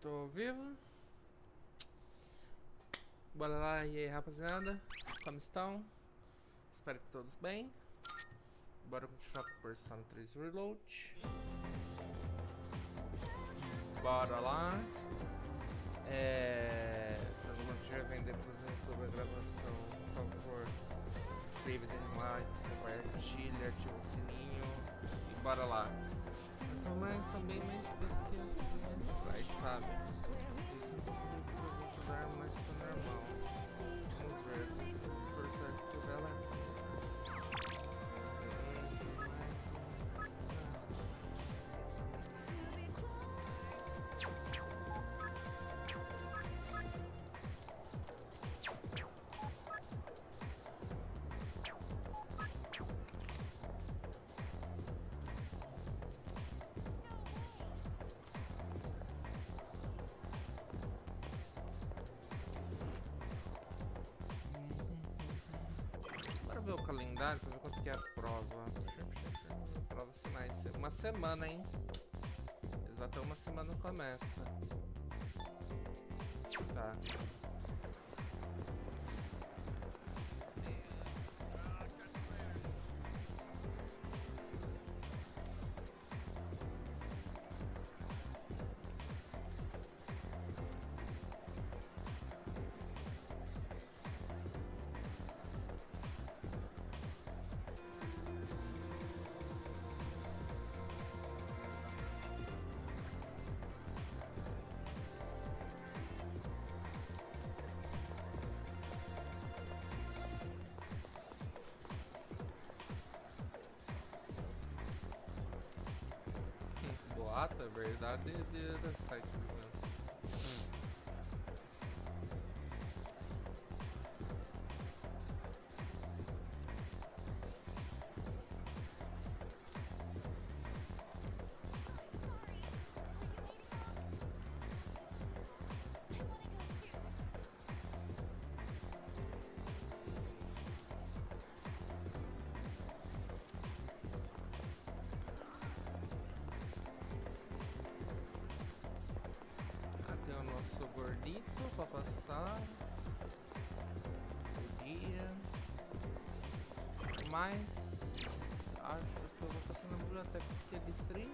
Tô vivo. Bora lá, e aí rapaziada, como estão? Espero que todos bem. Bora continuar com o Persona 3 Reload. Bora lá. Todo mundo que estiver vendo depois no YouTube a gravação, por favor, se inscreva, dê um like, compartilha, ativa o sininho e bora lá. As romãs são bem mais difíceis que as menstruais, sabe? Isso não significa que eu vou estudar mais que o normal. Vamos ver se eu me esforçar e estudar lá. Bora ver o calendário pra ver quanto que é a prova. Prova sinais. Uma semana, hein? Exato, uma semana começa. Tá. Boato, é verdade do site do tem o nosso gordito pra passar o dia, mas acho que eu vou passar na biblioteca porque é de frio.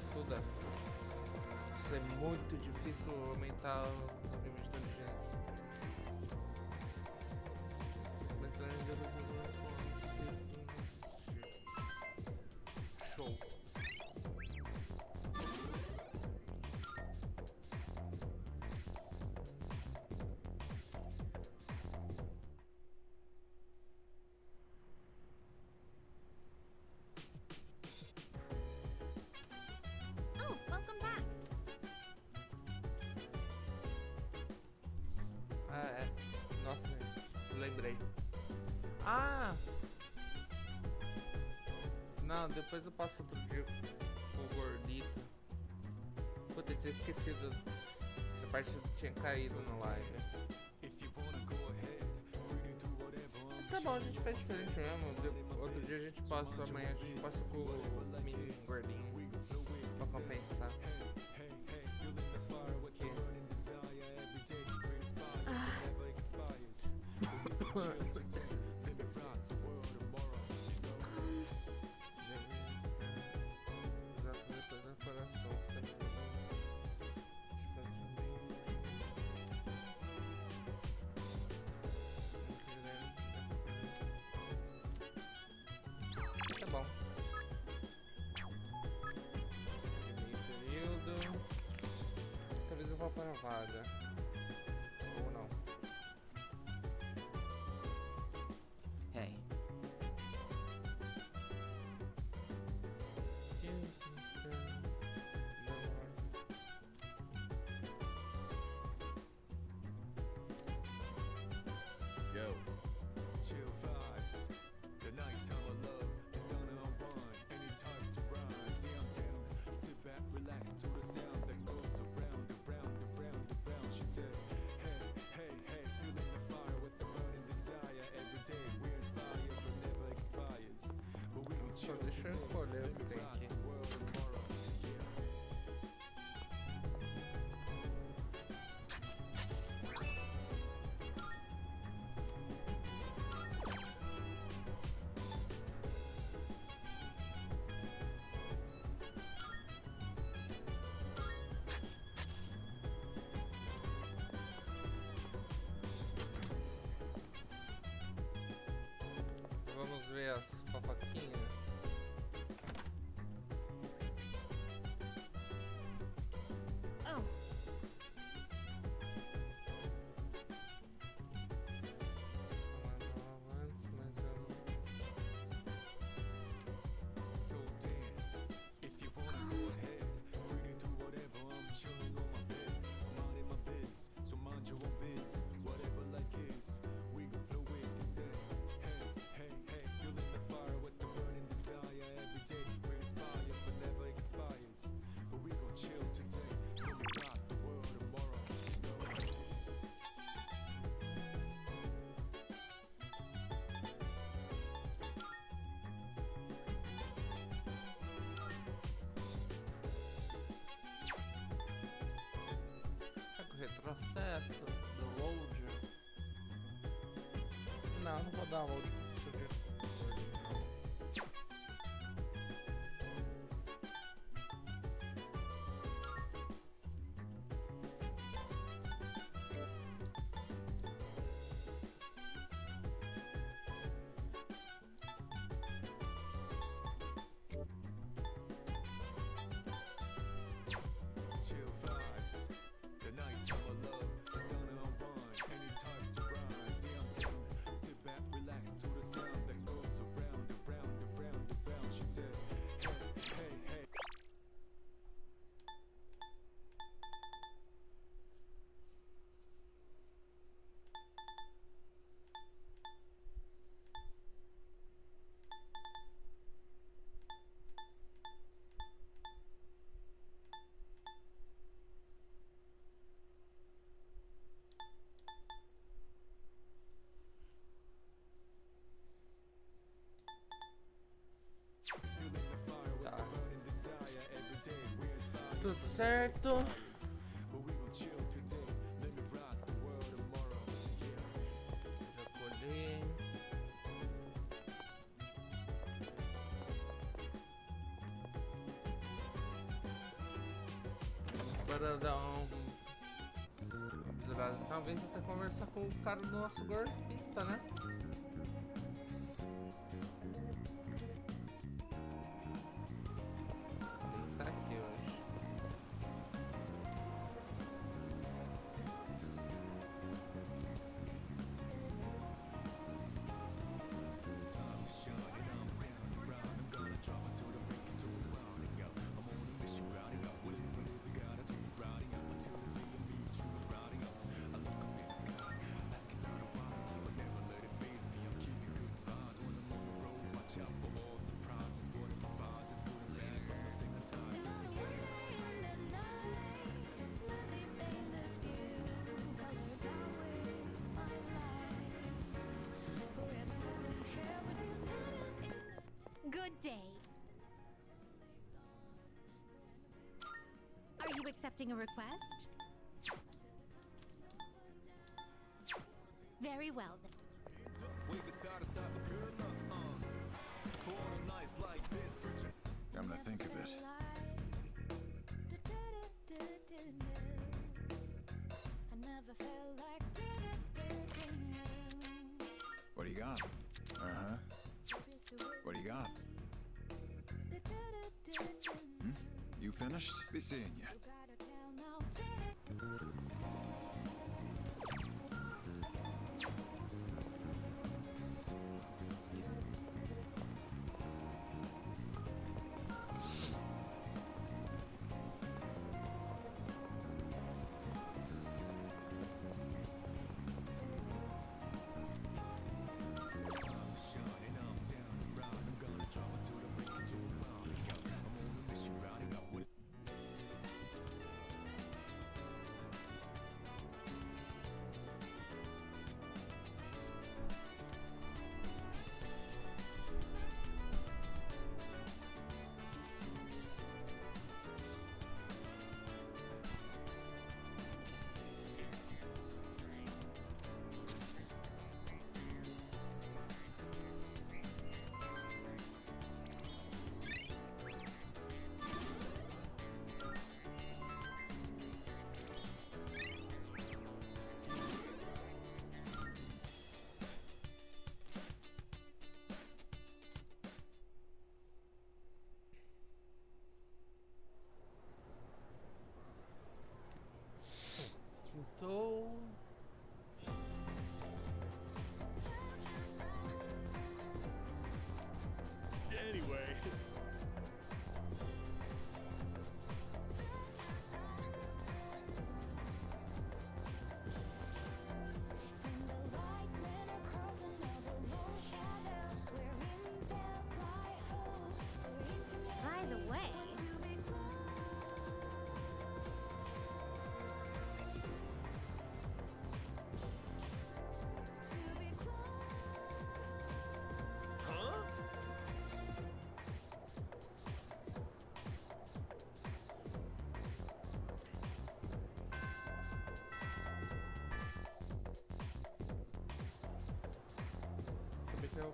Estuda. Isso é muito difícil aumentar o nível de inteligência. Mas show. Nossa, lembrei. Ah! Não, depois eu passo outro dia com o gordito. Puta, eu tinha esquecido. Essa parte tinha caído na live. Mas tá bom, a gente faz diferente mesmo. Outro dia a gente passa, amanhã a gente passa com o menino gordinho. Pra compensar. Tá bom. Período. Talvez eu vá para a vaga. Ou não. Hey. Yo. Chill vibes. The nighttime of love is on one. Any times to rise. Yeah, I'm down. Sit back, relax to the sound that goes around, around, around, around. She ver as fofoquinhas. Oh, Uma nova antes, mas eu So dance if you wanna go ahead. Free to do whatever. I'm chilling on my bed, minding my biz. So mind your own biz. Whatever like is, we gon' flow with the set. Hey, hey, hey, feeling the fire with the burning desire. Every day we inspire, but never expires. But we gon' chill today. Then we rock the world tomorrow. Será que o retrocesso do load? Não, não vou dar load pro seu não. Chill vibes, the nighttime of love, the sun unwind, any time surprise. Yeah, I'm down. Sit back, relax to the sound that goes around, around, around, around. She said, hey, hey, hey. Feeling the fire with Tá. the burning desire. Every day we inspire. Tudo certo. But we gon' chill today. Let me rock the world tomorrow. Yeah. Já colhei. Para dar um episódio, talvez até conversar com o cara do nosso golpista, né? Ele tá aqui hoje. Time is shining, I'm down and round. I'm gonna travel to the break into the rounding out. I'm on a mission, rounding up. Whatever it is I gotta do, rounding up until the day I meet you. Rounding up, I look up in the skies, asking out a why, but never let it faze me. I'm keeping good vibes when I'm on the road. Watch out for all surprises. Whatever vibes is good and bad, but nothing ties us. good day. Are you accepting a request? Very well then. Wave it side to side for good luck, for the nights like this, preacher. Come to think of it, what do you got? Uh-huh. What do you got? You finished? Be seeing you. Shining, I'm down and round. I'm gonna travel to the break into a rounding out. I'm on a mission, rounding up with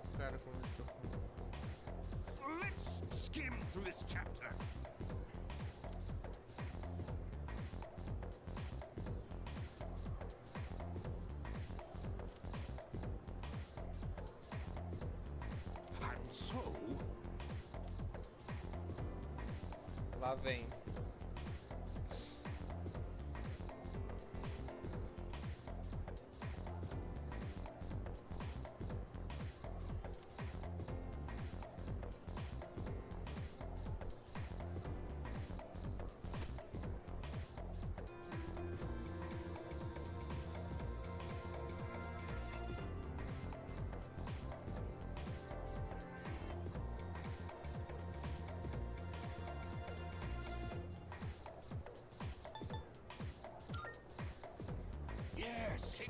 o cara conversou com... Let's skim through this chapter. And so, Lá vem. yes, hit.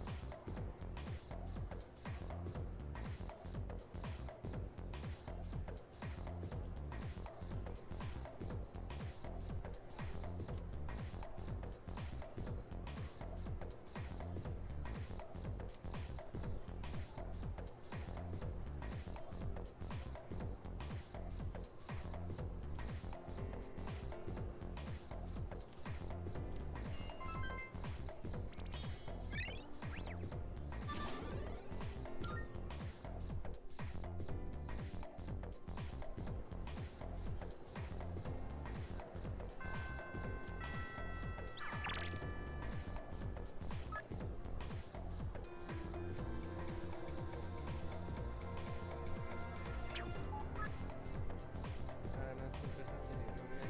Cara, essa vai estar terrível, né?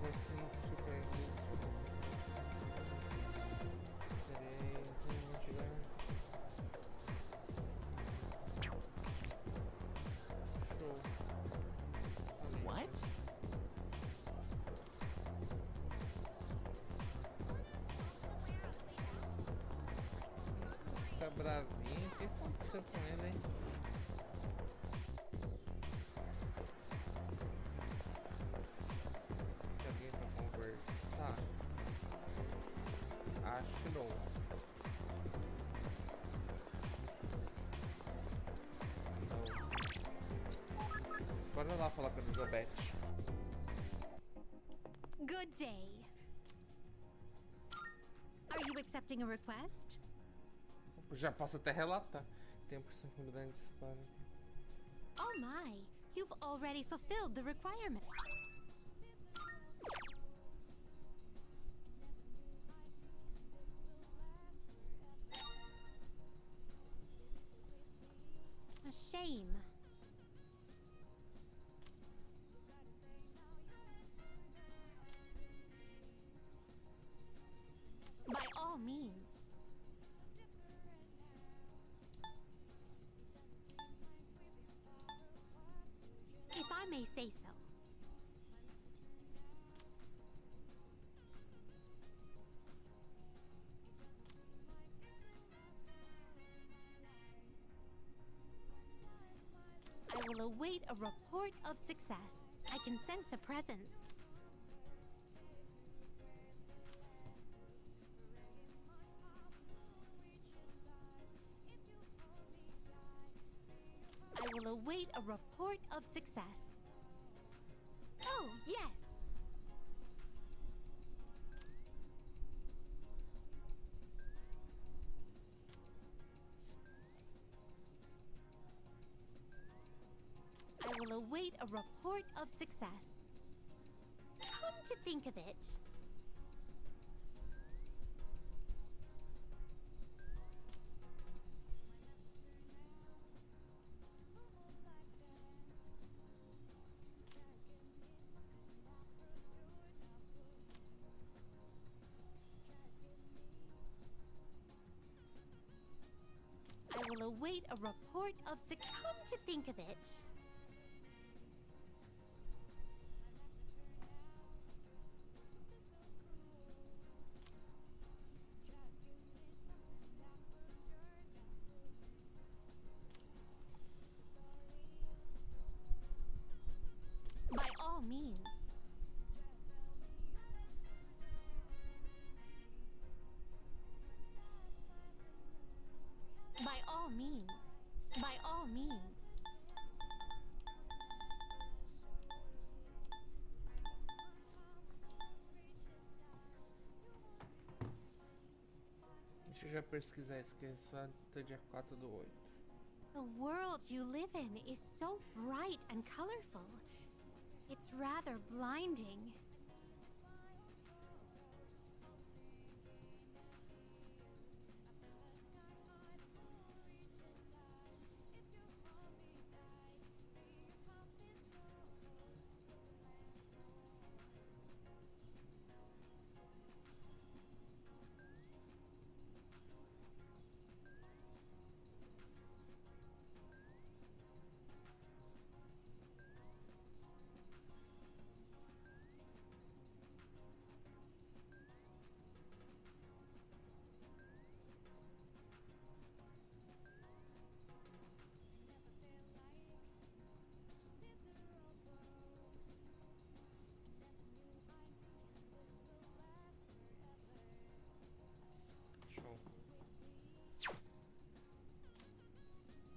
Mesmo assim, super início. Serei... Vamos tirar... Show. Ali. What? Tá bravinho. O que aconteceu com ele, hein? Tem alguém pra conversar? Acho que não. Não. Bora lá falar com a Elizabeth. Good day. Are you accepting a request? Já posso até relatar. Tempo sem comunidades para... Oh my, you've already fulfilled the requirement. A shame. By all means. If I may say so. I will await a report of success. I can sense a presence. I will await a report of success. Oh, yes. I will await a report of success. Come to think of it. I will await a report of success. Come to think of it. By all means. By all means. By all means. Deixa eu já pesquisar isso, que é só até dia 4/8. The world you live in is so bright and colorful. It's rather blinding.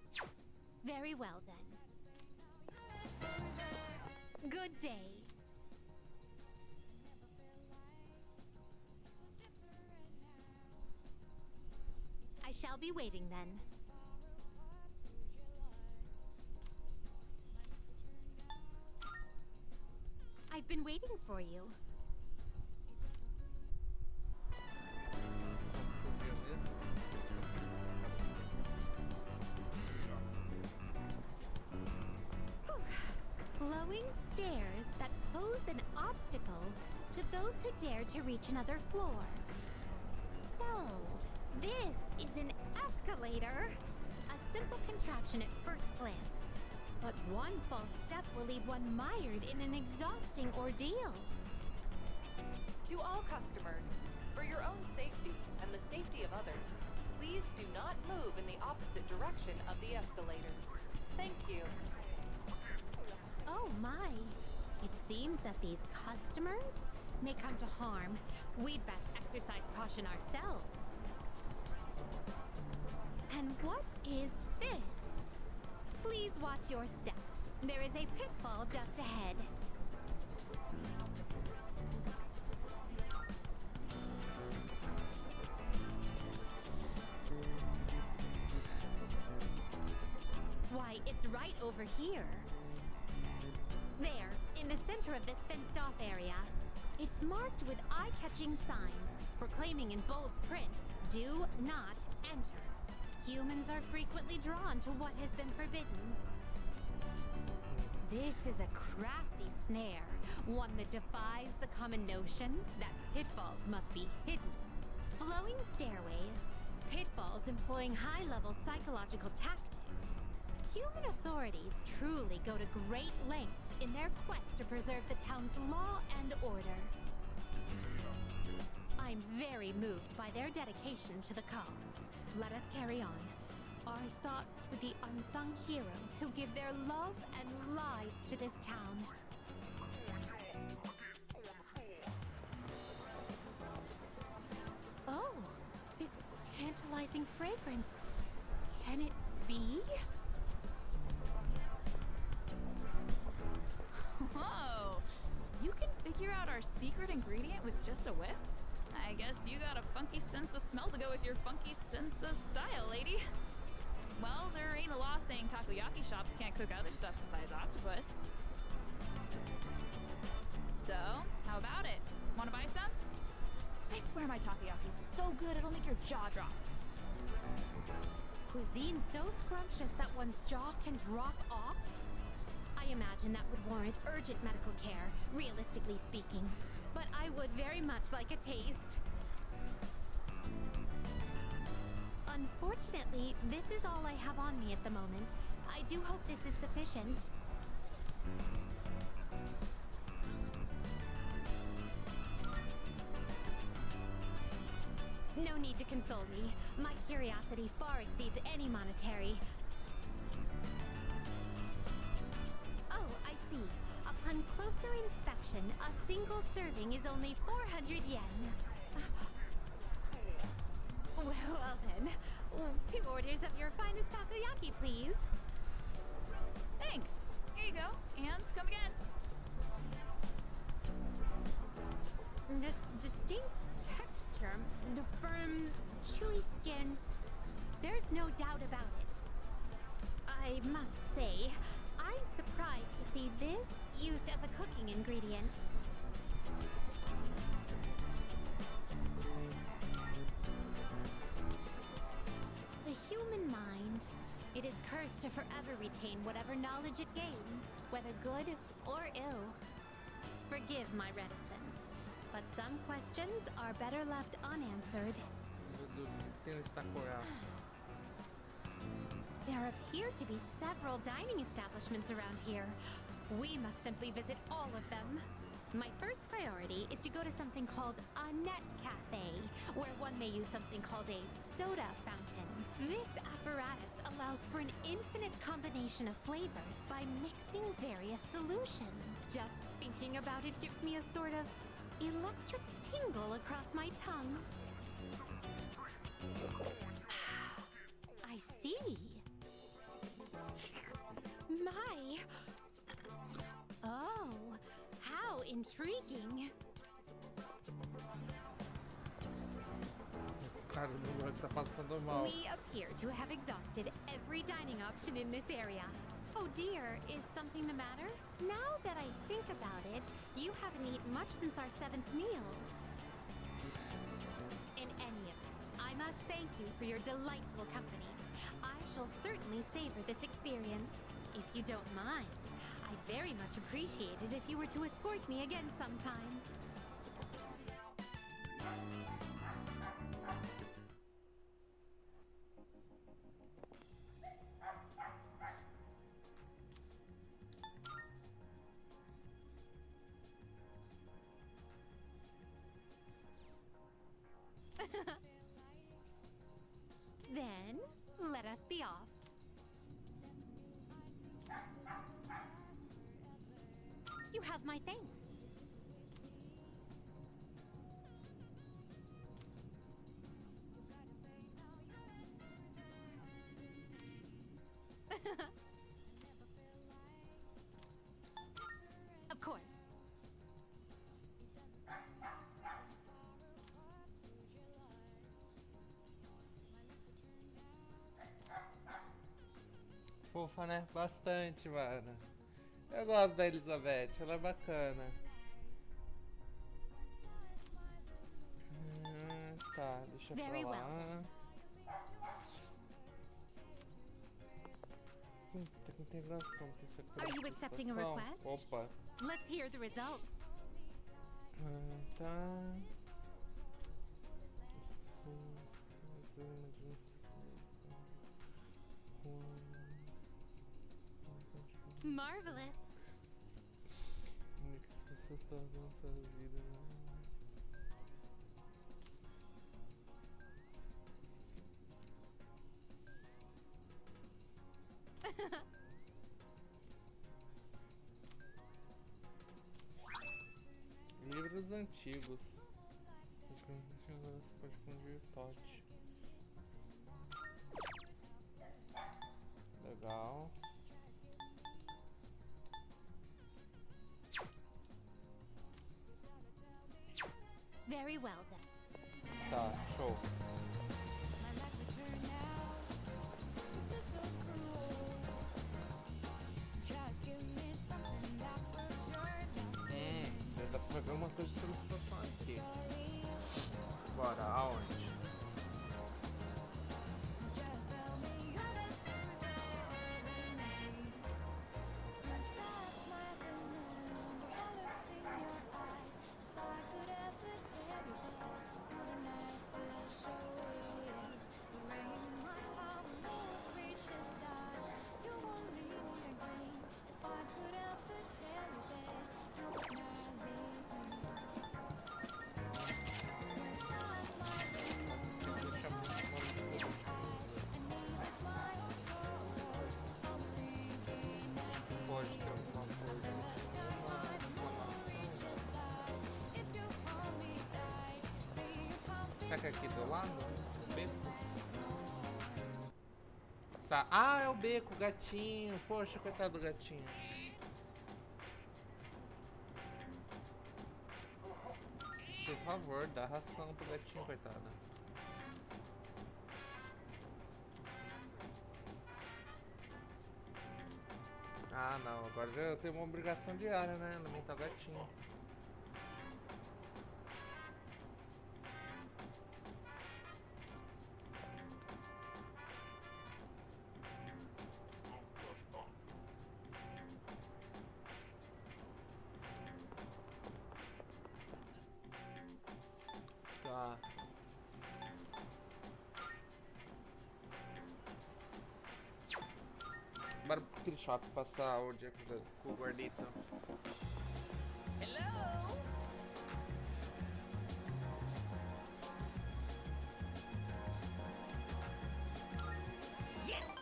Show. Very well then. Good day. I shall be waiting then. I've been waiting for you. Flowing stairs that pose an obstacle to those who dare to reach another floor. So, this is an escalator. A simple contraption at first glance. But one false step will leave one mired in an exhausting ordeal. To all customers, for your own safety and the safety of others, please do not move in the opposite direction of the escalators. Thank you. Oh my. It seems that these customers may come to harm. We'd best exercise caution ourselves. And what is this? Please watch your step. There is a pitfall just ahead. Why, it's right over here. There, in the center of this fenced-off area. It's marked with eye-catching signs proclaiming in bold print, "Do not enter." Humans are frequently drawn to what has been forbidden. This is a crafty snare, one that defies the common notion that pitfalls must be hidden. Flowing stairways, pitfalls employing high-level psychological tactics. Human authorities truly go to great lengths in their quest to preserve the town's law and order. I'm very moved by their dedication to the cause. Let us carry on. Our thoughts with the unsung heroes who give their love and lives to this town. Oh, this tantalizing fragrance. Can it be? Whoa! You can figure out our secret ingredient with just a whiff? I guess you got a funky sense of smell to go with your funky sense of style, lady. Well, there ain't a law saying takoyaki shops can't cook other stuff besides octopus. So, how about it? Wanna buy some? I swear my takoyaki's so good it'll make your jaw drop. Cuisine so scrumptious that one's jaw can drop off? I imagine that would warrant urgent medical care, realistically speaking. But I would very much like a taste. Unfortunately, this is all I have on me at the moment. I do hope this is sufficient. No need to console me. My curiosity far exceeds any monetary. Oh, I see. Upon closer inspection, a single serving is only 400 yen. Well then, 2 orders of your finest takoyaki, please. Thanks. Here you go. And come again. This distinct texture, the firm, chewy There's no doubt about it. I must say, I'm surprised to see this used as a cooking ingredient. The human mind. It is cursed to forever retain whatever knowledge it gains, whether good or ill. Forgive my reticence, but some questions are better left unanswered. Meu Deus, o que tem nesse takoyaki? There appear to be several dining establishments around here. We must simply visit all of them. My first priority is to go to something called a net cafe, where one may use something called a soda fountain. This apparatus allows for an infinite combination of flavors by mixing various solutions. Just thinking about it gives me a sort of electric tingle across my tongue. I see. My. Oh, how intriguing. Cara, o meu tá passando mal. We appear to have exhausted every dining option in this area. Oh dear, is something the matter? Now that I think about it, you haven't eaten much since our 7th meal. In any event, I must thank you for your delightful company. I shall certainly savor this experience. If you don't mind, I'd very much appreciate it if you were to escort me again sometime. Then, let us be off. You have my thanks. Of course. Fofa, né? Bastante, mano. Eu gosto da Elizabeth, ela é bacana. Tá, deixa eu Very falar. Puta, que integração tem essa coisa. Are you accepting a request? Opa. Let's hear the results. Tá. Marvelous. Como é que as pessoas estão na nossa vida, né? Livros antigos. Agora você pode fundir Tote. Legal. Very well then. Tá, show. Dá pra ver uma coisa de solicitação aqui. Bora, aonde? Pode ter alguma coisa. Será que é aqui do lado? O beco? Ah, é o beco, o gatinho. Poxa, coitado do gatinho. Por favor, dá ração pro gatinho, coitado. Ah, não. Agora já eu tenho uma obrigação diária, né? Alimentar o gatinho. Tá. Bora pro Pit Shop passar o dia com o gordito. Hello? Yes!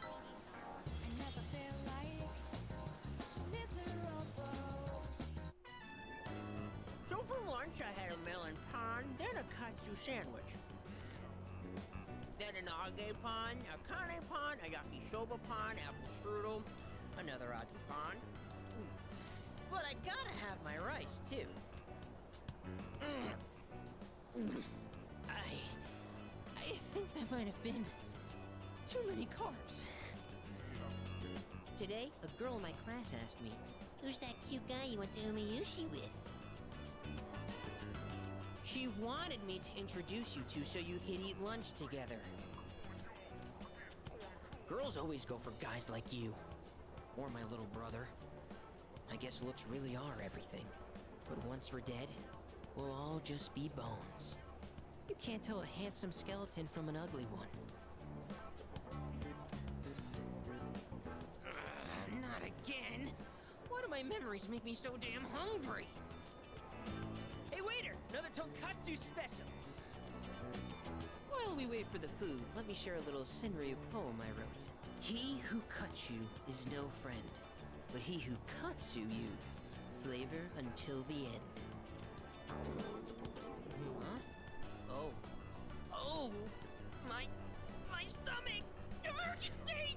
So for lunch, I had a melon pan, then a katsu sandwich. Then an age pan, a kane pan, a yakisoba pan, apple strudel, another age pan. But I gotta have my rice, too. I think that might have been too many carbs. Today, a girl in my class asked me, "Who's that cute guy you went to Umiyushi with?" She wanted me to introduce you to so you could eat lunch together. Girls always go for guys like you. Or my little brother. I guess looks really are everything. But once we're dead, we'll all just be bones. You can't tell a handsome skeleton from an ugly one. Not again! Why do my memories make me so damn hungry? Hey waiter, another tonkatsu special! While we wait for the food, let me share a little Senryu poem I wrote. He who cuts you is no friend, but he who cuts you, flavor until the end. Huh? Oh. Oh! My stomach! Emergency!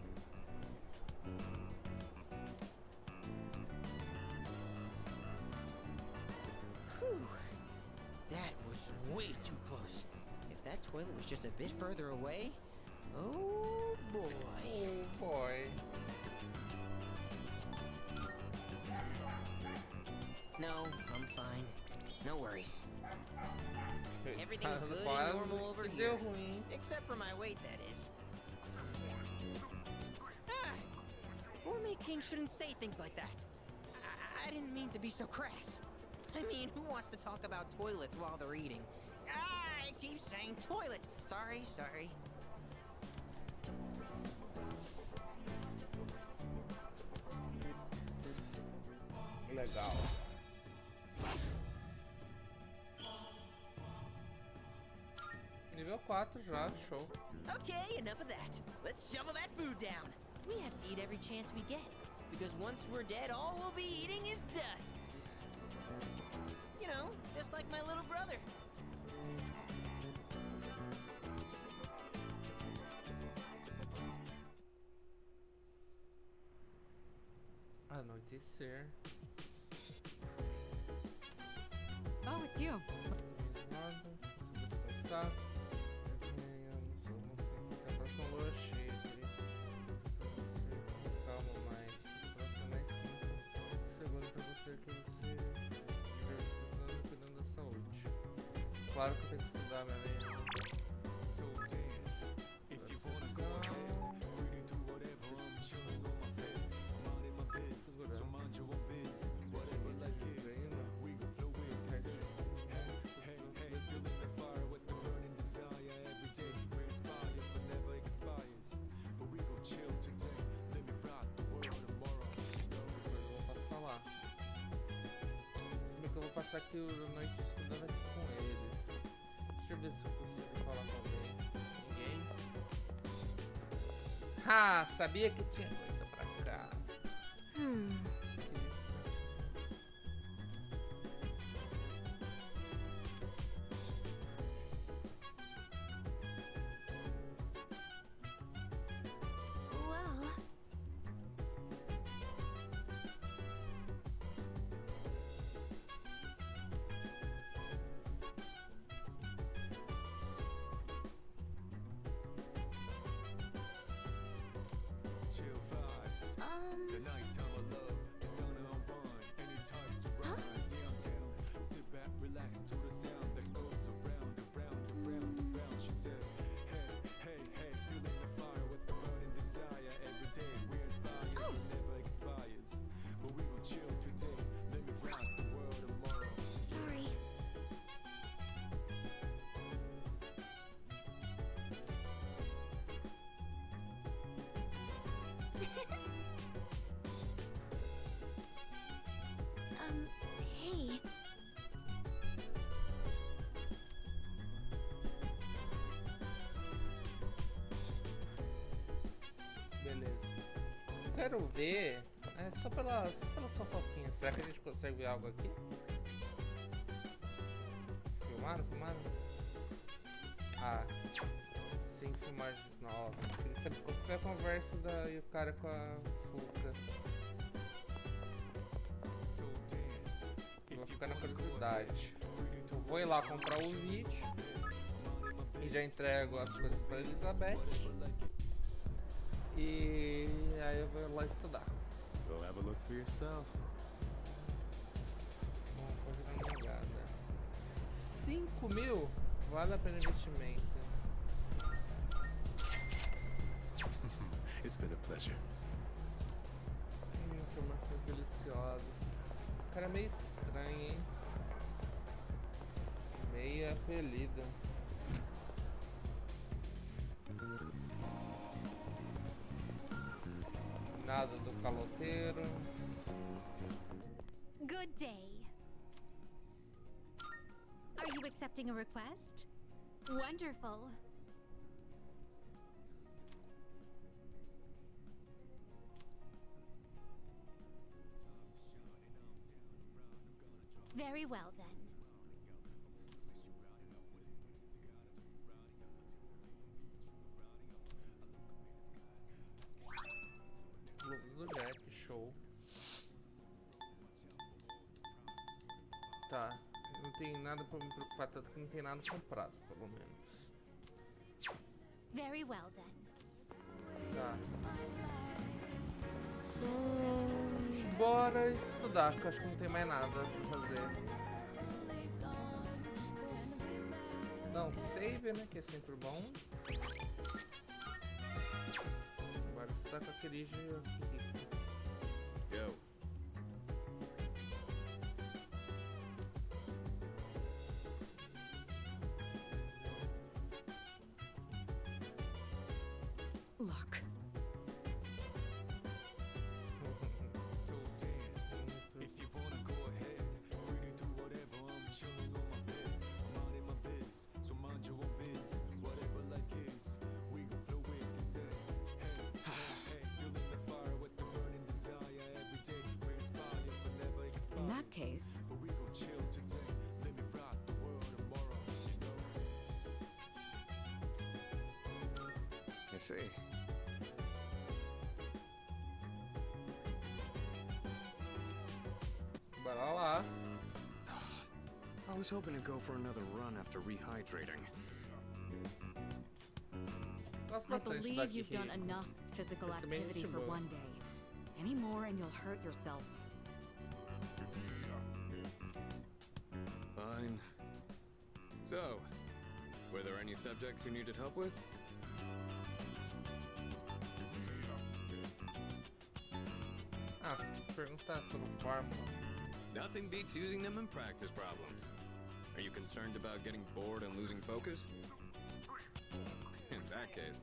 Whew. That was way too close. If that toilet was just a bit further away... Oh boy. Oh boy. No, I'm fine. No worries. Everything's Tá good and quase normal over que here. deu ruim. Except for my weight, that is. Ah! Gourmet King shouldn't say things like that. I didn't mean to be so crass. I mean, who wants to talk about toilets while they're eating? I keep saying toilet. Sorry. Legal. Nível 4 já, show. Okay, enough of that. Let's shovel that food down. We have to eat every chance we get. Because once we're dead, all we'll be eating is dust. You know, just like my little brother. Anoitecer. Oh, it's you. Nada. Descansar. A próxima lua cheia. Calma mais. Os profissionais começam segundo pra você que você deve se estudando e cuidando da saúde. Claro que eu tenho que estudar, minha lei. So dance. If you wanna go ahead, free to do whatever. I'm chilling on my bed. I'm out in my biz. So mind your own biz. Whatever like is. We gon' flow with it. Hey, feeling the fire with the burning desire every day. We're inspired but never expires. But we gon' chill today. Let me rock the world tomorrow. Depois eu vou passar lá. Se bem que eu vou passar aqui a noite estudando aqui com eles. Deixa eu ver se eu consigo falar com alguém. Ninguém? Ah, sabia que tinha coisa pra cá. Well, Chill vibes. The nighttime of love. quero ver, só pela fofoquinha, será que a gente consegue ver algo aqui? Filmaram? Ah, sim, filmagens novas. Queria saber qual foi a conversa da Yukara com a Fuka. Vou ficar na curiosidade. Eu vou ir lá comprar o vídeo e já entrego as coisas para Elizabeth. E aí eu vou lá estudar. Go have a look for yourself. Vou jogar uma olhada. 5.000? Vale a pena o investimento. It's been a pleasure. Informações deliciosas. O cara é meio estranho, hein? Meio apelido. Nada do caloteiro. Good day. Are you accepting a request? Wonderful. Very well then. Luz do Jack, show. Tá, não tem nada pra me preocupar, tanto que não tem nada com prazo, pelo menos. Very well then. Tá. Bora estudar, que eu acho que não tem mais nada pra fazer. Não, save, né, que é sempre bom. Agora estudar com aquele rico. Go. Look. So dance. If you wanna go ahead, free to do whatever. I'm chilling on my bed. I'm minding my biz, so mind your own biz. Whatever like is, we gon' flow with the set. Hey, feeling the fire with the burning desire every day. We inspire but never expire. In that case, But we gon' chill today. Let me rock the world tomorrow, you know. I see. Bora lá. I was hoping to go for another run after rehydrating. Gosto I bastante believe daqui. you've done enough physical Esse bem activity gente for boa. one day. Any more and you'll hurt yourself. Fine. So, were there any subjects you needed help with? Ah, perguntar sobre fórmula. Nothing beats using them in practice problems. Are you concerned about getting bored and losing focus? In that case,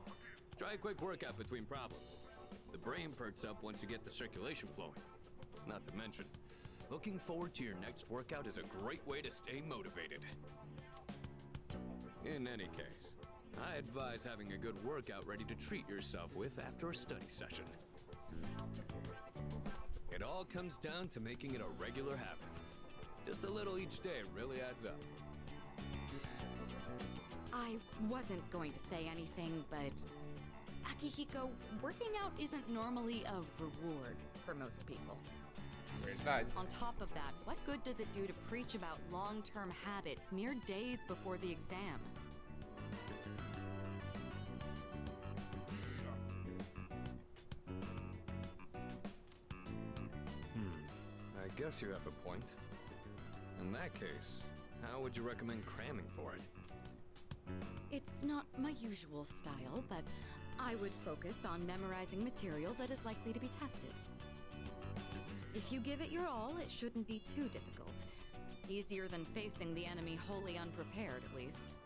try a quick workout between problems. The brain perks up once you get the circulation flowing. Not to mention, looking forward to your next workout is a great way to stay motivated. In any case, I advise having a good workout ready to treat yourself with after a study session. It all comes down to making it a regular habit. Just a little each day really adds up. I wasn't going to say anything, but Akihiko, working out isn't normally a reward for most people. Verdade. On top of that, what good does it do to preach about long-term habits mere days before the exam? I guess you have a point. In that case, how would you recommend cramming for it? It's not my usual style, but I would focus on memorizing material that is likely to be tested. If you give it your all, it shouldn't be too difficult. Easier than facing the enemy wholly unprepared, at least.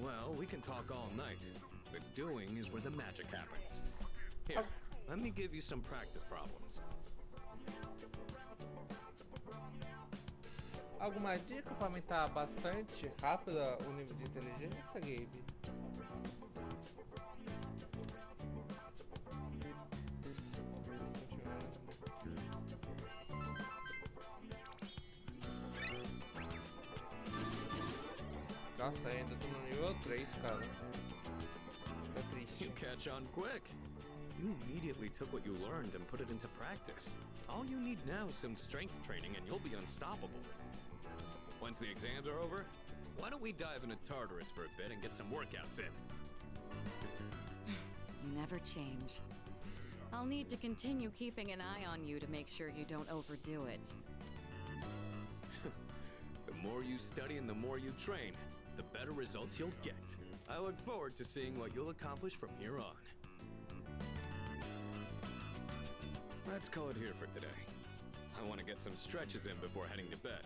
Well, we can talk all night, but doing is where the magic happens. Here, let me give you some practice problems. Alguma dica para aumentar bastante rápido o nível de inteligência, Gabe? Nossa, ainda tô no nível 3, cara. Tá triste. You catch on quick. You immediately took what you learned and put it into practice. All you need now is some strength training and you'll be unstoppable. Once the exams are over, why don't we dive into Tartarus for a bit and get some workouts in? You never change. I'll need to continue keeping an eye on you to make sure you don't overdo it. The more you study and the more you train, the better results you'll get. I look forward to seeing what you'll accomplish from here on. Let's call it here for today. I want to get some stretches in before heading to bed.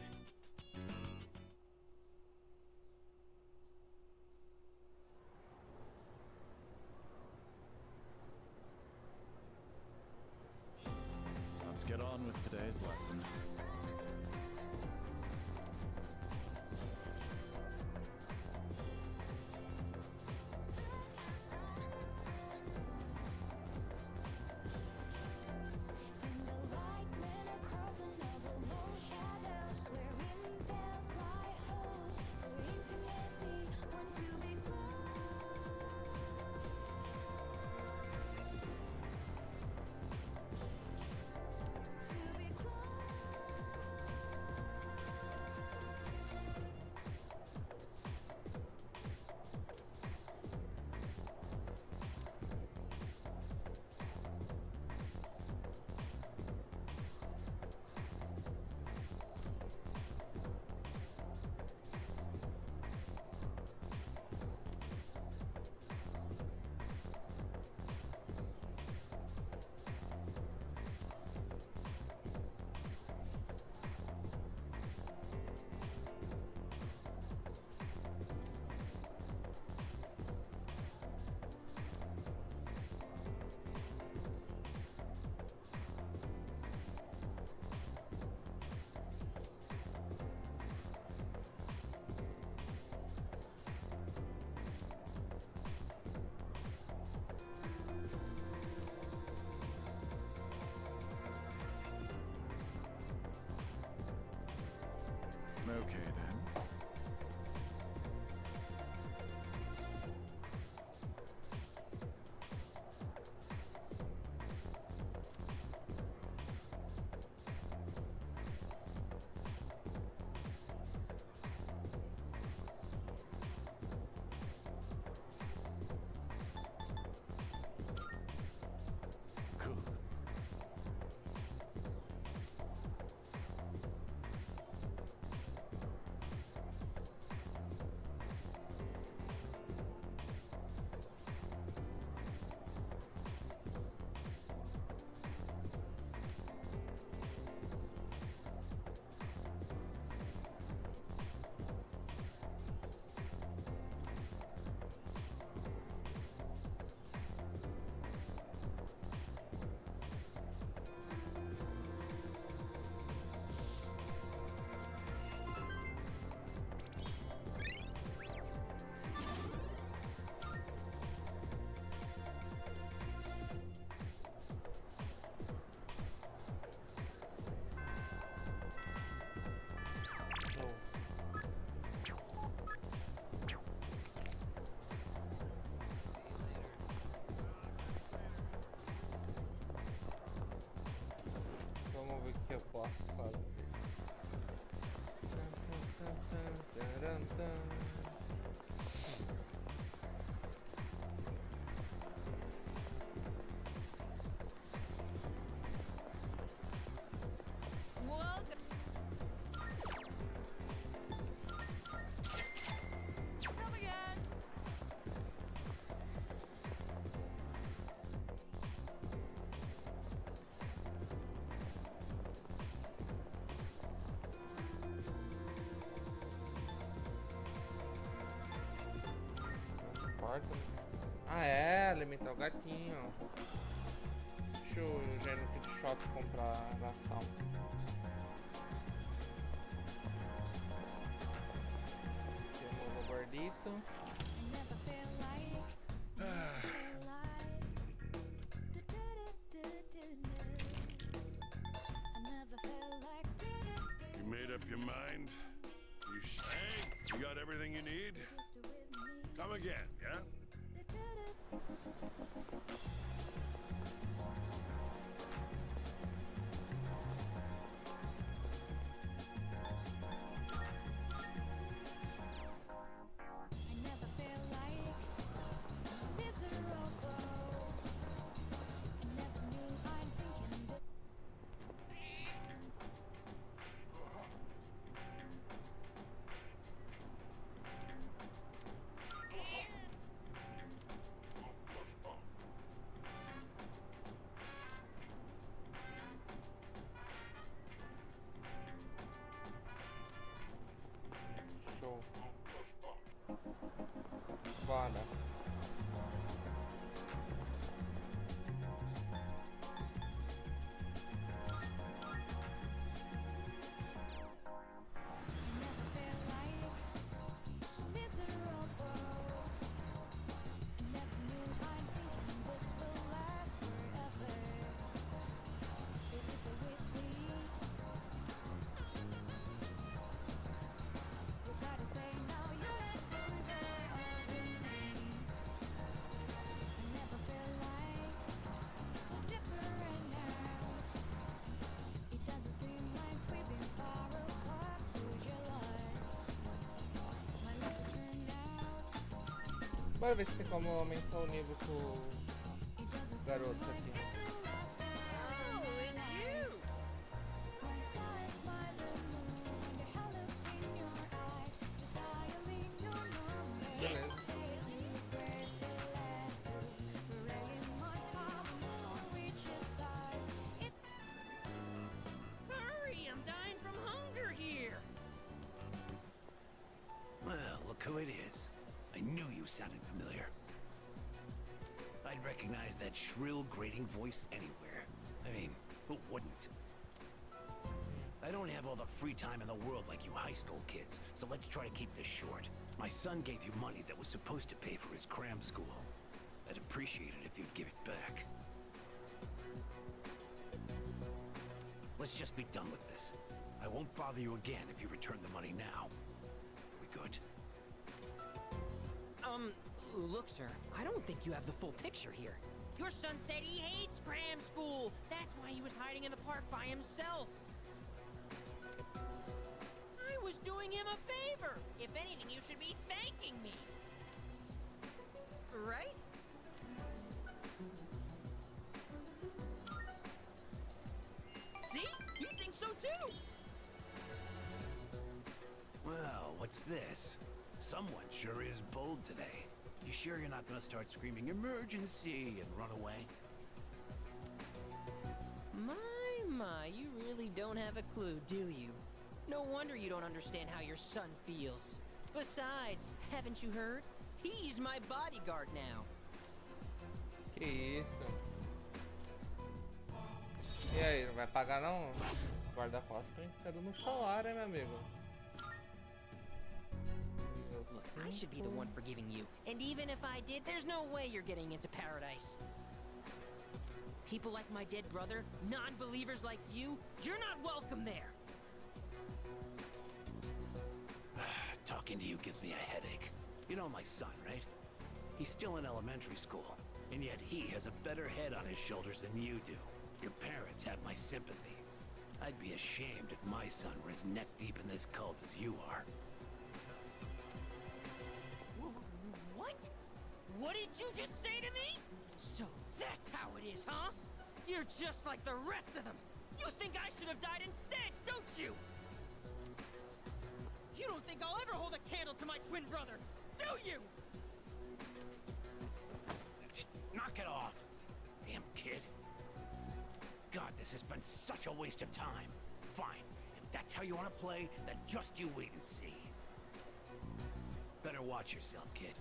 Let's get on with today's lesson. Okay then. Cool. Vamos ver o que eu posso fazer. Welcome. Come again. Parte. Ah, é, alimentar o gatinho. Deixa eu já ir no pet shop comprar ração. Aqui é o novo gordito. You made up your mind? You You got everything you need? Come again, yeah? Show. Bora. Bora ver se tem como aumentar o nível com o garoto aqui. Beleza. Hurry, I'm dying from hunger here. Well, look who it is. I knew you sounded familiar. I'd recognize that shrill, grating voice anywhere. I mean, who wouldn't? I don't have all the free time in the world like you high school kids, so let's try to keep this short. My son gave you money that was supposed to pay for his cram school. I'd appreciate it if you'd give it back. Let's just be done with this. I won't bother you again if you return the money now. Are we good? Look, sir, I don't think you have the full picture here. Your son said he hates cram school. That's why he was hiding in the park by himself. I was doing him a favor. If anything, you should be thanking me. Right? See? He thinks so too. Well, what's this? Someone sure is bold today. You sure you're not gonna start screaming emergency and run away? My, you really don't have a clue, do you? No wonder you don't understand how your son feels. Besides, haven't you heard? He's my bodyguard now. Que isso? E aí, não vai pagar não? Guarda-costas tá entrando no salário, hein, meu amigo? Look, I should be the one forgiving you. And even if I did, there's no way you're getting into paradise. People like my dead brother, non-believers like you, you're not welcome there. Talking to you gives me a headache. You know my son, right? He's still in elementary school, and yet he has a better head on his shoulders than you do. Your parents have my sympathy. I'd be ashamed if my son were as neck-deep in this cult as you are. What? What did you just say to me? So that's how it is, huh? You're just like the rest of them. You think I should have died instead, don't you? You don't think I'll ever hold a candle to my twin brother, do you? Knock it off, damn kid. God, this has been such a waste of time. Fine, if that's how you want to play, then just you wait and see. Better watch yourself, kid.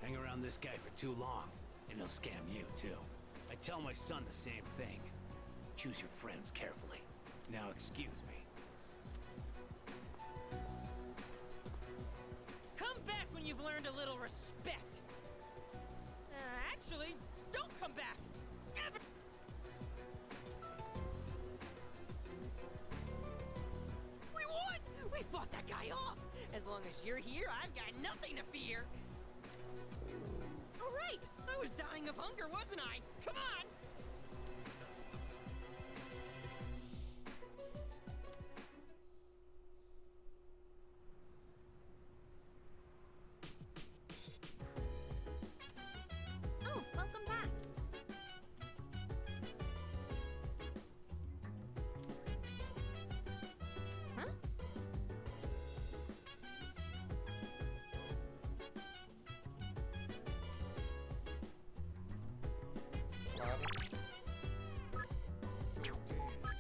Hang around this guy for too long, and he'll scam you, too. I tell my son the same thing. Choose your friends carefully. Now excuse me. Come back when you've learned a little respect. Actually, don't come back. Ever. We won! We fought that guy off! As long as you're here, I've got nothing to fear. All right, I was dying of hunger, wasn't I? Come on! Oh, welcome back. Huh? Claro. So dance.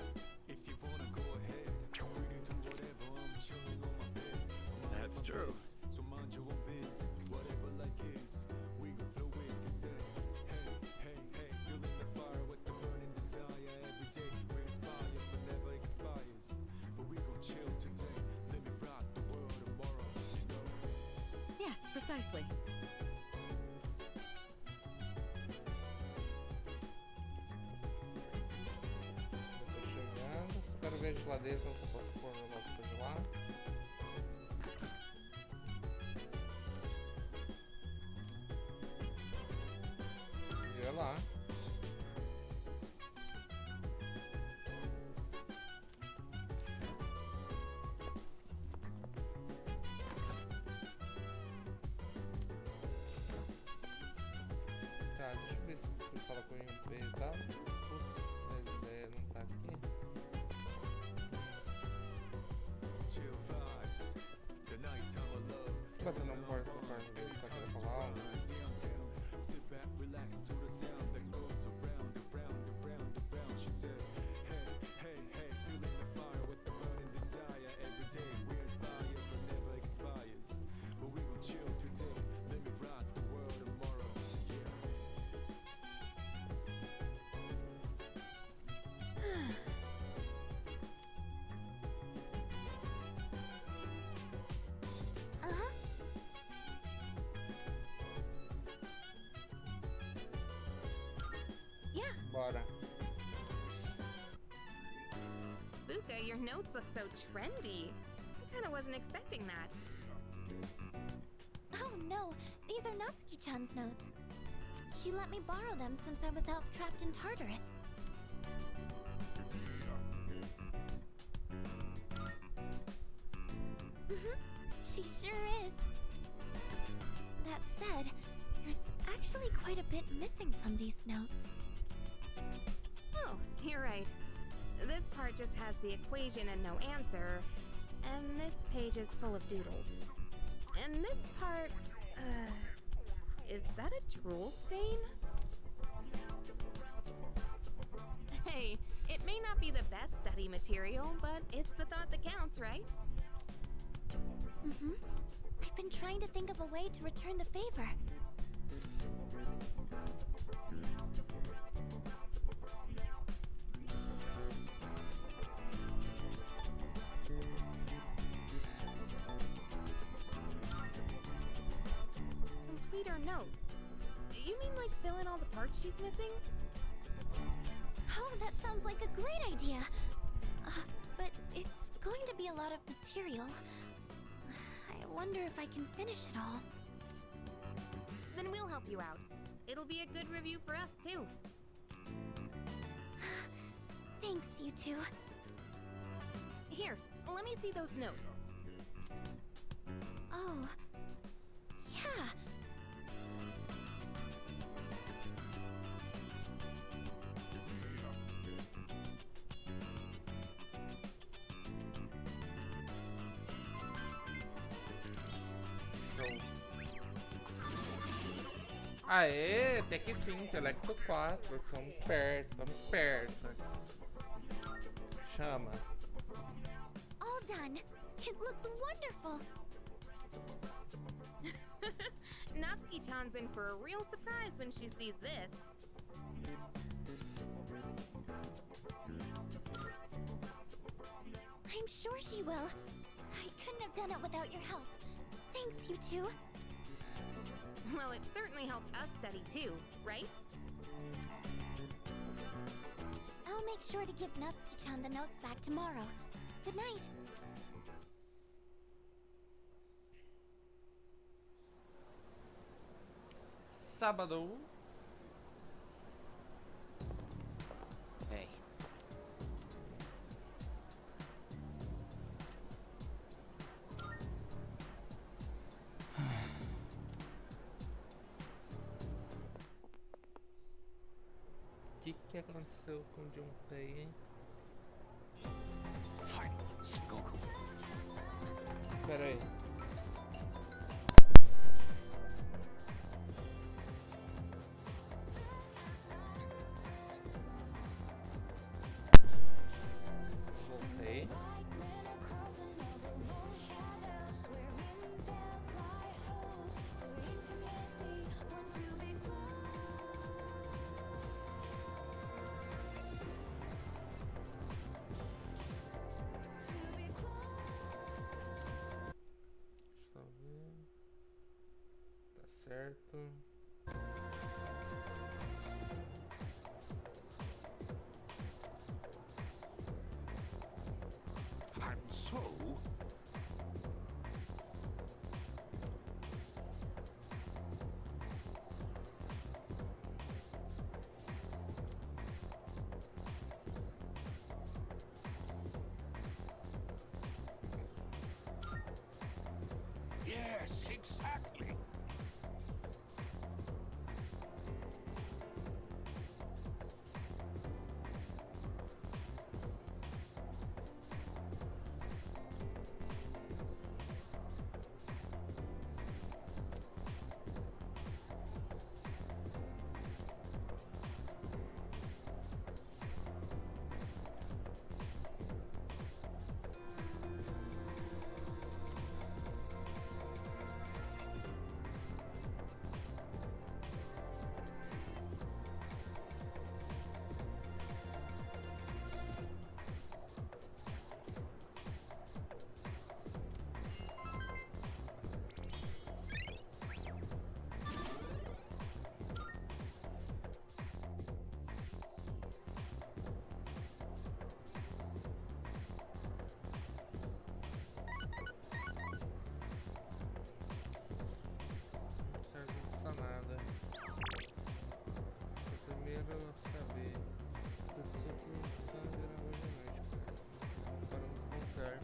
If you wanna go ahead, free to do whatever. I'm chilling on my bed. That's true. So mind your own biz, whatever like is. We gon' flow with the set. Hey, hey, hey, feeling the fire with the burning desire. Every day we inspire, but never expires. But we gon' chill today. Let me rock the world tomorrow. You know. Yes, precisely. Tô chegando. Só quero ver a geladeira como que eu posso pôr o negócio pra gelar. Gelar. Tá, deixa eu ver se você fala com o IP e tal. Putz, a ideia não tá aqui. Chill vibes. The nighttime of love. Você vai ter um quarto ver se só quer falar algo. Yeah, I'm down. Sit back, relax to the sound that goes around and round and round and round. She said, hey, hey, hey, feeling the fire with the burning desire. Every day we inspire, but never expires. But we gon' chill today. Let me rock the world tomorrow. Yeah. Uh-huh. Yeah. Bora. Buka, your notes look so trendy. I kinda wasn't expecting that. Oh no, these are Natsuki-chan's notes. She let me borrow them since I was out trapped in Tartarus. She sure is. That said, there's actually quite a bit missing from these notes. Oh, you're right. This part just has the equation and no answer, and this page is full of doodles. And this part, is that a drool stain? Hey, it may not be the best study material, but it's the thought that counts, right? I've been trying to think of a way to return the favor. Complete her notes. You mean like fill in all the parts she's missing? Oh, that sounds like a great idea. But it's going to be a lot of material. I wonder if I can finish it all. Then we'll help you out. It'll be a good review for us, too. Thanks, you two. Here, let me see those notes. Oh, yeah. Aê, até que fim, intelecto 4. Tamo esperto, tamo esperto. Chama. All done. It looks wonderful. Natsuki-chan's in for a real surprise when she sees this. I'm sure she will. I couldn't have done it without your help. Thanks, you two. Well, it certainly helped us study too, right? I'll make sure to give Natsuki-chan the notes back tomorrow. Good night. sábado. Hey. O que aconteceu com o Junpei, hein? Fine, Sengoku. Pera aí. Voltei. Deixa eu ver. Tá certo. I'm so... Yes, exactly. Nada. Só primeiro saber tudo sobre sangue era hoje à noite, parece. Para nos contar.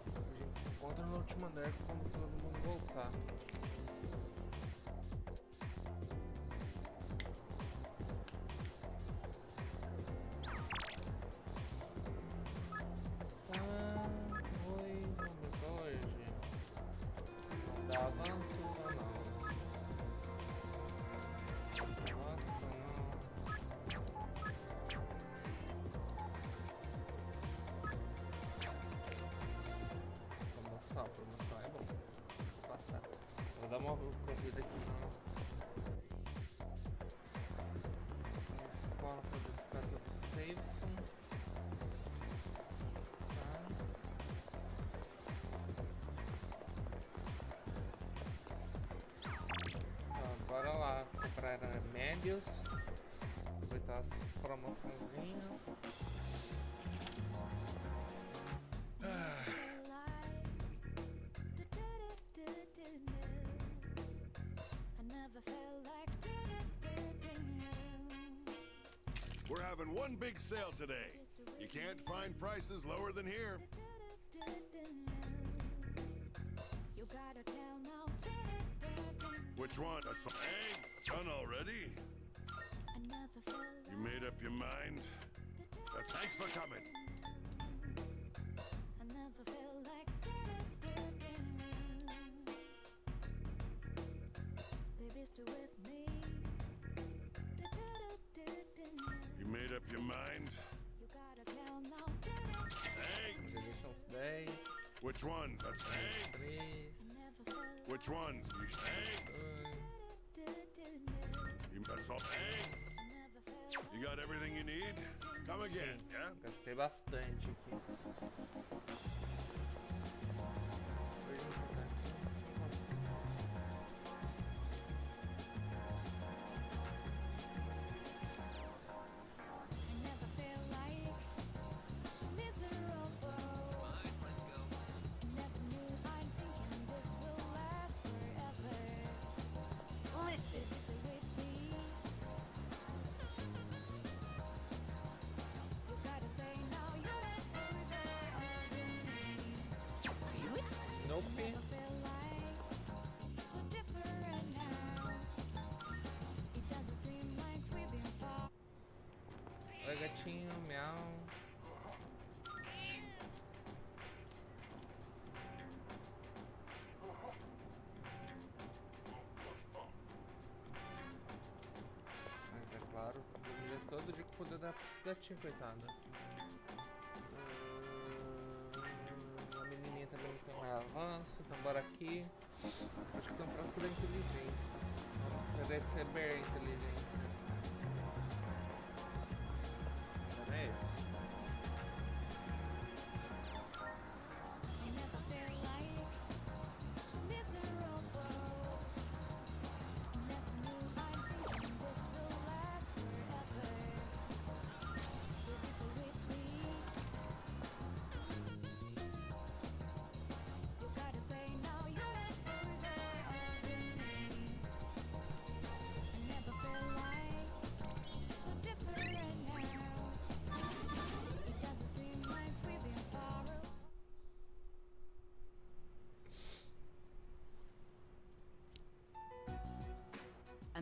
A gente se encontra no último andar quando todo mundo voltar. Oi, vamos pra hoje. Não dá avanço, não. Promoção é bom. Vou passar. Vou dar uma corrida aqui na escola pra ver se tá tudo safe. Então, bora lá comprar remédios. Aproveitar as promoçãozinhas. We're having one big sale today. You can't find prices lower than here. Which one? That's hey, done already? You made up your mind? Thanks for coming. You made up your mind? Thanks. Delicious Days. Which one? That's thanks. 3. Which ones? You thanks. That's all thanks. You got everything you need? Come again, yeah? Gastei bastante aqui. Listen, poder dar pro gatinho, coitada. A menininha também não tem mais avanço, então bora aqui. Acho que tem um próprio da inteligência. Nossa, vai receber a inteligência. Não é esse?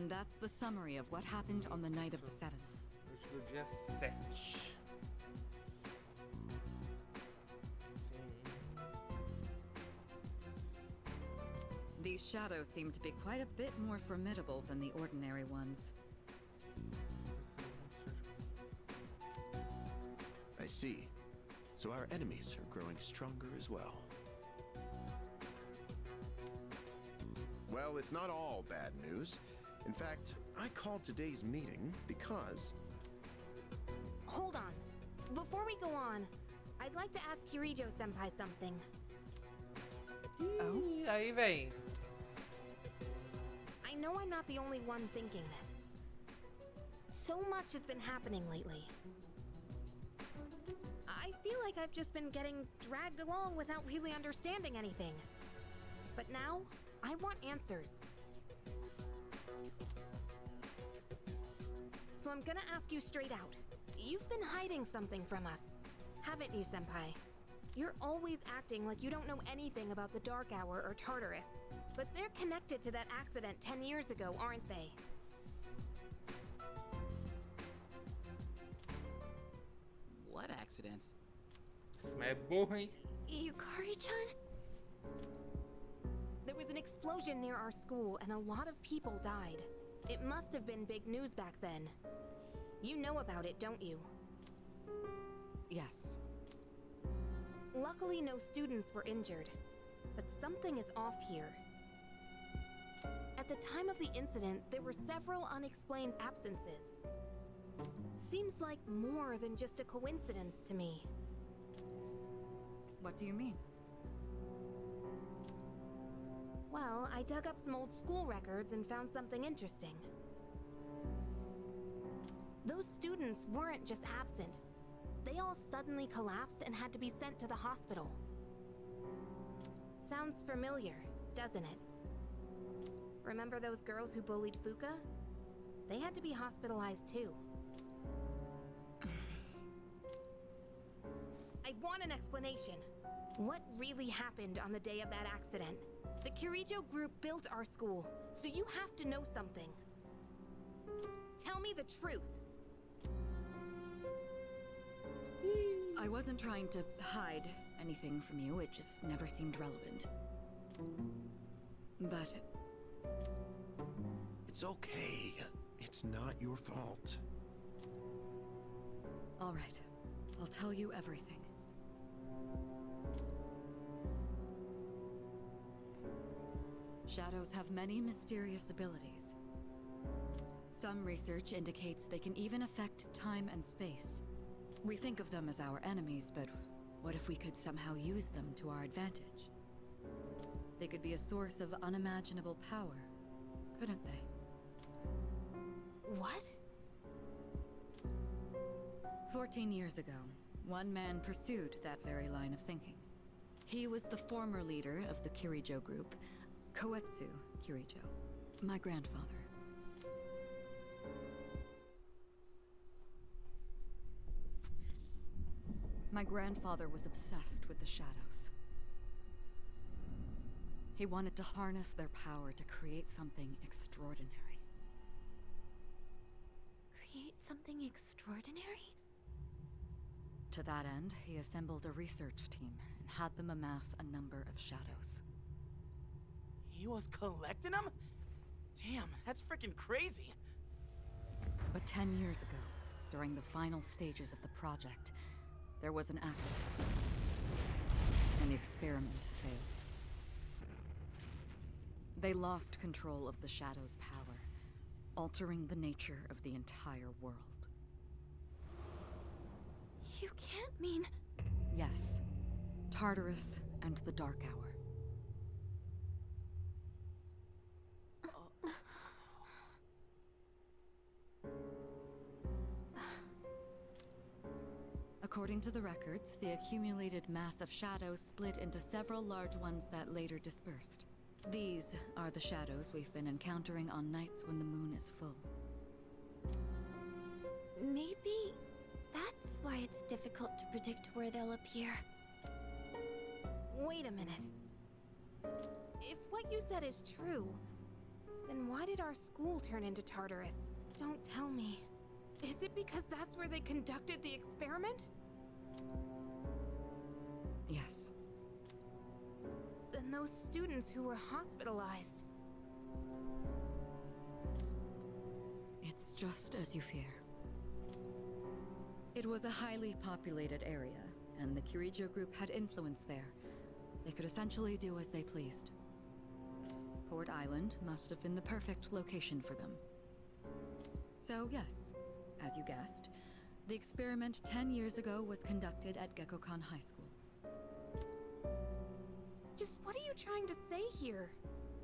And that's the summary of what happened on the night of the 7th. Hoje do dia 7. These shadows seem to be quite a bit more formidable than the ordinary ones. I see. So our enemies are growing stronger as well. Well, it's not all bad news. In fact, I called today's meeting because... Hold on. Before we go on, I'd like to ask Kirijo-senpai something. Oh? Aí vem. I know I'm not the only one thinking this. So much has been happening lately. I feel like I've just been getting dragged along without really understanding anything. But now, I want answers. So I'm gonna ask you straight out. You've been hiding something from us, haven't you, Senpai? You're always acting like you don't know anything about the Dark Hour or Tartarus. But they're connected to that accident 10 years ago, aren't they? What accident? Esse é burro, hein? Yukari-chan? There was an explosion near our school and a lot of people died. It must have been big news back then. You know about it, don't you? Yes. Luckily, no students were injured. But something is off here. At the time of the incident, there were several unexplained absences. Seems like more than just a coincidence to me. What do you mean? Well, I dug up some old school records and found something interesting. Those students weren't just absent. They all suddenly collapsed and had to be sent to the hospital. Sounds familiar, doesn't it? Remember those girls who bullied Fuka? They had to be hospitalized too. I want an explanation. What really happened on the day of that accident? The Kirijo group built our school, so you have to know something. Tell me the truth. I wasn't trying to hide anything from you, it just never seemed relevant. But... It's okay. It's not your fault. all right, I'll tell you everything. Shadows have many mysterious abilities. Some research indicates they can even affect time and space. We think of them as our enemies, but what if we could somehow use them to our advantage? They could be a source of unimaginable power, couldn't they? What? 14 years ago, one man pursued that very line of thinking. He was the former leader of the Kirijo group, Koetsu Kirijo, my grandfather. My grandfather was obsessed with the shadows. He wanted to harness their power to create something extraordinary. Create something extraordinary? To that end, he assembled a research team and had them amass a number of shadows. He was collecting them? Damn, that's freaking crazy. But 10 years ago, during the final stages of the project, there was an accident, and the experiment failed. They lost control of the Shadow's power, altering the nature of the entire world. You can't mean... Yes, Tartarus and the Dark Hour. According to the records, the accumulated mass of shadows split into several large ones that later dispersed. These are the shadows we've been encountering on nights when the moon is full. Maybe that's why it's difficult to predict where they'll appear. Wait a minute. If what you said is true, then why did our school turn into Tartarus? Don't tell me. Is it because that's where they conducted the experiment? Yes. Then those students who were hospitalized... It's just as you fear. It was a highly populated area, and the Kirijo group had influence there. They could essentially do as they pleased. Port Island must have been the perfect location for them. So yes, as you guessed, the experiment 10 years ago was conducted at Gekkoukan High School. Just what are you trying to say here?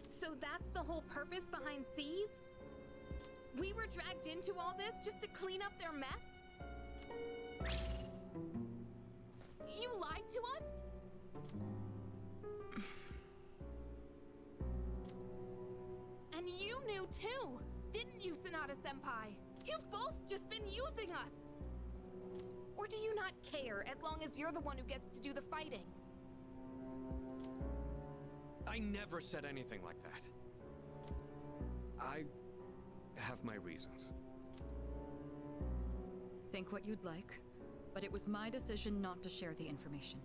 So that's the whole purpose behind Seas? We were dragged into all this just to clean up their mess? You lied to us? And you knew too, didn't you, Sanada-senpai? You've both just been using us! Or do you not care as long as you're the one who gets to do the fighting? I never said anything like that. I have my reasons. Think what you'd like, but it was my decision not to share the information.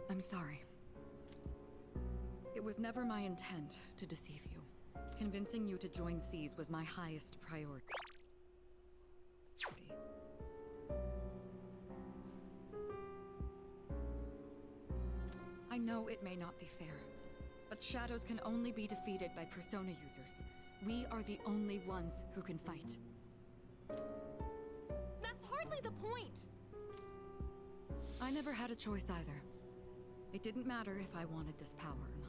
I'm sorry. It was never my intent to deceive you. Convincing you to join Seas was my highest priority. I know it may not be fair, but shadows can only be defeated by persona users. We are the only ones who can fight. That's hardly the point! I never had a choice either. It didn't matter if I wanted this power or not.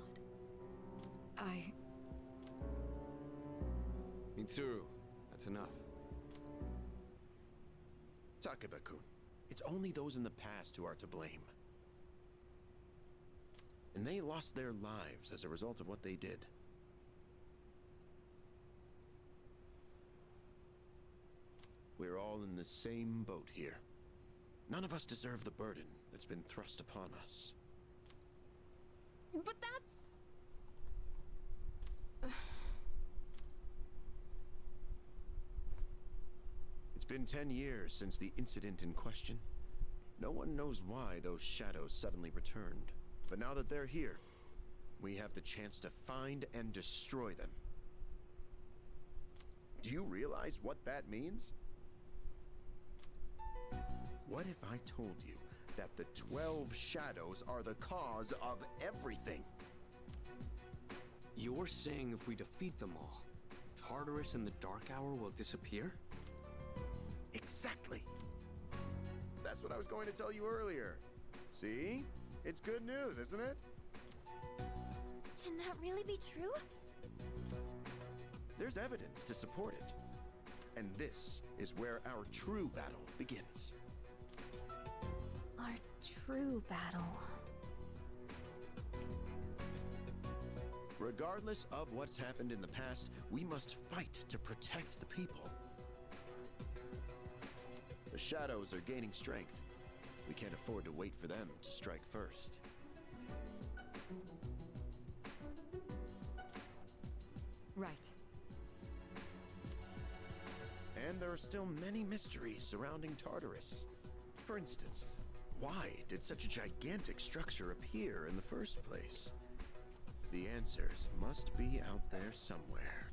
Mitsuru, that's enough. Takeba-kun, it's only those in the past who are to blame. And they lost their lives as a result of what they did. We're all in the same boat here. None of us deserve the burden that's been thrust upon us. But that's... It's been 10 years since the incident in question. No one knows why those shadows suddenly returned. But now that they're here, we have the chance to find and destroy them. Do you realize what that means? What if I told you that the 12 shadows are the cause of everything? You're saying if we defeat them all, Tartarus and the Dark Hour will disappear? Exactly. That's what I was going to tell you earlier. See? It's good news, isn't it? Can that really be true? There's evidence to support it. And this is where our true battle begins. Our true battle. Regardless of what's happened in the past, we must fight to protect the people. The shadows are gaining strength. We can't afford to wait for them to strike first. Right. And there are still many mysteries surrounding Tartarus. For instance, why did such a gigantic structure appear in the first place? The answers must be out there somewhere.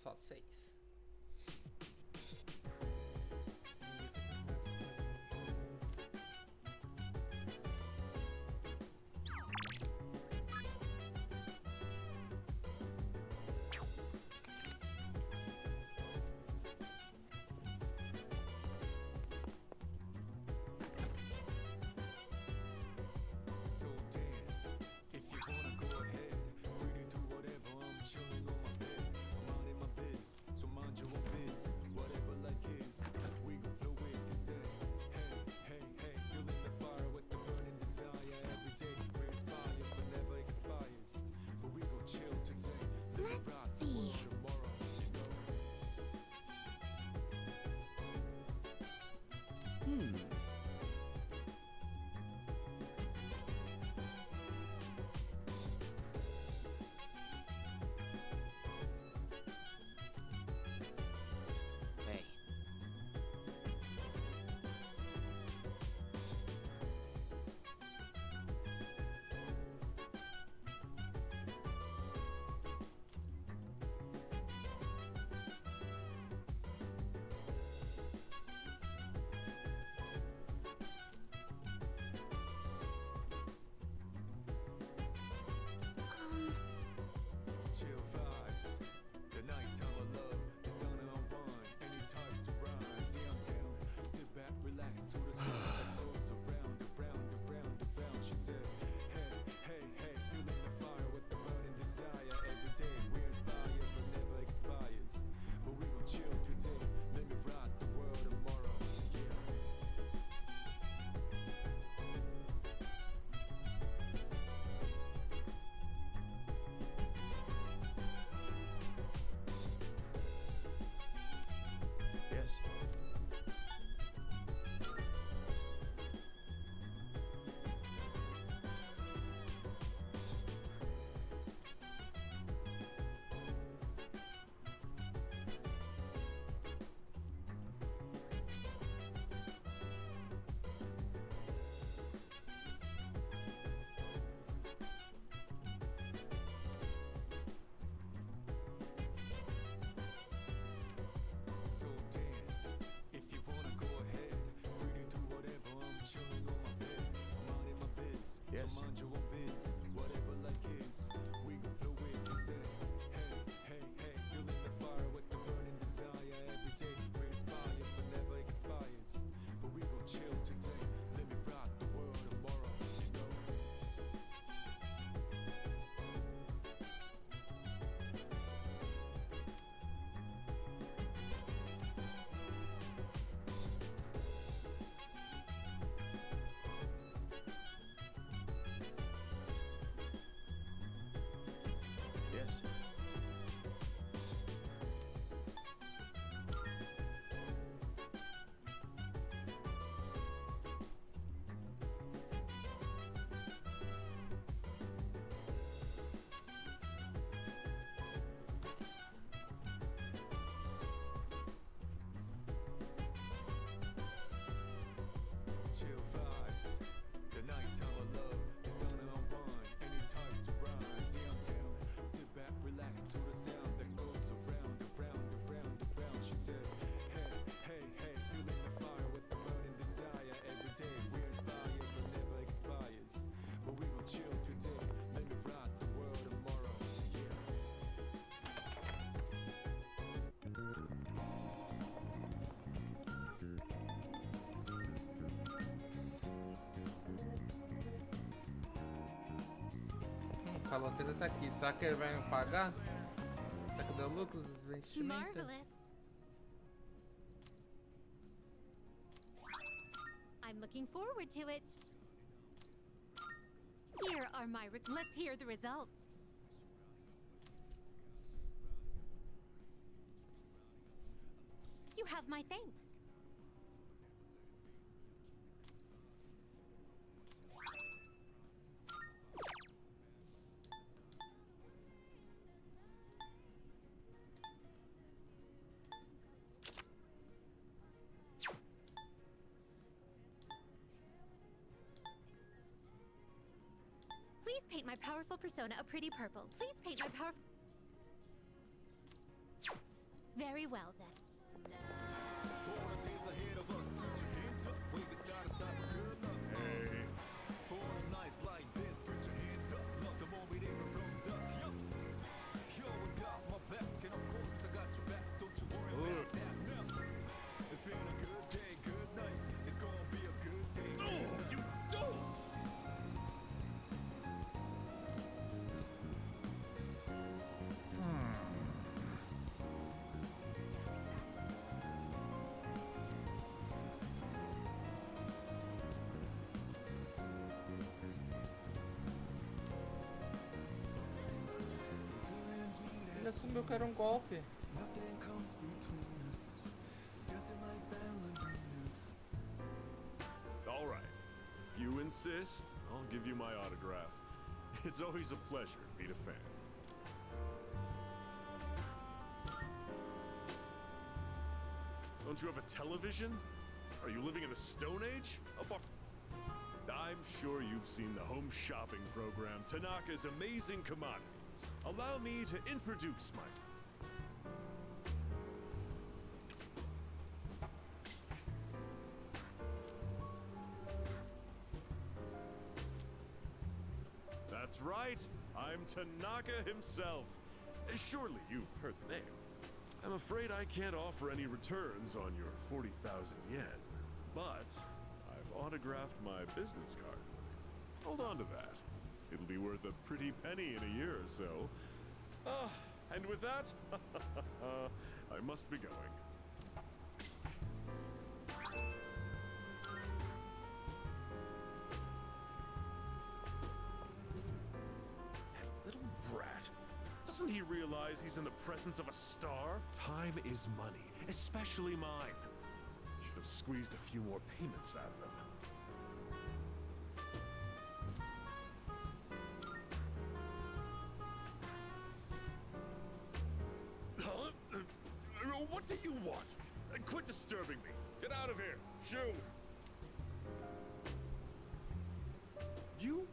Só 6. So dance, if you wanna go ahead. Free to do whatever, I'm chilling on my bed. Minding my biz, so mind your own biz. Whatever like is, we gon' flow with the set. Hey, hey, hey, feeling the fire with the burning desire. Every day we're inspired, but never expires. But we gon' chill today. Let me rock the world tomorrow, you know. Hey. Chill vibes, the nighttime of love, the sun unwind, any types of rise. Yeah, I'm down. Sit back, relax to the sound that goes around, around, around, around. She said, hey, hey, hey, feeling the fire with the burning desire. Every day we're inspired, but never expires. But we gon' chill today. Let me rock the world tomorrow. Yeah. Yes. So dance, if you wanna go ahead. Free to do whatever, I'm chilling on my bed. Minding my biz, Yes. so mind your own biz. Whatever like is, we gon' flow with the set. Hey, hey, hey, feeling the fire with the burning desire. Every day we're inspired, but never expires. But we gon' chill today. Let me rock the world tomorrow, you know. Yes. Chill vibes, the nighttime of love, the sun unwind, any types of rise. Yeah, I'm down. Sit back, relax to the sound that goes around, around, around, around. She said, hey, hey, hey, feeling the fire with the burning desire. Every day we're inspired, but never expires. But we gon' chill today. Let me rock the world tomorrow. Yeah. O caloteiro tá aqui. Será que ele vai me pagar? Será que deu lucro os investimentos? Marvelous. I'm looking forward to it. Here are my let's hear the results. You have my thanks. Please paint my powerful persona a pretty purple. Please paint my powerful... Very well then. Ele assumiu que era um golpe. All right. If you insist, I'll give you my autograph. It's always a pleasure to meet a fan. Don't you have a television? Are you living in the Stone Age? I'm sure you've seen the home shopping program, Tanaka's Amazing Commodities. Allow me to introduce my... That's right, I'm Tanaka himself. Surely you've heard the name. I'm afraid I can't offer any returns on your 40,000 yen, but I've autographed my business card for you. Hold on to that. It'll be worth a pretty penny in a year or so. And with that, I must be going. That little brat. Doesn't he realize he's in the presence of a star? Time is money, especially mine. Should have squeezed a few more payments out of him. What do you want? Quit disturbing me. Get out of here. Shoo. You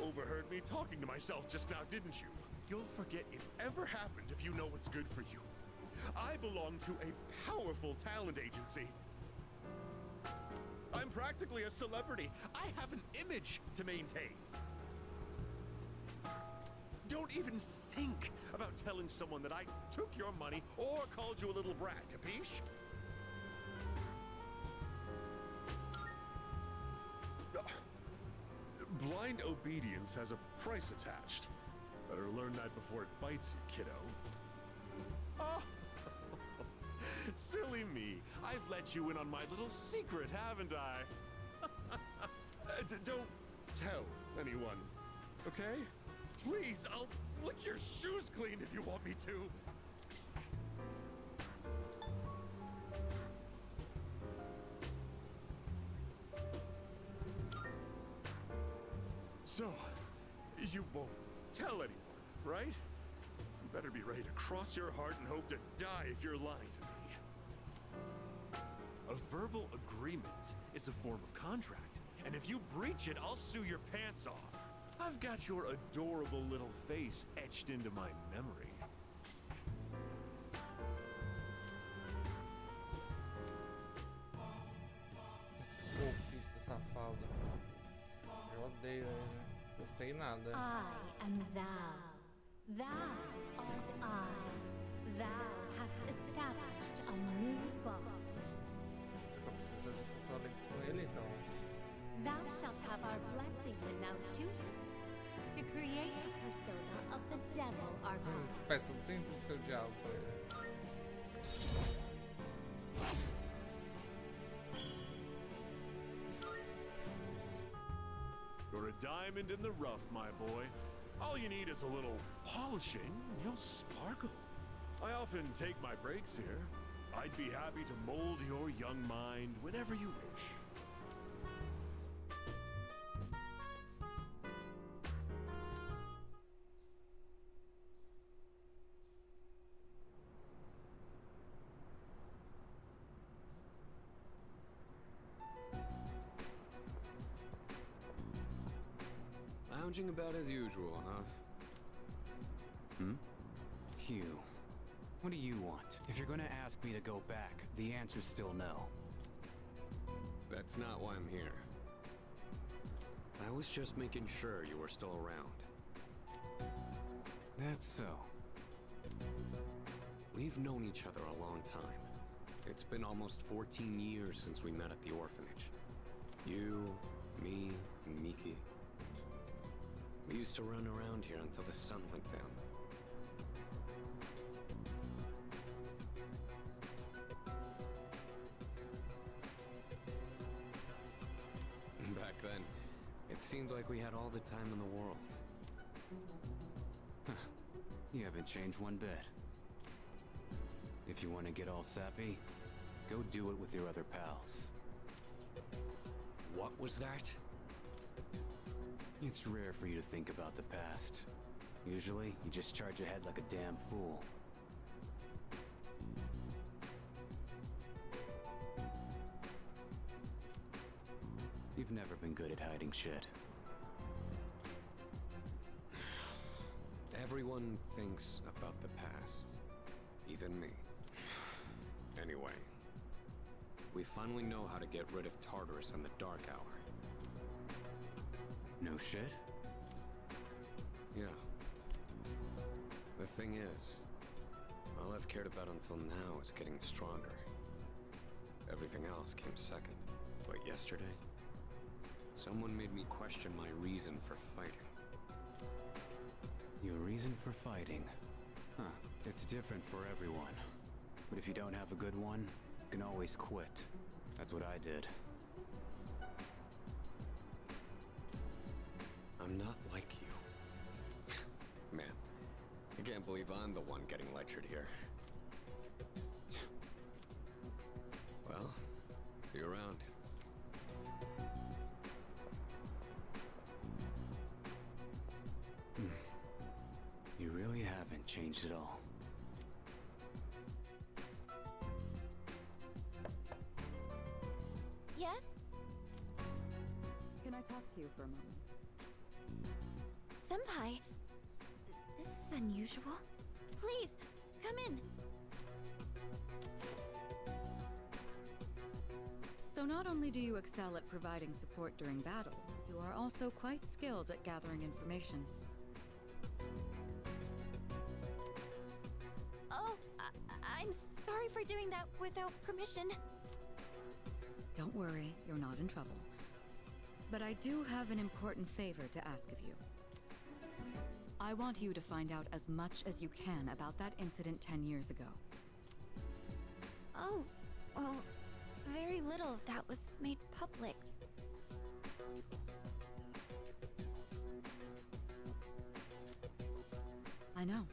overheard me talking to myself just now, didn't you? You'll forget it ever happened if you know what's good for you. I belong to a powerful talent agency. I'm practically a celebrity. I have an image to maintain. Don't even think about telling someone that I took your money or called you a little brat, capiche? Blind obedience has a price attached. Better learn that before it bites you, kiddo. Oh, silly me. I've let you in on my little secret, haven't I? Don't tell anyone, okay? Please, I'll lick your shoes clean if you want me to. So, you won't tell anyone, right? You better be ready to cross your heart and hope to die if you're lying to me. A verbal agreement is a form of contract, and if you breach it, I'll sue your pants off. I've got your adorable little face etched into my memory. Golpista safado. Eu odeio ele. Gostei nada. I am thou. Thou art I. Thou hast established a new bond. Você não precisa desse só link com ele, então. Thou shalt have our blessing when thou choosest to create the persona of the devil archon. Faz todo sentido seu diálogo pra ele. You're a diamond in the rough, my boy. All you need is a little polishing, and you'll sparkle. I often take my breaks here. I'd be happy to mold your young mind whenever you wish. Lounging about as usual, huh? You. What do you want? If you're gonna ask me to go back, the answer's still no. That's not why I'm here. I was just making sure you were still around. That's so. We've known each other a long time. It's been almost 14 years since we met at the orphanage. You, me, and Miki. We used to run around here until the sun went down. Back then, it seemed like we had all the time in the world. Huh. You haven't changed one bit. If you want to get all sappy, go do it with your other pals. What was that? It's rare for you to think about the past. Usually, you just charge ahead like a damn fool. You've never been good at hiding shit. Everyone thinks about the past. Even me. Anyway, we finally know how to get rid of Tartarus in the Dark Hour. No shit? Yeah. The thing is, all I've cared about until now is getting stronger. Everything else came second. But yesterday, someone made me question my reason for fighting. Your reason for fighting? Huh. It's different for everyone. But if you don't have a good one, you can always quit. That's what I did. I'm not like you. Man, I can't believe I'm the one getting lectured here. Well, see you around. You really haven't changed at all. Yes? Can I talk to you for a moment? Senpai, this is unusual. Please, come in. So not only do you excel at providing support during battle, you are also quite skilled at gathering information. Oh, I'm sorry for doing that without permission. Don't worry, you're not in trouble. But I do have an important favor to ask of you. I want you to find out as much as you can about that incident 10 years ago. Oh, well, very little of that was made public. I know.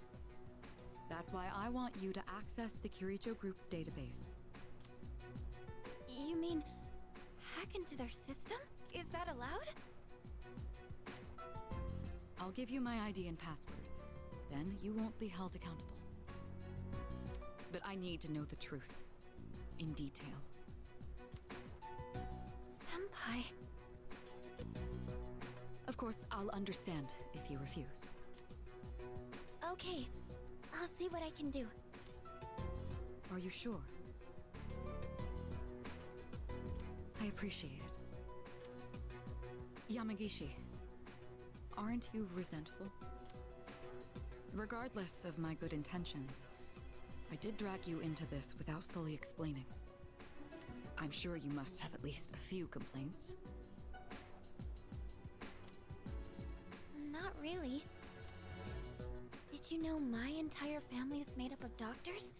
That's why I want you to access the Kiricho Group's database. You mean hack into their system? Is that allowed? I'll give you my ID and password. Then you won't be held accountable. But I need to know the truth. In detail. Senpai. Of course, I'll understand if you refuse. Okay, I'll see what I can do. Are you sure? I appreciate it. Yamagishi, aren't you resentful? Regardless of my good intentions, I did drag you into this without fully explaining. I'm sure you must have at least a few complaints. Not really. Did you know my entire family is made up of doctors?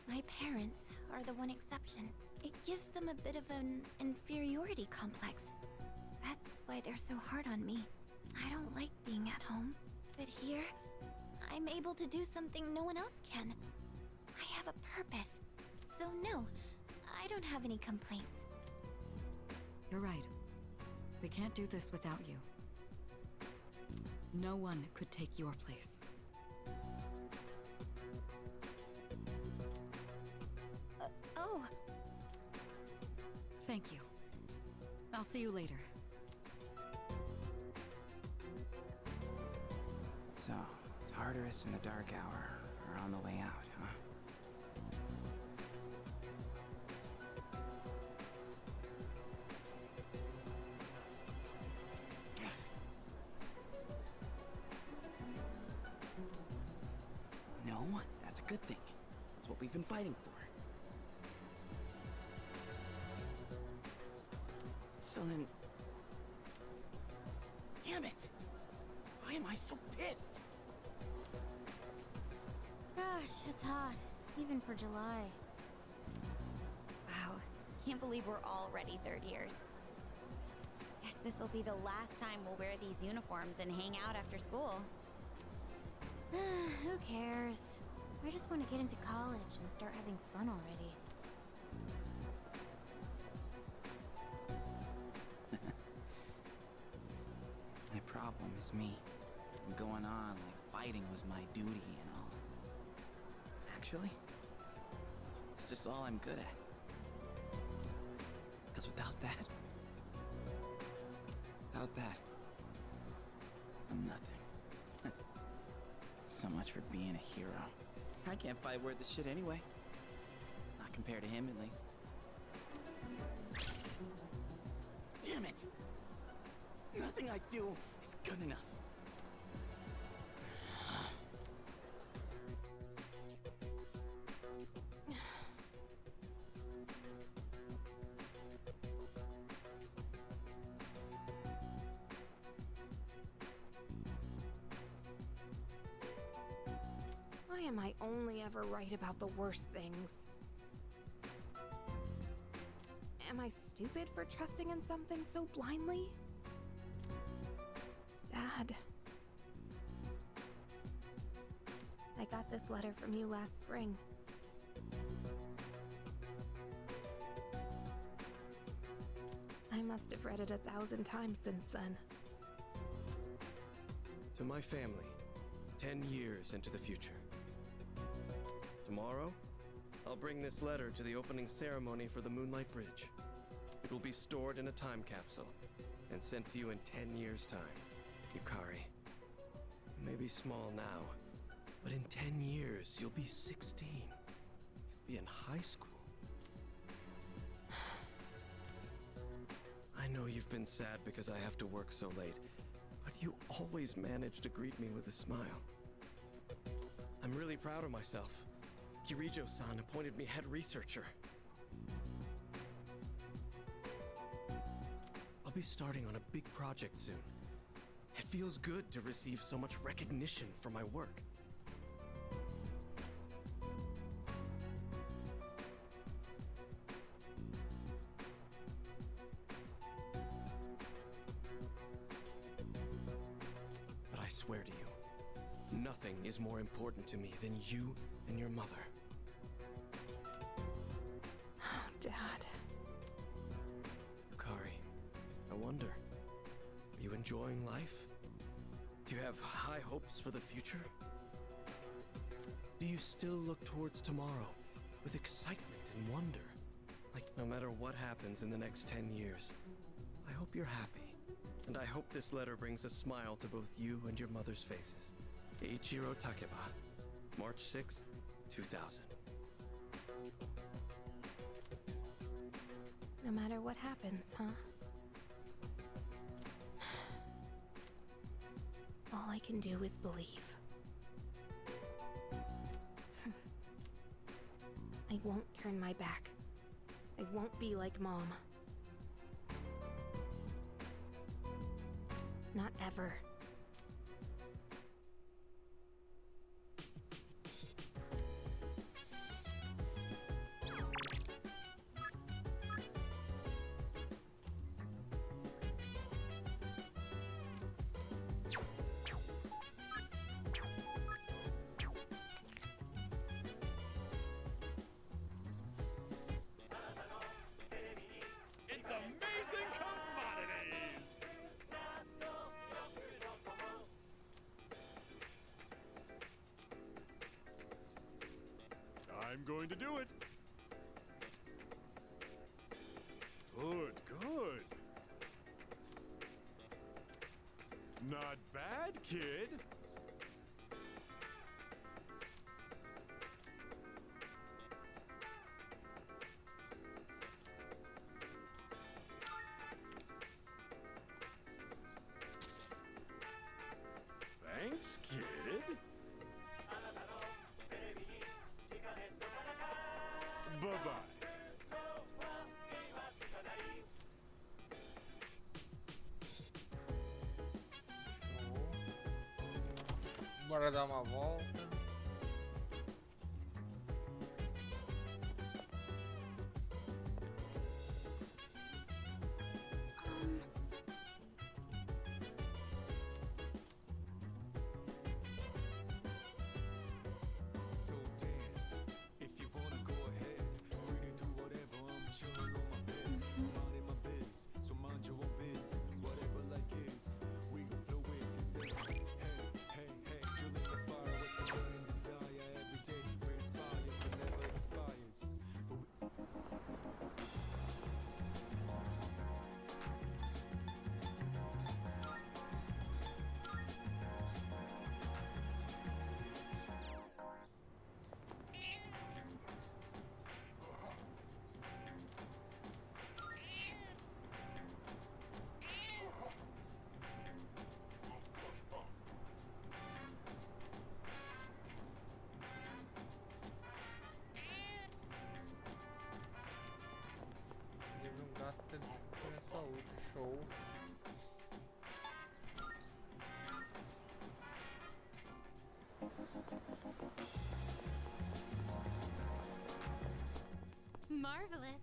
My parents are the one exception. It gives them a bit of an inferiority complex. That's why they're so hard on me. I don't like being at home. But here, I'm able to do something no one else can. I have a purpose. So no, I don't have any complaints. You're right. We can't do this without you. No one could take your place. Oh. Thank you. I'll see you later. So, Tartarus and the Dark Hour are on the way out, huh? good thing. That's what we've been fighting for. So then... Damn it! Why am I so pissed? Gosh, it's hot. Even for July. Wow, can't believe we're already third years. Guess this will be the last time we'll wear these uniforms and hang out after school. Who cares? I just want to get into college and start having fun already. My problem is me. I'm going on like fighting was my duty and all. Actually, it's just all I'm good at. Because without that, I'm nothing. So much for being a hero. I can't fight worth the shit anyway. Not compared to him, at least. Damn it! Nothing I do is good enough. Why am I only ever right about the worst things? Am I stupid for trusting in something so blindly? Dad. I got this letter from you last spring. I must have read it 1,000 times since then. To my family, 10 years into the future. Tomorrow, I'll bring this letter to the opening ceremony for the Moonlight Bridge. It will be stored in a time capsule and sent to you in 10 years' time. Yukari, you may be small now, but in 10 years, you'll be 16. You'll be in high school. I know you've been sad because I have to work so late, but you always manage to greet me with a smile. I'm really proud of myself. Kirijo-san appointed me head researcher. I'll be starting on a big project soon. It feels good to receive so much recognition for my work. But I swear to you, nothing is more important to me than you and your mother. Oh, Dad. Yukari, I wonder, are you enjoying life? Do you have high hopes for the future? Do you still look towards tomorrow with excitement and wonder? Like no matter what happens in the next 10 years, I hope you're happy. And I hope this letter brings a smile to both you and your mother's faces. Eiichiro Takeba, March 6th, 2000. No matter what happens, huh? All I can do is believe. I won't turn my back. I won't be like Mom. Not ever. It's amazing commodities! I'm going to do it. Good, good. Not bad, kid. Thanks, kid. Bora dar uma volta. So dance. If you wanna go ahead, free to do whatever. I'm chilling on my bed, minding my biz. So mind your own biz, whatever like is. We gon' flow with this. Hey, hey, hey, feeling the fire with the burning desire every day. We inspire, but never expires. But we Teve um gato que tá dizendo essa outra. Show. Marvelous.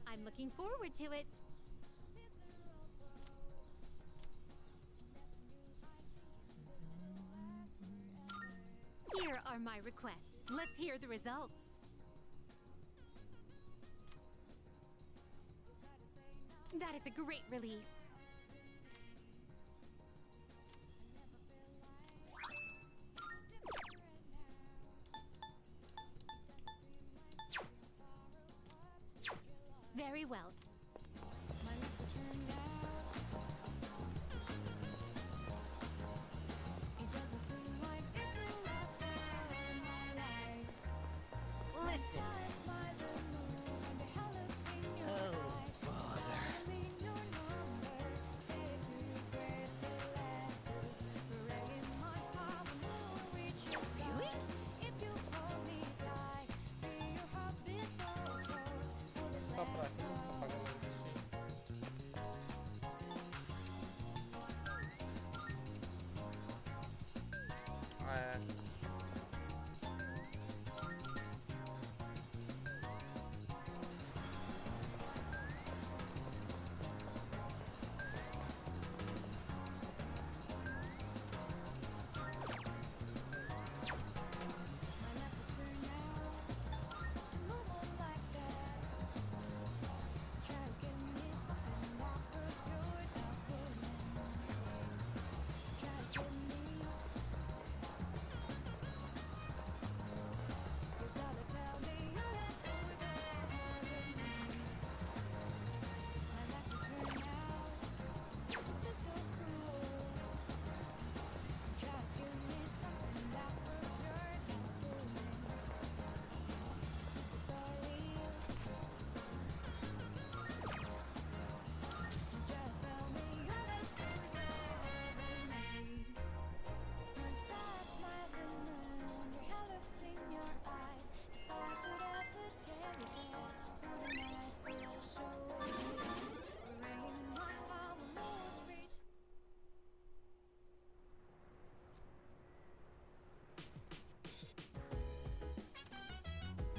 I'm looking forward to it. Here are my requests. Let's hear the results. That is a great relief. Very well. Listen. Oh, bother. Really? Só pra aqui, só pra galera assistir. Ah, é.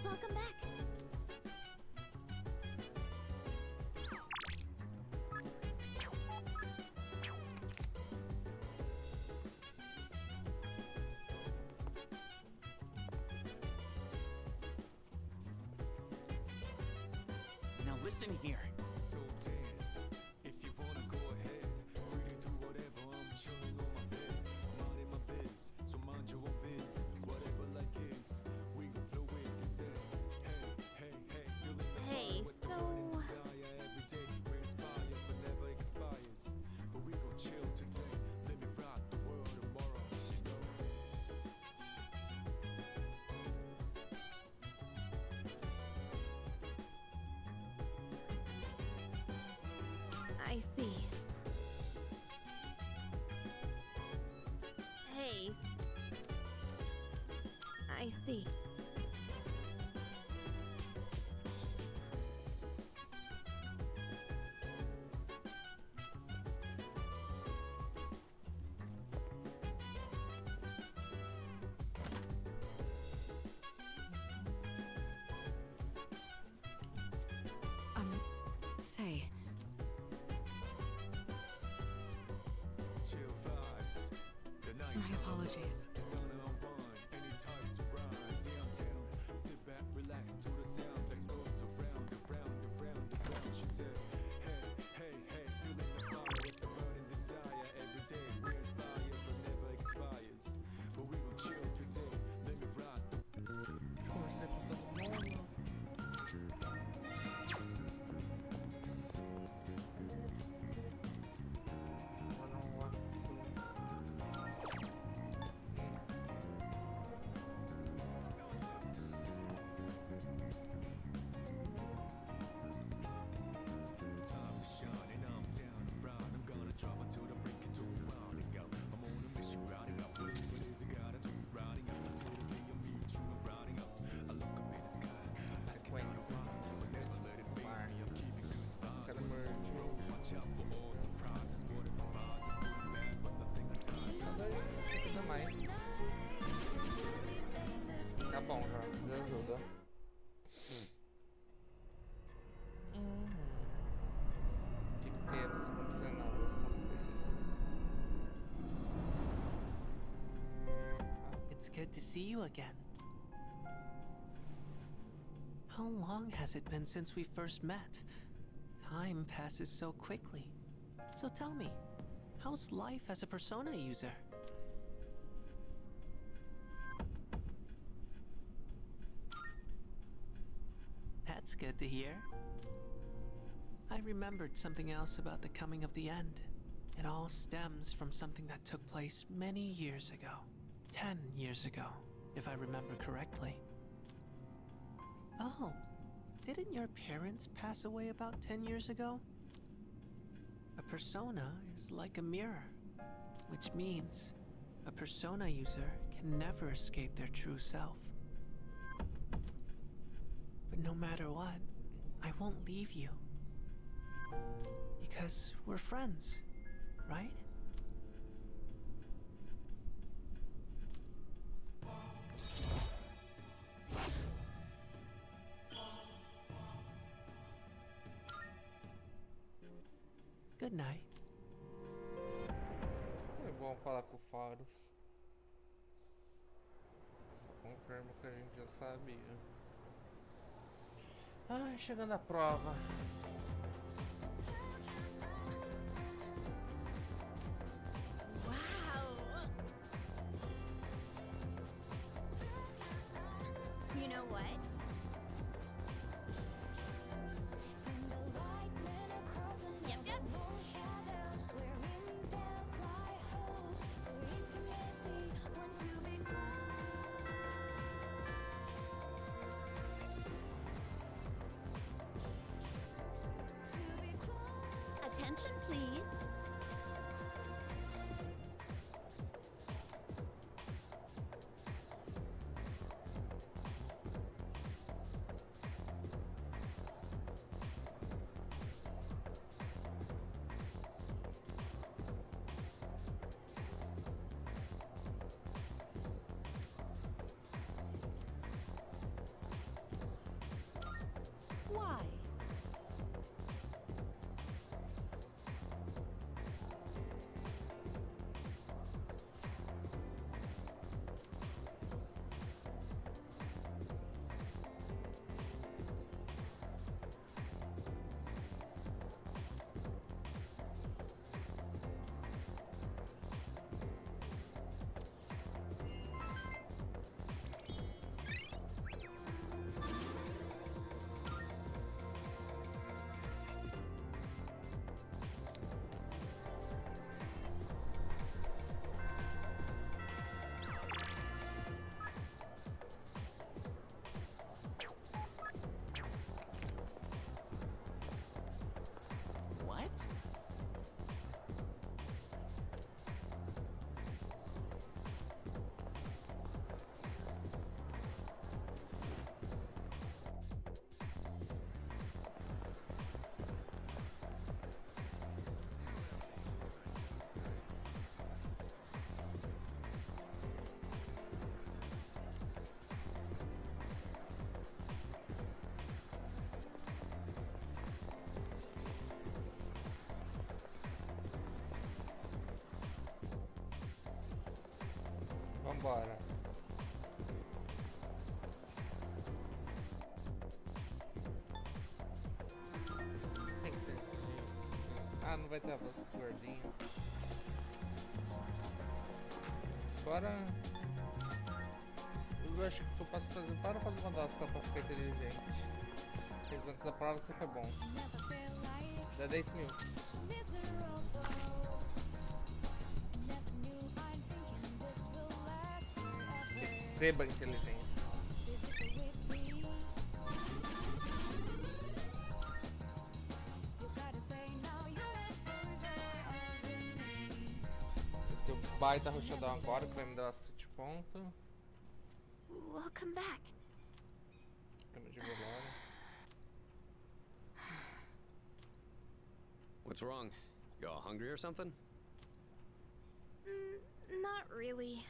Welcome back. Now listen here. so dance. If you wanna go ahead, free to do whatever. I'm chilling on my bed, minding my biz. So mind your own biz, whatever like is. We gon' flow with this. Hey, hey, hey, feeling the Hey, fire with the so- burning desire every day. We inspire, but never expires. But we gon' chill today. Let me rock the world tomorrow. You know. I see. Hey. I see. say. Chill vibes. The night My apologies. is on and on. Any types of rise. Yeah, I'm down. Sit back, relax to the sound that goes around, around, around, around. She said, hey, hey, hey, feeling the fire with the burning desire. Every day we inspire, but never expires. But we will chill today. Let me rock. Conversei com todo mundo. Agora um aqui. Time is shining, I'm down and round. I'm gonna travel to the break into round and go. I'm on a mission, riding up. What is it gotta do? Riding up until the day I meet you. I'm riding up. I look up in the sky. Asking how to ride, but never let it phase me. I'm keeping good vibes. Cada merge. Watch out for all surprises. What it provides is good and bad, but nothing is hard. Não precisa mais. Tá bom já, já ajuda. O que temos acontecendo na versão dele? It's good to see you again. How long has it been since we first met? Time passes so quickly. So tell me, how's life as a Persona user? That's good to hear. I remembered something else about the coming of the end. It all stems from something that took place many years ago. 10 years ago, if I remember correctly. Oh, didn't your parents pass away about 10 years ago? A persona is like a mirror, which means a persona user can never escape their true self. But no matter what, I won't leave you. Because we're friends, right? Good night. Foi bom falar com o Faros. Só confirma que a gente já sabia. Ai, chegando à prova. You know what? Yep, yep. Attention, please. Why? Vambora. Tem que ter. Ah, não vai ter a voz do gordinho. Agora... Eu acho que eu posso fazer... Para fazer uma doação pra ficar inteligente. Porque antes da prova sempre é bom. Dá 10 mil. Receba inteligência. Tem o baita roxadão agora que vai me dar 7 pontos. We'll come back. Temos de velório. What's wrong? You all hungry or something? Not really.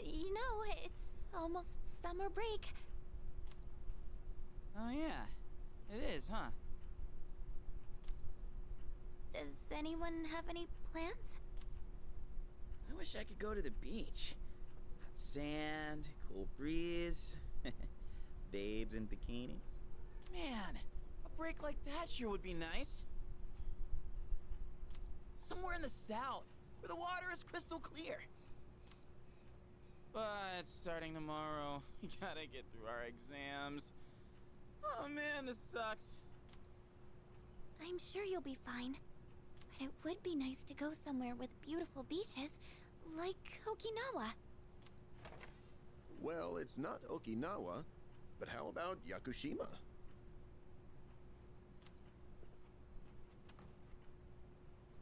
You know, it's almost summer break. Oh yeah, it is, huh? Does anyone have any plans? I wish I could go to the beach. Hot sand, cool breeze, babes in bikinis. Man, a break like that sure would be nice. Somewhere in the south, where the water is crystal clear. But starting tomorrow, we gotta get through our exams. Oh man, this sucks. I'm sure you'll be fine. But it would be nice to go somewhere with beautiful beaches, like Okinawa. Well, it's not Okinawa, but how about Yakushima?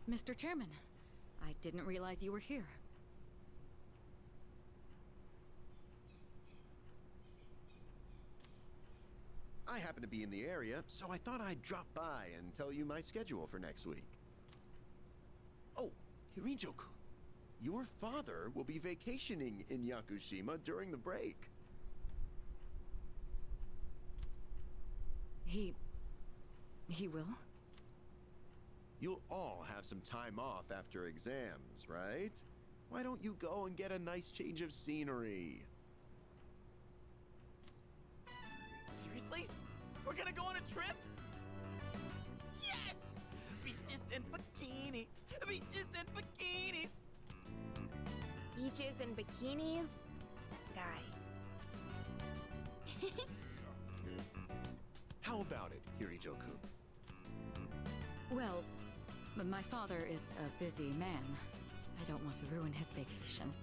Mr. Chairman, I didn't realize you were here. I happen to be in the area, so I thought I'd drop by and tell you my schedule for next week. Oh, Hirijo-kun, your father will be vacationing in Yakushima during the break. He will? You'll all have some time off after exams, right? Why don't you go and get a nice change of scenery? Seriously? We're gonna go on a trip? Yes! Beaches and bikinis! Beaches and bikinis! Beaches and bikinis? This guy. How about it, Hirijo-kun? Well, my father is a busy man. I don't want to ruin his vacation.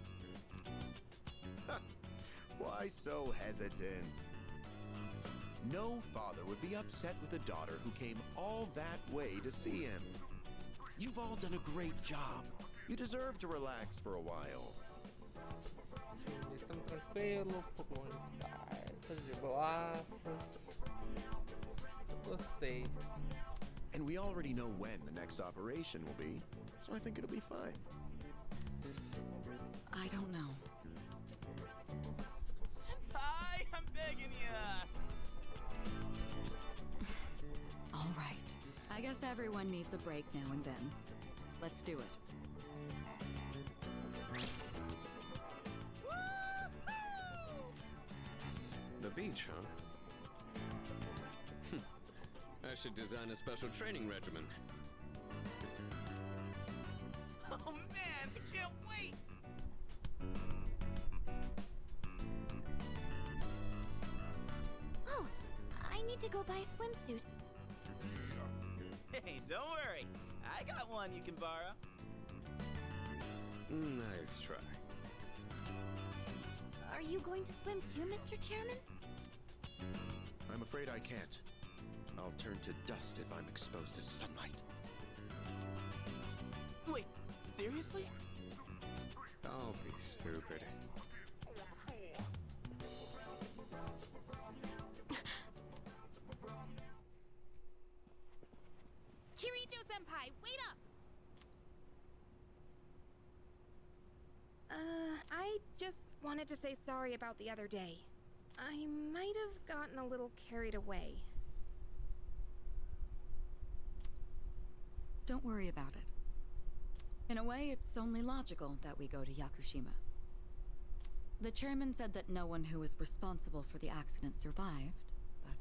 Why so hesitant? No father would be upset with a daughter who came all that way to see him. You've all done a great job. You deserve to relax for a while. Estamos tranquilos, pouco tudo de boaças. Gostei. And we already know when the next operation will be, so I think it'll be fine. I don't know. Senpai, I'm begging ya! All right. I guess everyone needs a break now and then. Let's do it. The beach, huh? I should design a special training regimen. Oh man, I can't wait! Oh, I need to go buy a swimsuit. Hey, don't worry. I got one you can borrow. Nice try. Are you going to swim too, Mr. Chairman? I'm afraid I can't. I'll turn to dust if I'm exposed to sunlight. Wait, seriously? Don't be stupid. Kirito-senpai, wait up! I just wanted to say sorry about the other day. I might have gotten a little carried away. Don't worry about it. In a way, it's only logical that we go to Yakushima. The chairman said that no one who was responsible for the accident survived, but...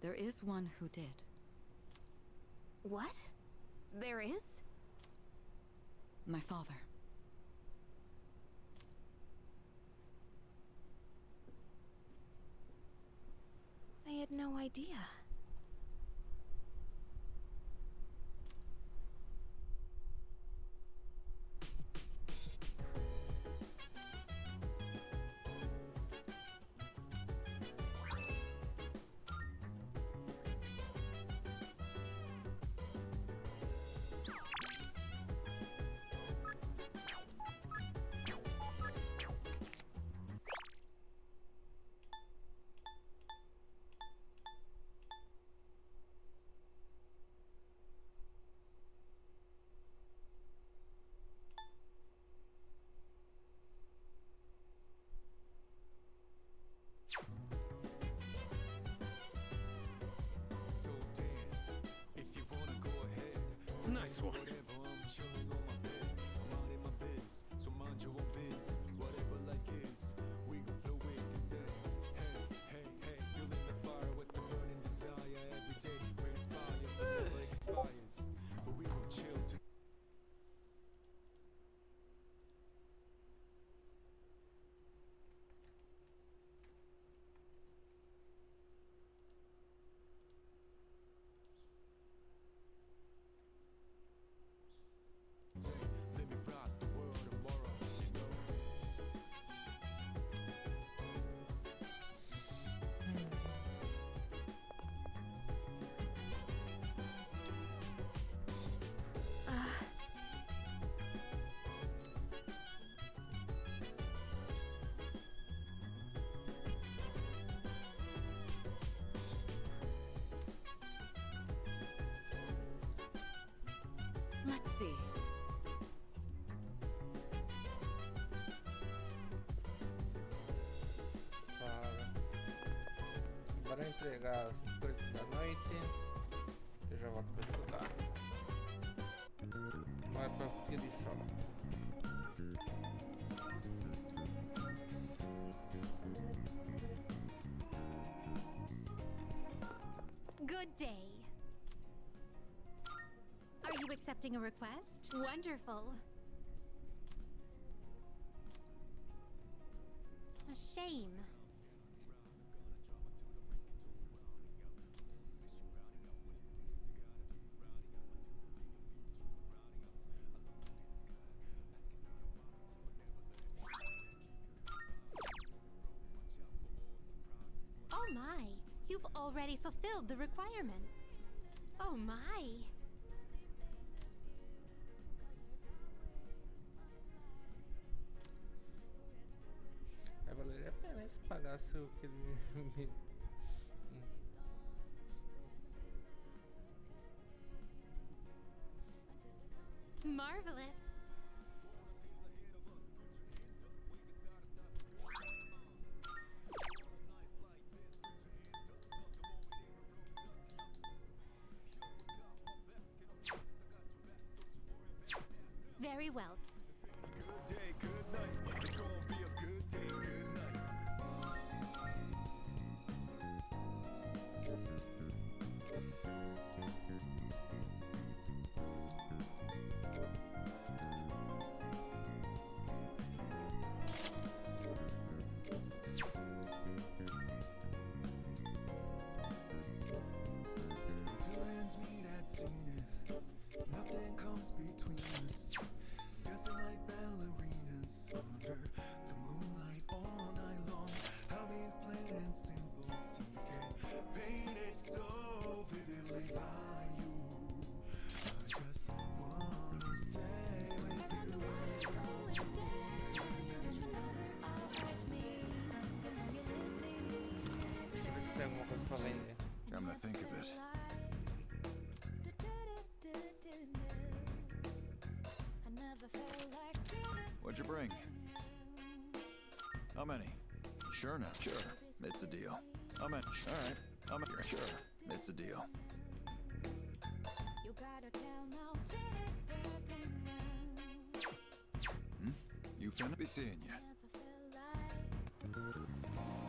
there is one who did. What? There is? My father. I had no idea. So dance. If you wanna go ahead. Nice one. Whatever, I'm chilling on my bed. I'm minding my biz. So mind your own biz. Whatever like is. We gon' flow with the set. Hey, hey, hey. Feeling the fire with the burning desire. Every day we inspire. Never expires. But we gon' chill to let me rock the world tomorrow, you know. Let's see. Bora entregar as coisas da noite. Eu já volto pra estudar. Vai pra aquele show. Good day. Are you accepting a request? Wonderful. A shame. Oh my, you've already fulfilled the requirements. Oh my. Vai valer a pena se pagasse o que ele me... Marvelous. Very well. Good day, good night. It's gonna be a good day, good night. Two lands meet at Zenith. Nothing comes between us. you bring? How many? Sure now. Sure. It's a deal. How many? Alright. How many? Sure. It's a deal. Hmm? You finna be seeing ya.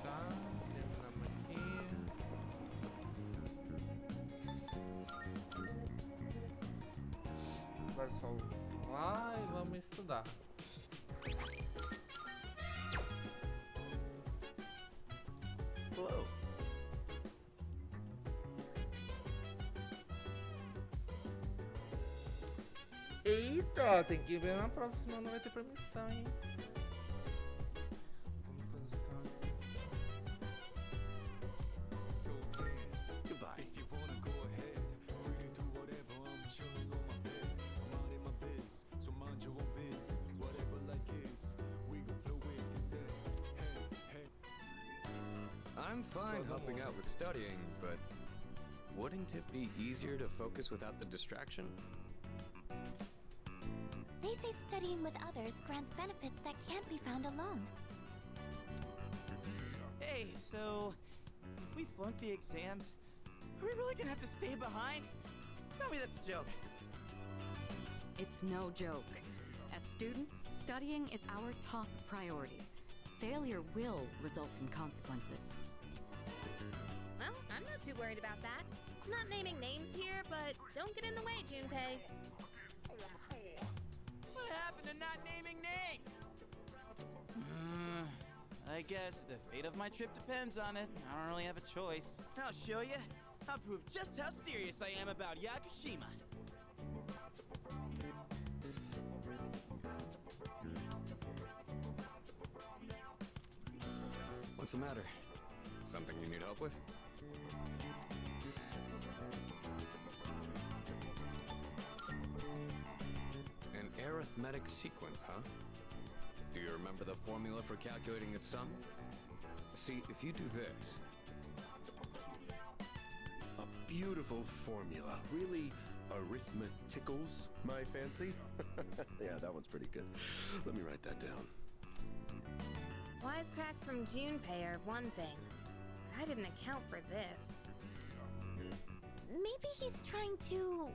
Tá, terminamos aqui. Agora só lá e vamos estudar. Whoa. Eita, tem que ver na prova, senão não vai ter permissão, hein? Goodbye. If you wanna go ahead, free to do whatever. I'm chilling on my bed. I'm out in my biz, so mind your own biz. Whatever like is, we gon' flow with the set. Hey, hey. I'm fine helping out with studying, but wouldn't it be easier to focus without the distraction? They say studying with others grants benefits that can't be found alone. Hey, so if we flunk the exams, are we really gonna have to stay behind? Tell me that's a joke. It's no joke. As students, studying is our top priority. Failure will result in consequences. Well, I'm not too worried about that. Not naming names here, but don't get in the way, Junpei. What happened to not naming names? I guess if the fate of my trip depends on it, I don't really have a choice. I'll show you. I'll prove just how serious I am about Yakushima. What's the matter? Something you need help with? An arithmetic sequence, huh? Do you remember the formula for calculating its sum? See, if you do this... A beautiful formula. Really arithmeticals my fancy. Yeah, that one's pretty good. Let me write that down. Wisecracks from Junpei are one thing. I didn't account for this. Maybe he's trying to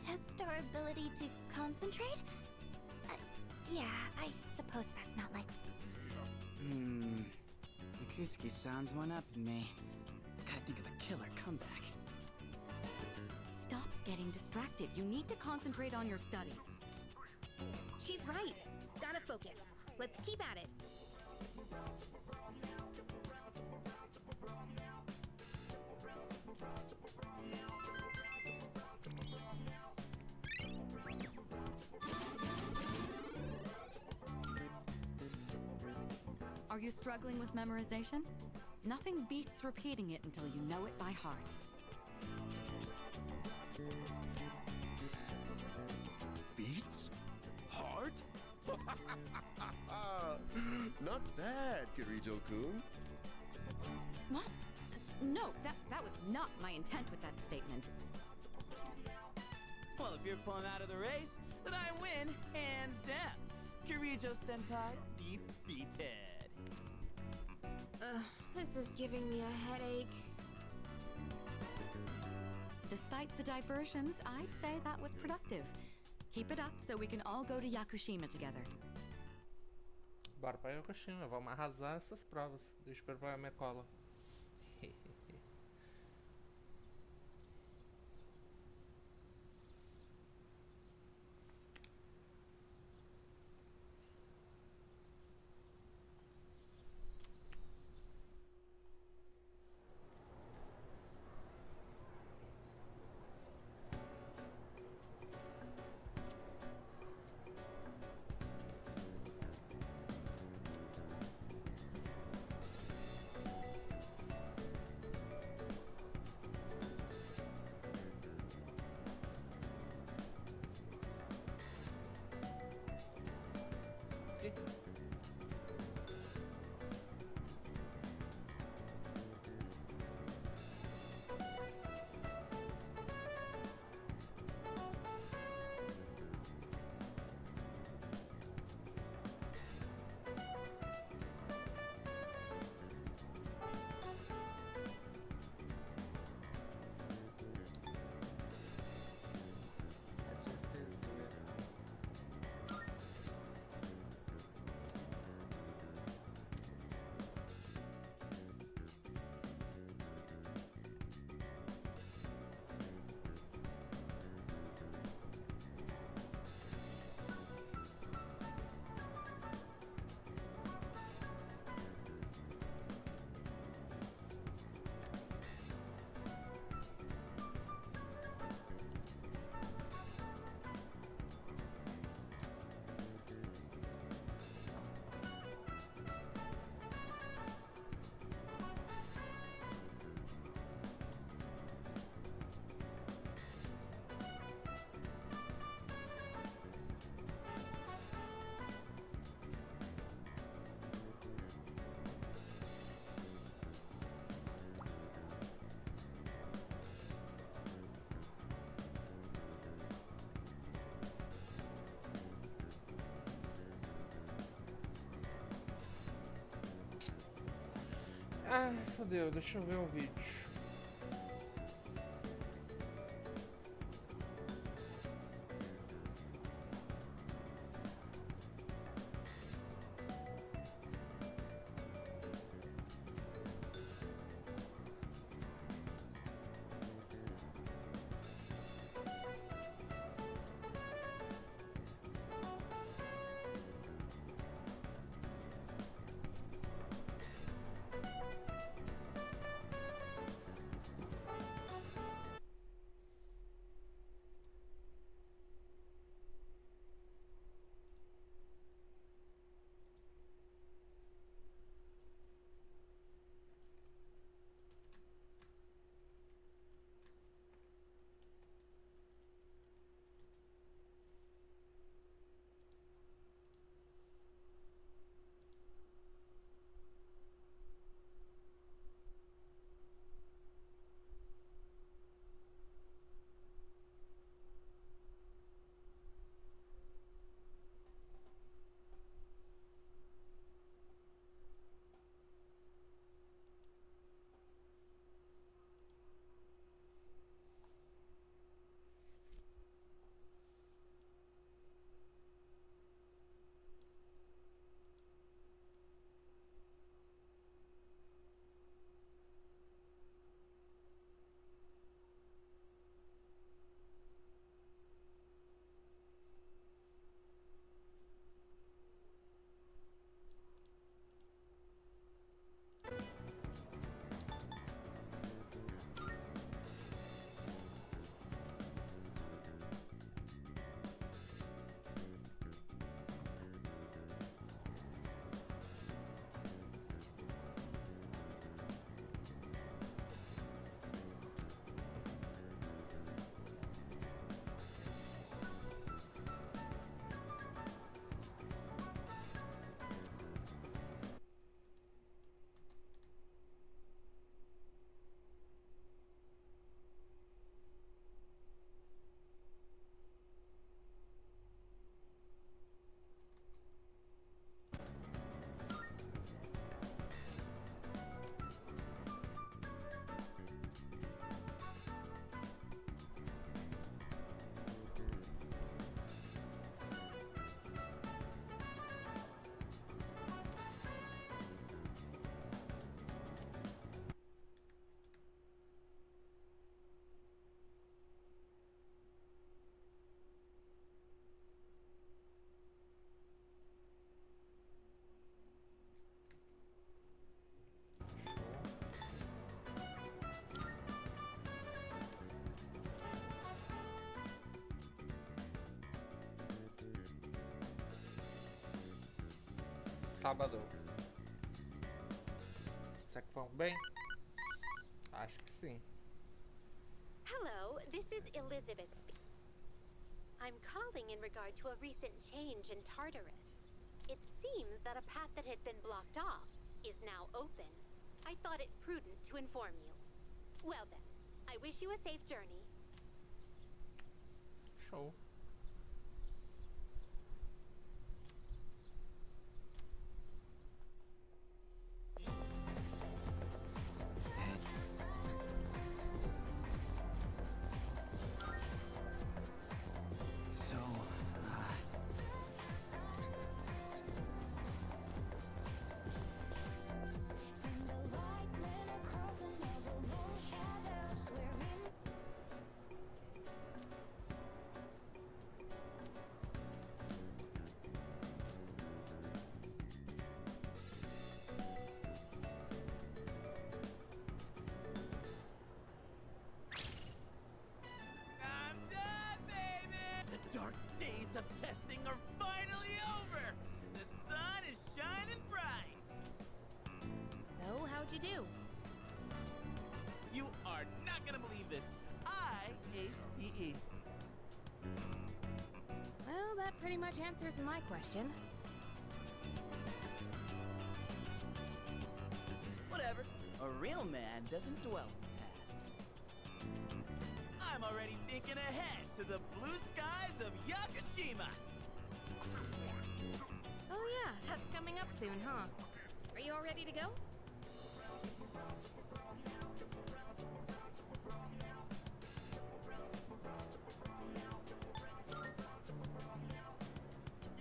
test our ability to concentrate? Yeah, I suppose that's not like... Yakutsuki-san's one up in me. Gotta think of a killer comeback. Stop getting distracted. You need to concentrate on your studies. She's right. Gotta focus. Let's keep at it. Are you struggling with memorization? Nothing beats repeating it until you know it by heart. Beats? Heart? Not bad, Kirito-kun. What? No, that was not my intent with that statement. Well, if you're pulling out of the race, then I win, hands down. Kirijo-senpai defeated. This is giving me a headache. Despite the diversions, I'd say that was productive. Keep it up so we can all go to Yakushima together. Bora pra Yokoshima, vamos arrasar essas provas. Deixa eu preparar minha cola. Ah, fodeu, deixa eu ver um vídeo. Sábado. Será que vão bem? Acho que sim. Hello, this is Elizabeth speaking. I'm calling in regard to a recent change in Tartarus. It seems that a path that had been blocked off is now open. I thought it prudent to inform you. Well then, I wish you a safe journey. Show. So, I'm done, baby! The dark days of testing are finally over! The sun is shining bright! So, how'd you do? You are not gonna believe this. I aced PE. Well, that pretty much answers my question. Whatever. A real man doesn't dwell in the past. I'm already thinking ahead to the blue skies of Yakushima! Oh yeah, that's coming up soon, huh? Are you all ready to go?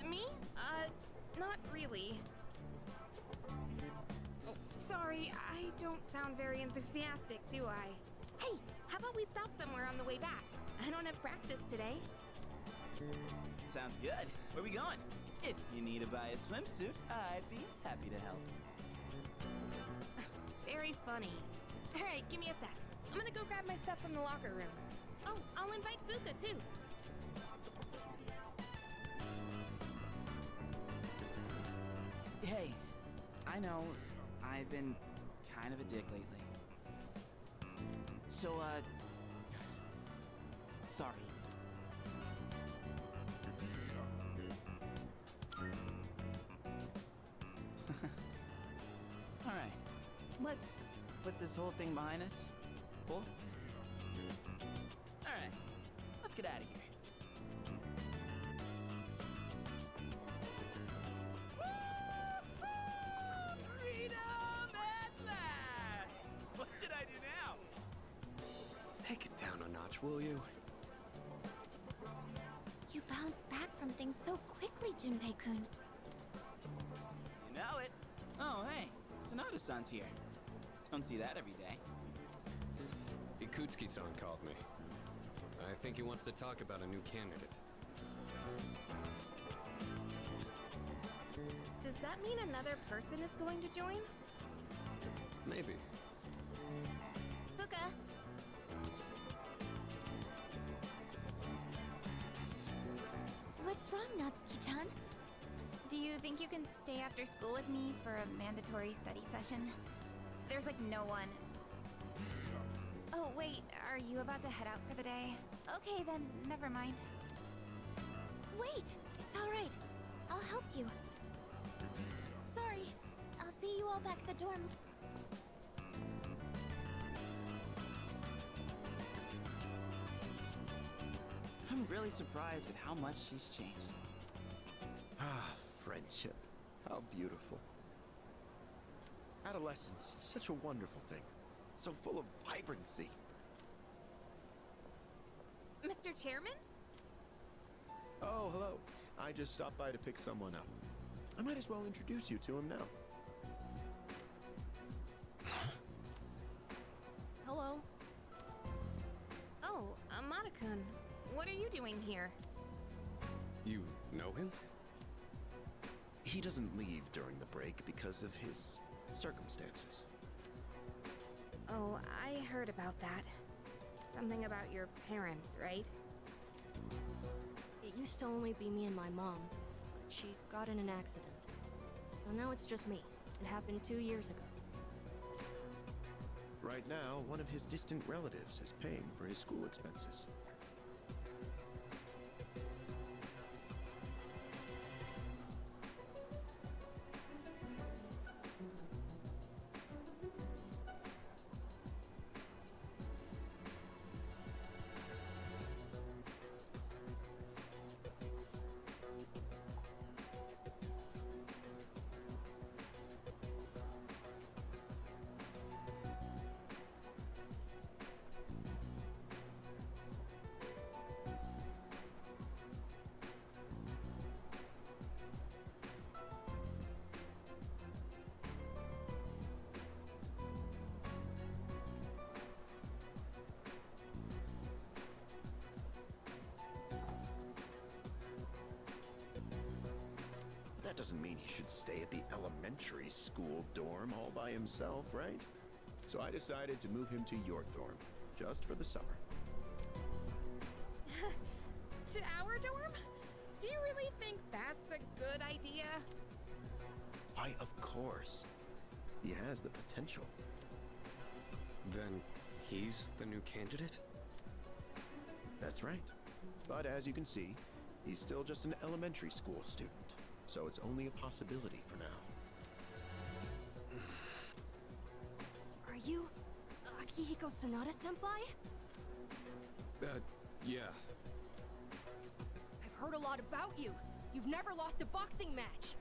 Me? Not really. Oh, sorry, I don't sound very enthusiastic, do I? Hey, how about we stop somewhere on the way back? I don't have practice today. Sounds good. Where we going? If you need to buy a swimsuit, I'd be happy to help. Very funny. Alright, give me a sec. I'm gonna go grab my stuff from the locker room. Oh, I'll invite Fuka too. Hey, I know I've been kind of a dick lately. So, sorry. Alright, let's put this whole thing behind us. Cool? Alright, let's get out of here. Freedom at last! What should I do now? Take it down a notch, will you? You bounce back from things so quickly, Junpei-kun. You know it. Oh, hey, Sonata-san's here. Don't see that every day. Ikutsuki-san called me. I think he wants to talk about a new candidate. Does that mean another person is going to join? Maybe. Fuka! What's wrong, Natsuki-chan? Do you think you can stay after school with me for a mandatory study session? There's like no one. Oh, wait, are you about to head out for the day? Okay, then, never mind. Wait, it's all right. I'll help you. Sorry, I'll see you all back at the dorm. I'm really surprised at how much she's changed. Ah, friendship. How beautiful. Adolescence is such a wonderful thing. So full of vibrancy. Mr. Chairman? Oh, hello. I just stopped by to pick someone up. I might as well introduce you to him now. Hello. Oh, Amada-kun. What are you doing here? You know him? He doesn't leave during the break because of his circumstances. Oh, I heard about that. Something about your parents, right? It used to only be me and my mom, but she got in an accident. So now it's just me. It happened 2 years ago. Right now, one of his distant relatives is paying for his school expenses. That doesn't mean he should stay at the elementary school dorm all by himself, right? So I decided to move him to your dorm, just for the summer. To our dorm? Do you really think that's a good idea? Why, of course. He has the potential. Then he's the new candidate? That's right. But as you can see, he's still just an elementary school student. So it's only a possibility for now. Are you Akihiko Sanada-senpai? Yeah. I've heard a lot about you. You've never lost a boxing match.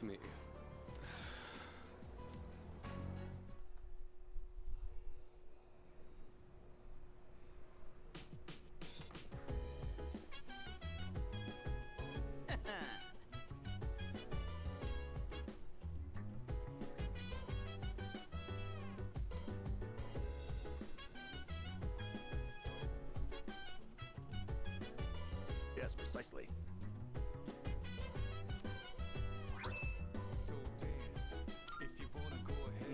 me. Yes, precisely. So dance. If you wanna go ahead,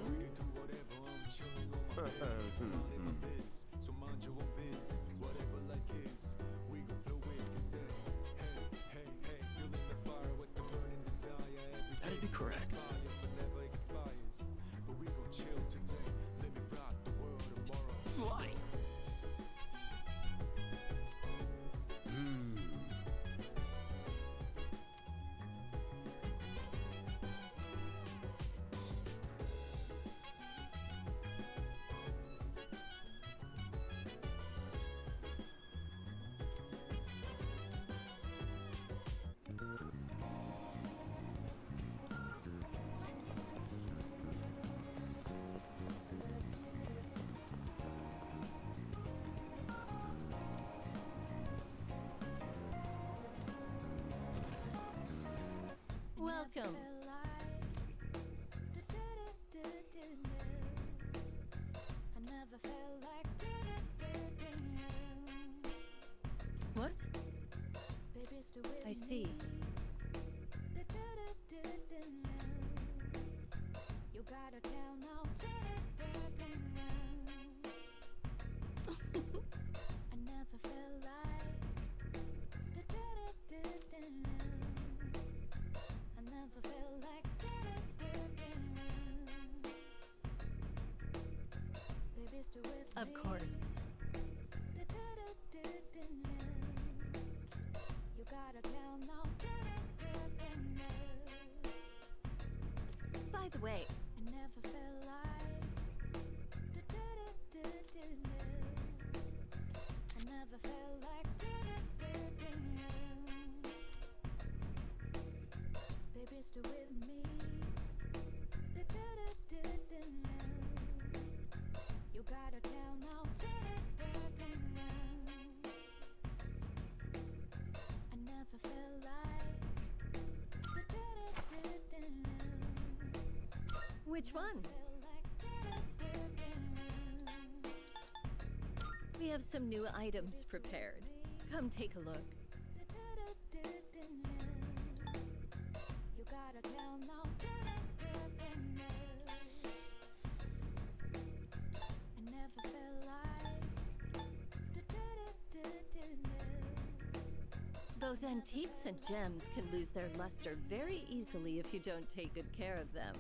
free to do whatever. I'm chilling on my bed. Minding my biz, so mind your own biz. Whatever like is, we gon' throw it. You say, hey, hey, hey, feeling the fire with the burning desire. Every That'd day be correct. inspires, but never expires. But we gon' chill today. Let me rock the world tomorrow. Why? Welcome. What? I see. You gotta tell now. I never felt like. I never felt like. Baby, still with me. Of course. You gotta tell now. By the way, I never felt like. I never felt like. Baby, still with me. You gotta tell now. I never felt like. which one? We have some new items prepared. Come take a look. You gotta tell now. I never felt like. Both antiques and gems can lose their luster very easily if you don't take good care of them,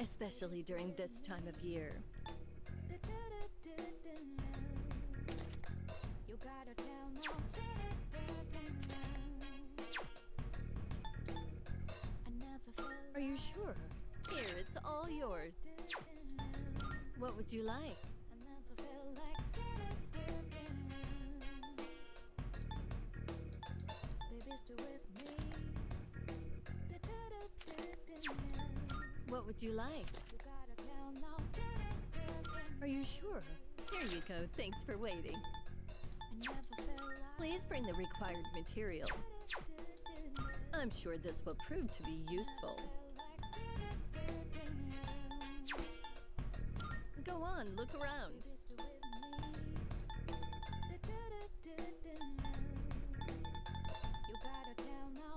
especially during this time of year. You gotta tell now. I never felt. Are you sure? Here, it's all yours. What would you like? I never felt like. Baby, still with me. What would you like? You gotta tell now. Are you sure? Here you go. Thanks for waiting. I never felt like. Please bring the required materials. I'm sure this will prove to be useful. Go on, look around. You gotta tell now.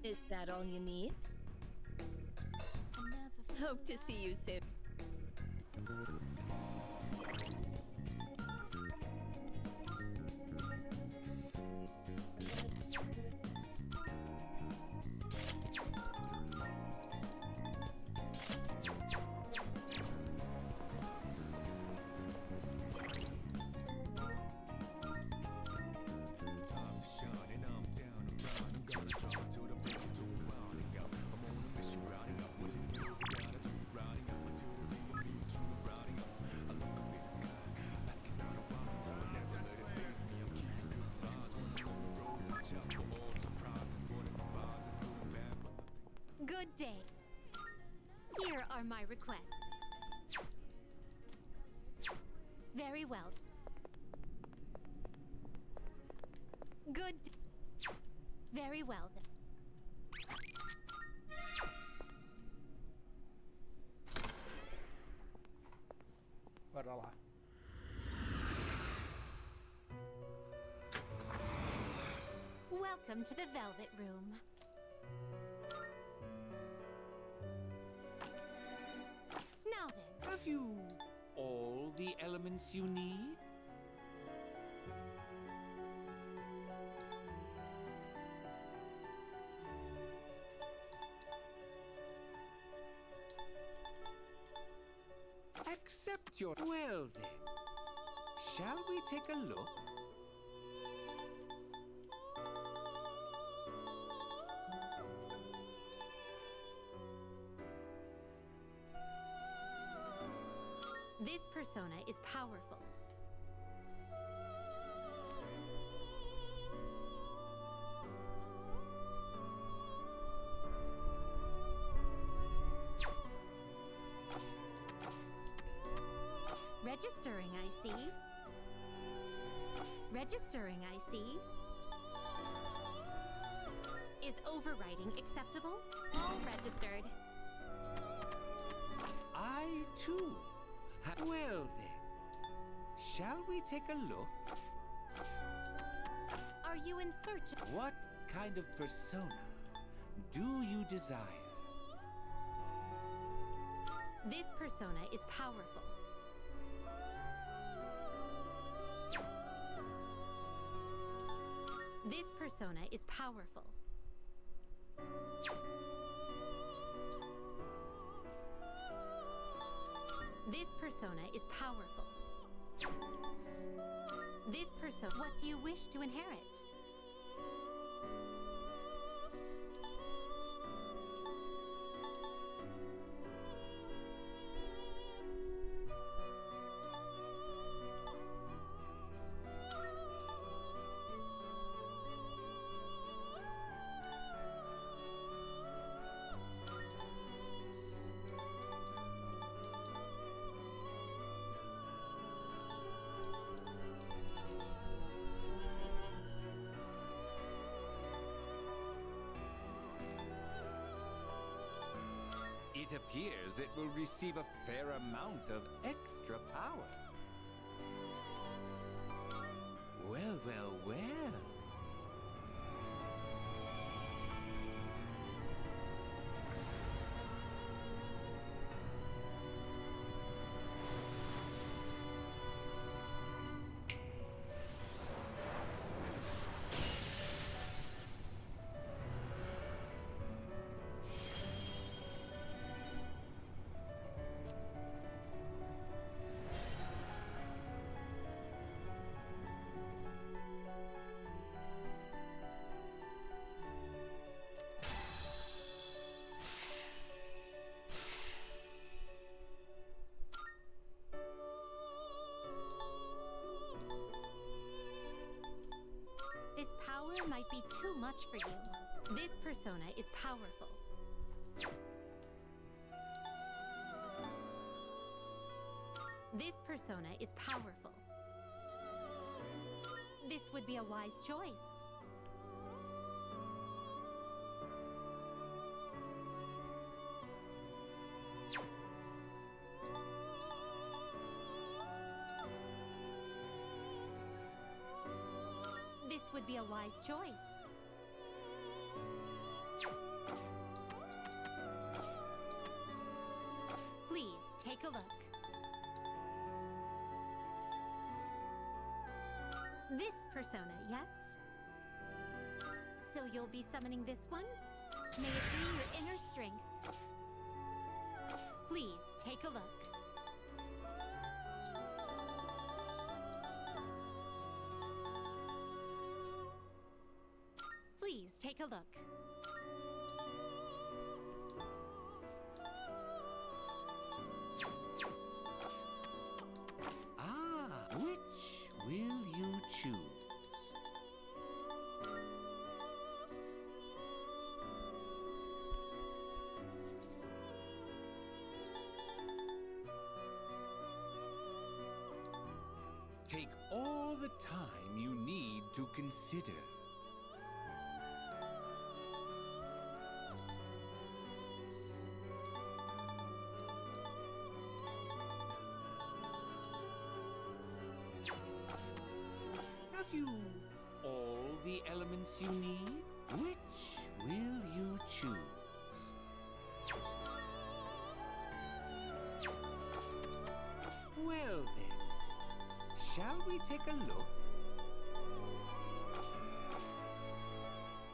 Is that all you need? I never felt. Hope to see you soon. Good day. Here are my requests. Very well. Good. Very well then. Bora lá. Welcome to the Velvet Room. Now then. Have you all the elements you need? Accept your... Well then, shall we take a look? This persona is powerful. Registering, I see. Registering, I see. Is overwriting acceptable? All registered. I too. Well then, shall we take a look? Are you in search of... What kind of persona do you desire? This persona is powerful. This persona is powerful. This persona is powerful. This persona... What do you wish to inherit? It appears it will receive a fair amount of extra power. Well, well, well. This power might be too much for you. This persona is powerful. This persona is powerful. This would be a wise choice. This would be a wise choice. Please take a look. This persona, yes? So you'll be summoning this one? May it be your inner strength. Please take a look. Please take a look. Ah, which will you choose? Take all the time you need to consider. Have you all the elements you need? Which will you choose? Well then, shall we take a look?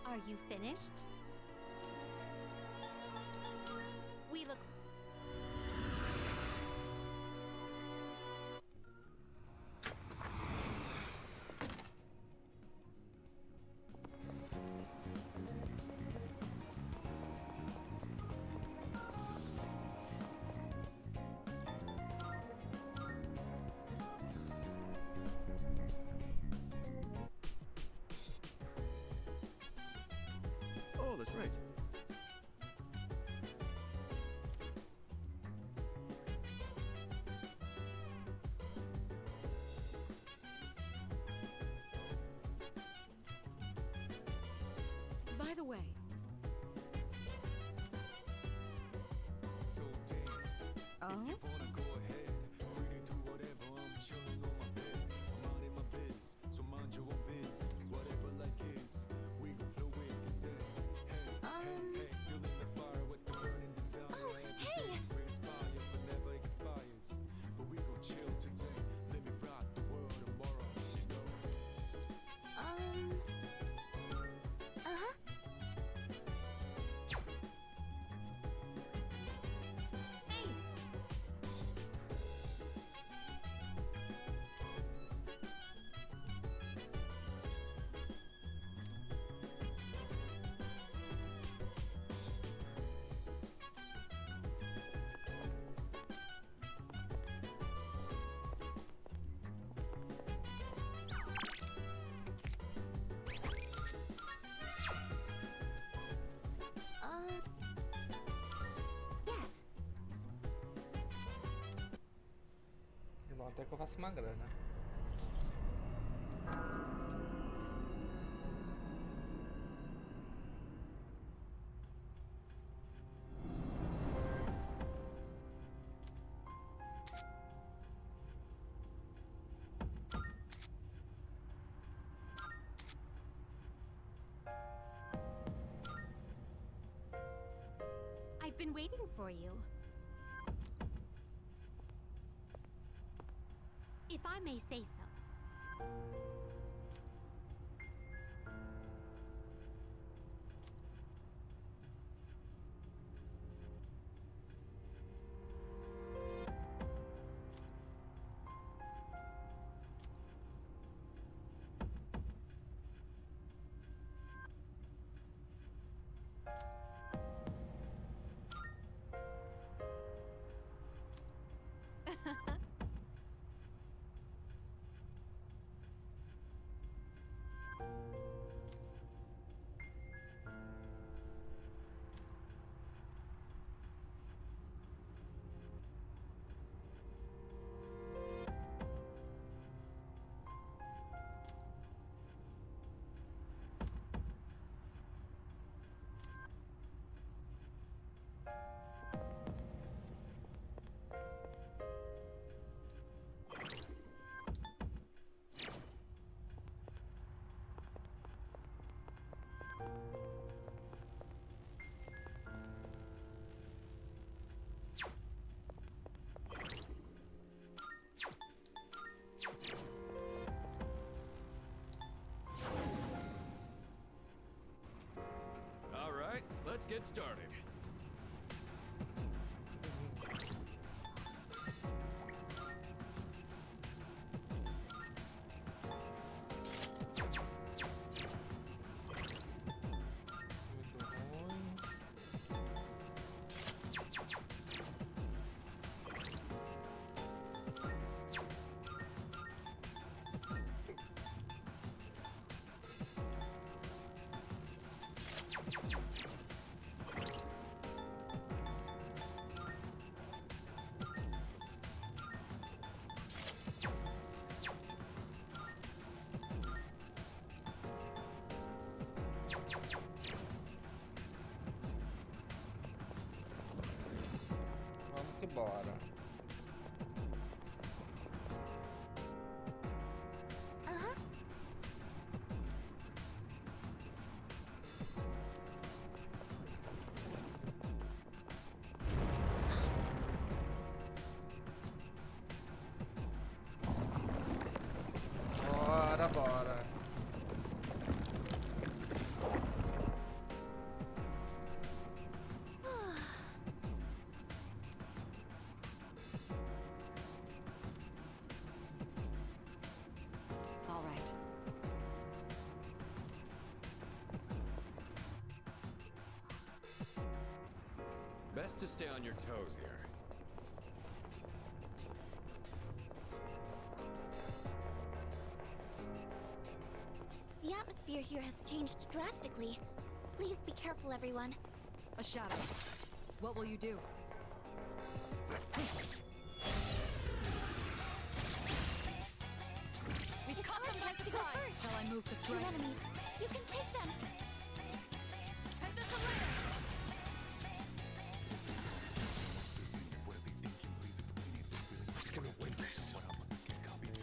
Are you finished? We look. Oh, that's right. By the way, So dance. oh? If you wanna go ahead, free to do whatever. I'm chilling on my bed. I'm minding my biz, so mind your own biz. Whatever like is, we gon' flow with the set. Hey, hey, feeling the fire with the burning desire. Every day we inspire, but never expires. But we gon' chill today. Let me rock the world tomorrow. You know. Uh-huh. Hey! Yes. É bom até que eu faço uma grana. I've been waiting for you. If I may say so. All right, let's get started. Best to stay on your toes here. The atmosphere here has changed drastically. Please be careful, everyone. A shadow. What will you do? We caught them by surprise. Shall I move to Two strike? enemies. You can take them. Who's gonna win this?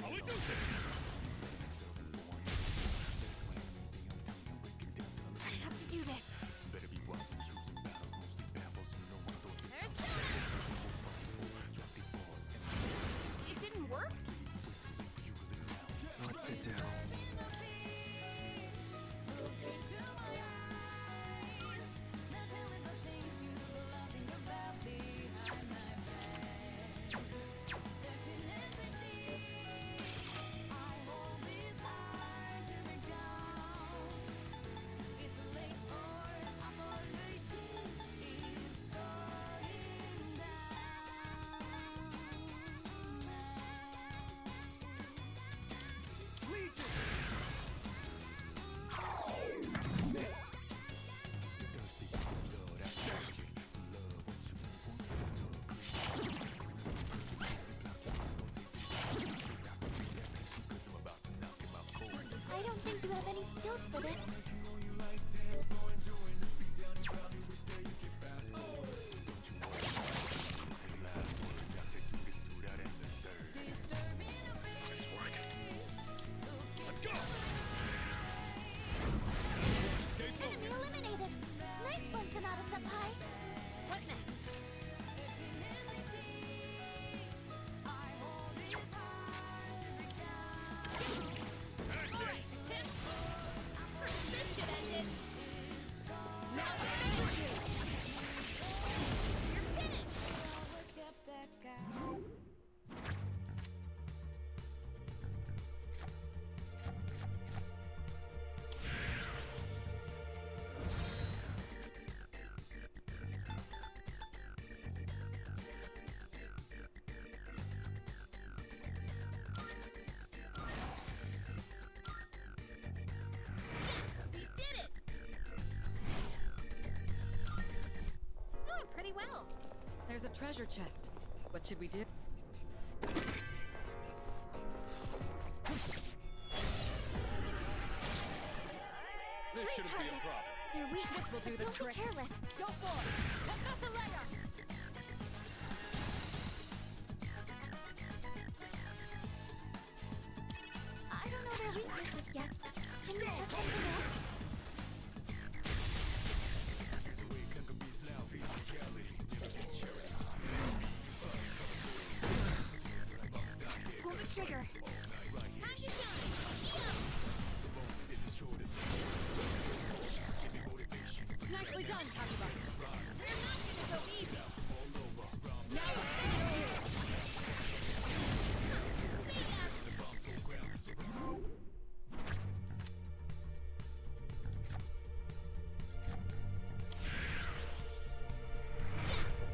I have to do this. It didn't work? What to do? I don't think you have any skills for this. This work. Let's go! Enemy eliminated. Nice one, Sonata Senpai. What next? Pretty well. There's a treasure chest. What should we do? This shouldn't be a problem. Their weakness will do the Don't trick. be careless. Go for it! Confess a layer! I don't know their weaknesses yet. Can you test something else? Pull the trigger. Nicely done, Kakiba. We're not gonna go easy. Now let's finish here.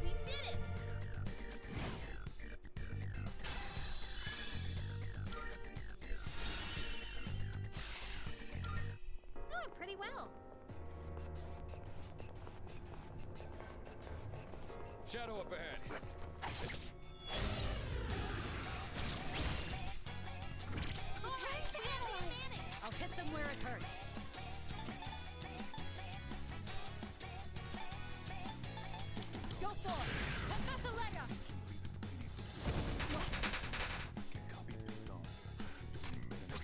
We did it! Doing pretty well. Shadow up ahead. I'll hit them where it hurts. Go for it! Confess a layer!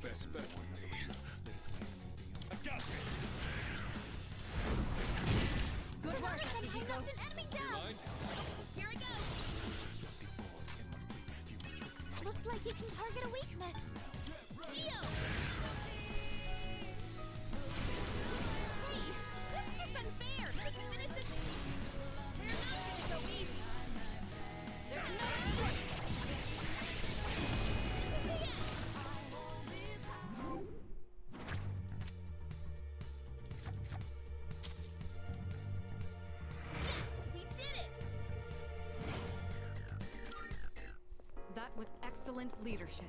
Best bet would be. I got this. Good work, Akihiko. Enemy down! Mind? Here I go! Looks like you can target a weakness. Eo! Hey, that's just unfair. Let's finish this. We're not gonna go easy. There's no strength. We did it! Excellent leadership.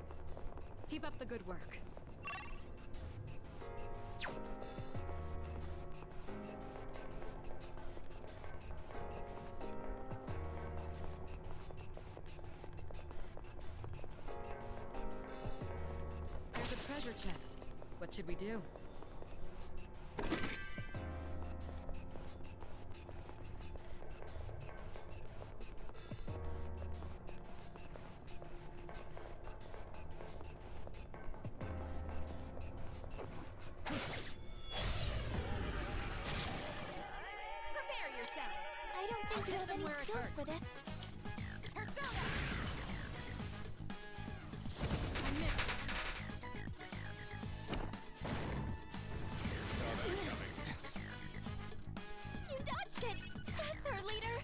Keep up the good work. There's a treasure chest. What should we do? Prepare yourself. I don't think you have any skills for this. Persona! I missed. You dodged it! That's our leader!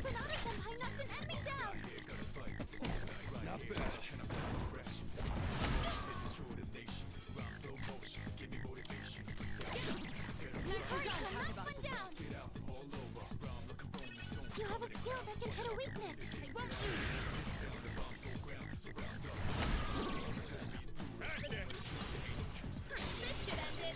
Sonata Senpai knocked an enemy down! Not bad. Hurry, knock one down! You have a skill that can hit a weakness. I won't This should end it.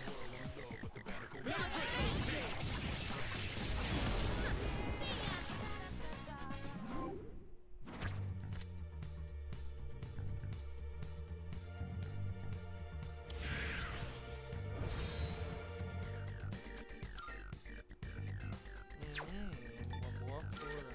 Uma boa cura.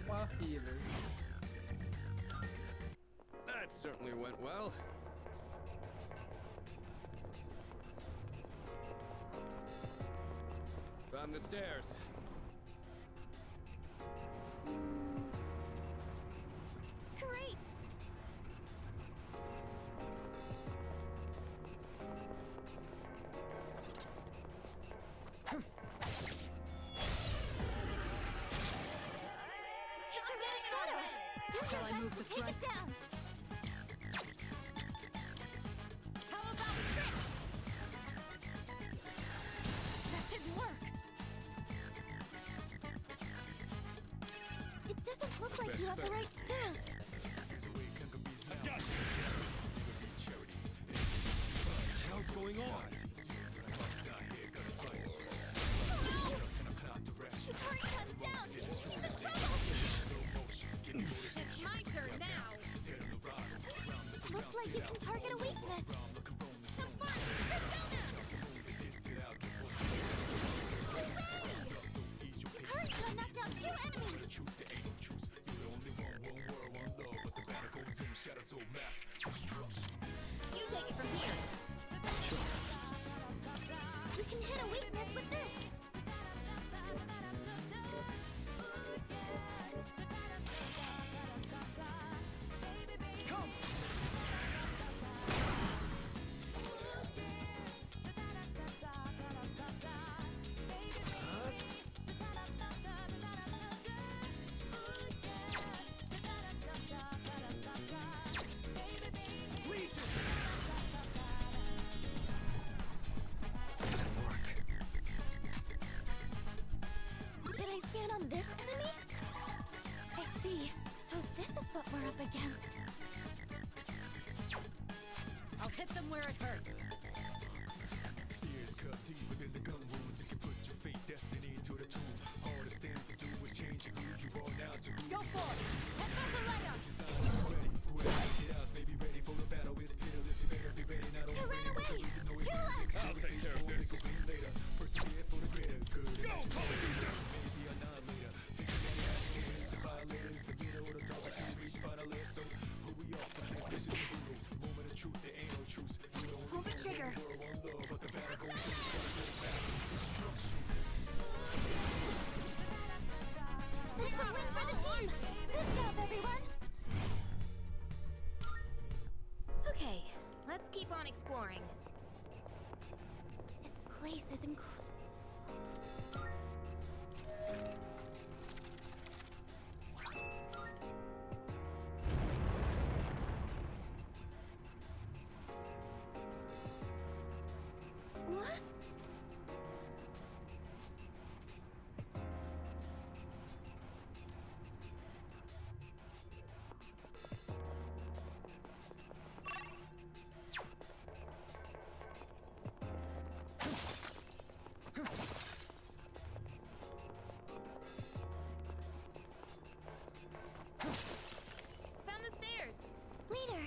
Uma healer. That certainly went well. Found the stairs. Great! It's a red shadow! You Shall I move to take strike? it down! How about this? That didn't work. It doesn't look like you have the right skills. What's going on? Hikari comes down! He's in trouble! It's my turn now. Looks like you can target a weakness. Confirm! Persona! Hikari knocked down 2 enemies! You take it from here. You can hit a weakness with this. Did I scan on this enemy? I see. So this is what we're up against. I'll hit them where it hurts. Fears cut deep within the gun wounds. You can put your fate, destiny to the tool. Hardest thing to do is change who you are now to who Go for it! Professor Layup! Whoever get us may be ready for the battle. It's peerless. You better be ready. Not He ran away! 2 left! I'll take care of this. Later. Persevere for the greater good. Go, maybe annihilator. Take the hands, the violators, the leader or the dog to reach finalists. So who we are? It's vicious and brutal. Moment of truth, there ain't no truce. You don't is incredible. What? Found the stairs! Leader!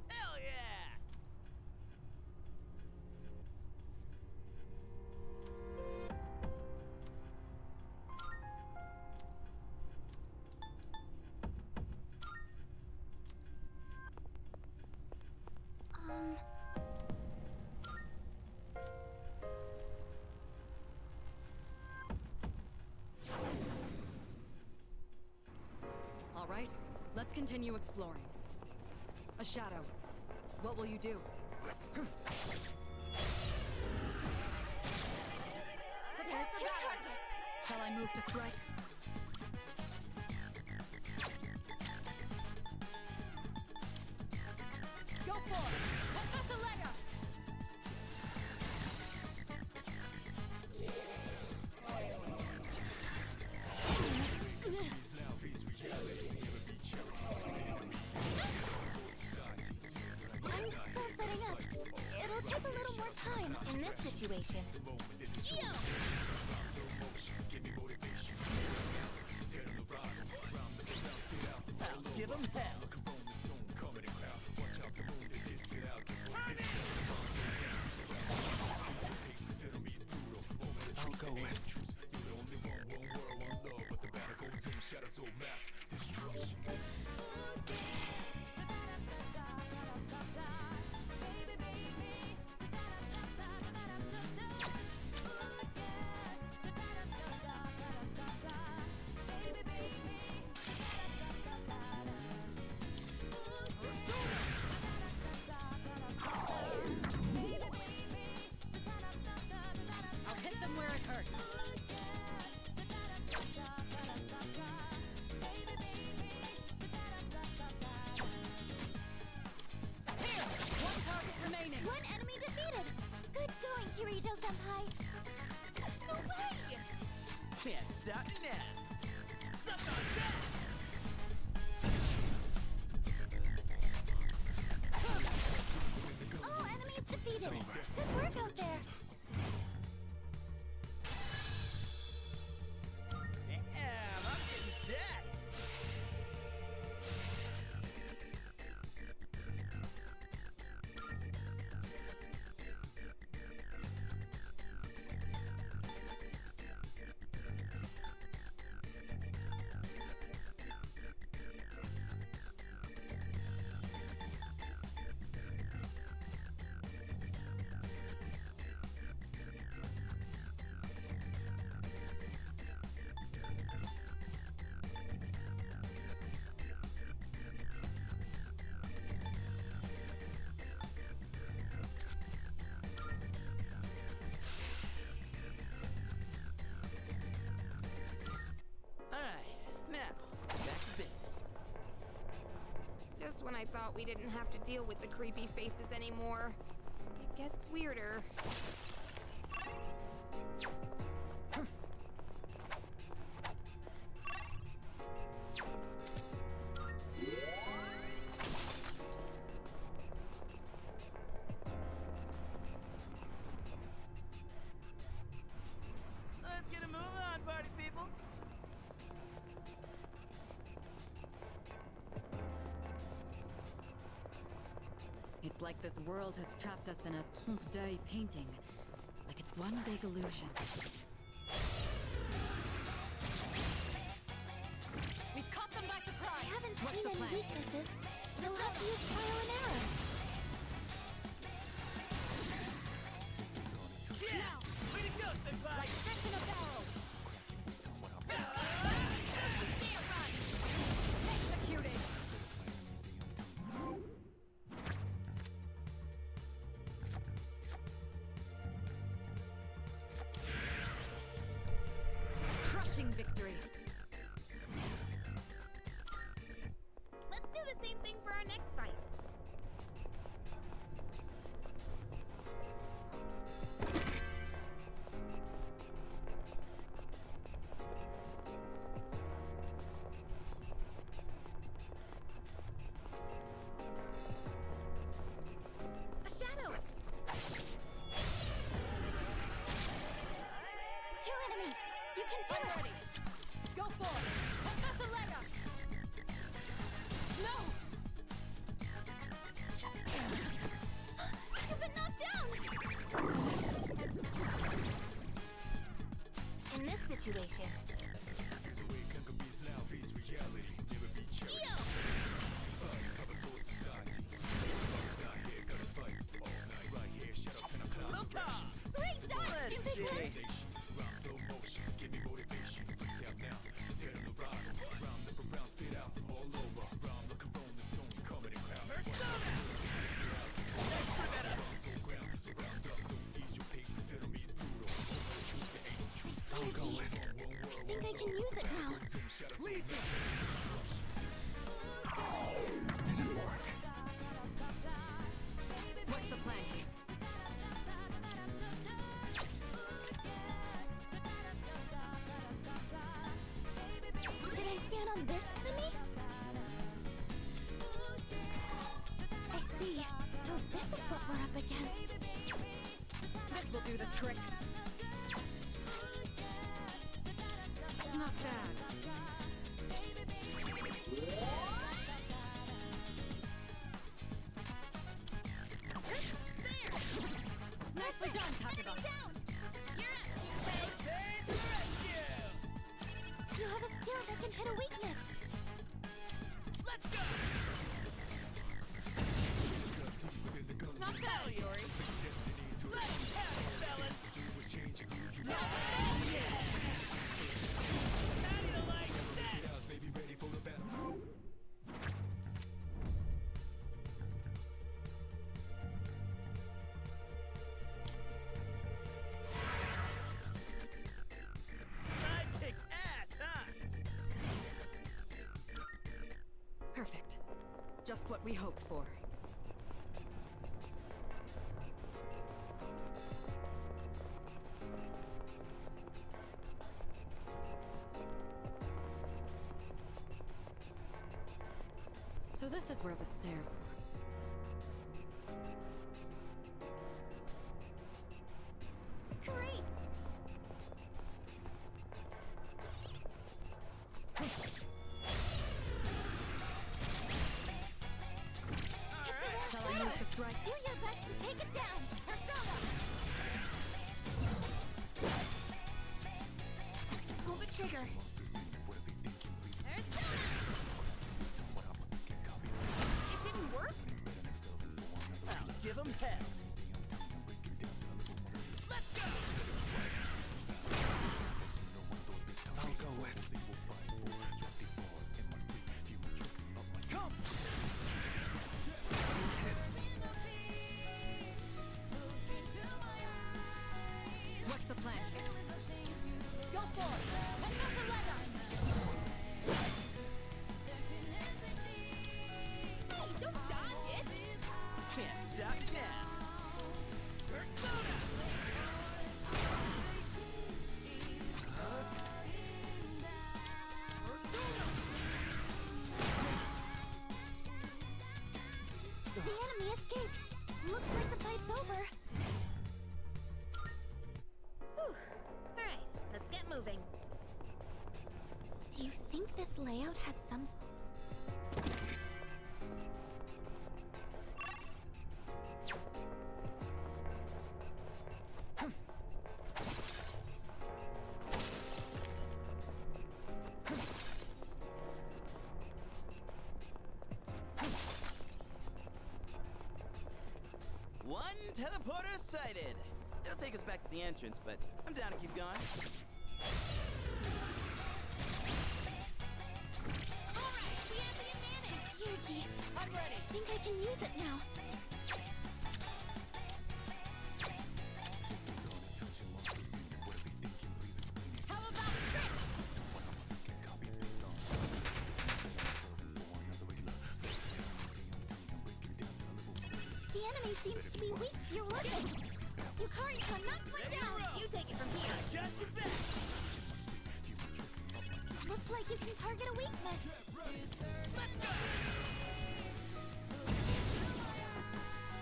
Hell yeah! All right, let's continue exploring. A shadow. What will you do? Prepare for targets! Shall I move to strike? Go for it! Professor I'm still setting up. It'll take a little more time in this situation. Yo! I'll give him hell. I'll go with. stop me now. Something on that. All enemies defeated. Good work out there. Damn, I'm getting jacked. Just when I thought we didn't have to deal with the creepy faces anymore, it gets weirder. Let's get a move on, party people. It's like this world has trapped us in a trompe l'oeil painting. Like it's one big illusion. We caught them by surprise! I haven't What's seen the any plan? weaknesses. You'll have to use trial and error. Yeah! Way to go, senpai! Like fish in a barrel! Executed! Crushing victory! Let's do the same thing for our next fight. A shadow! Two enemies. You can do it. Ready! Go for it! Professor Lega! No! You've been knocked down. In this situation, great dodge, Let's stupid one. see. Energy. I think I can use it now. What's the plan here? Did I scan on this enemy? I see. So this is what we're up against. This will do the trick. Not bad. Nicely done, Takeba. You have a skill that can hit a weakness. Let's go! Not bad, Yori. Let's have it, fellas! How do you like that? I kick ass, huh? Perfect. Just what we hoped for. This is where the stair... Great! Shall I move to strike? Do your best to take it down! Persona! Pull the trigger. It didn't work? I'll give him hell. Let's go! I'll go with. Come! What's the plan? Go for it! Hey, don't dodge it! Can't stop now. Persona! The enemy escaped. Looks like the fight's over. Whew. Alright, let's get moving. Do you think this layout has some... One teleporter sighted. It'll take us back to the entrance, but I'm down to keep going. Alright, we have the advantage! Yuji, I'm ready. Think I can use it now. How about trick? The enemy seems to be weak to your weapons. Yukari-kun, knock one down! You take it from here. Got your back! Looks like you can target a weakness. Let's go!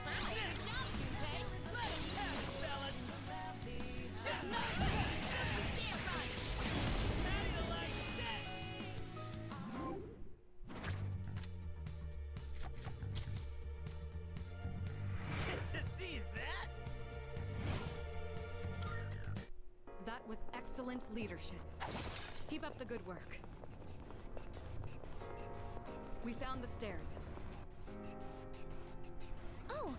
Wow, good job, Junpei. Let him have it, fellas! There's no way! Stand by! How do you like that? Did you see that? That was excellent leadership. Keep up the good work. We found the stairs. Oh!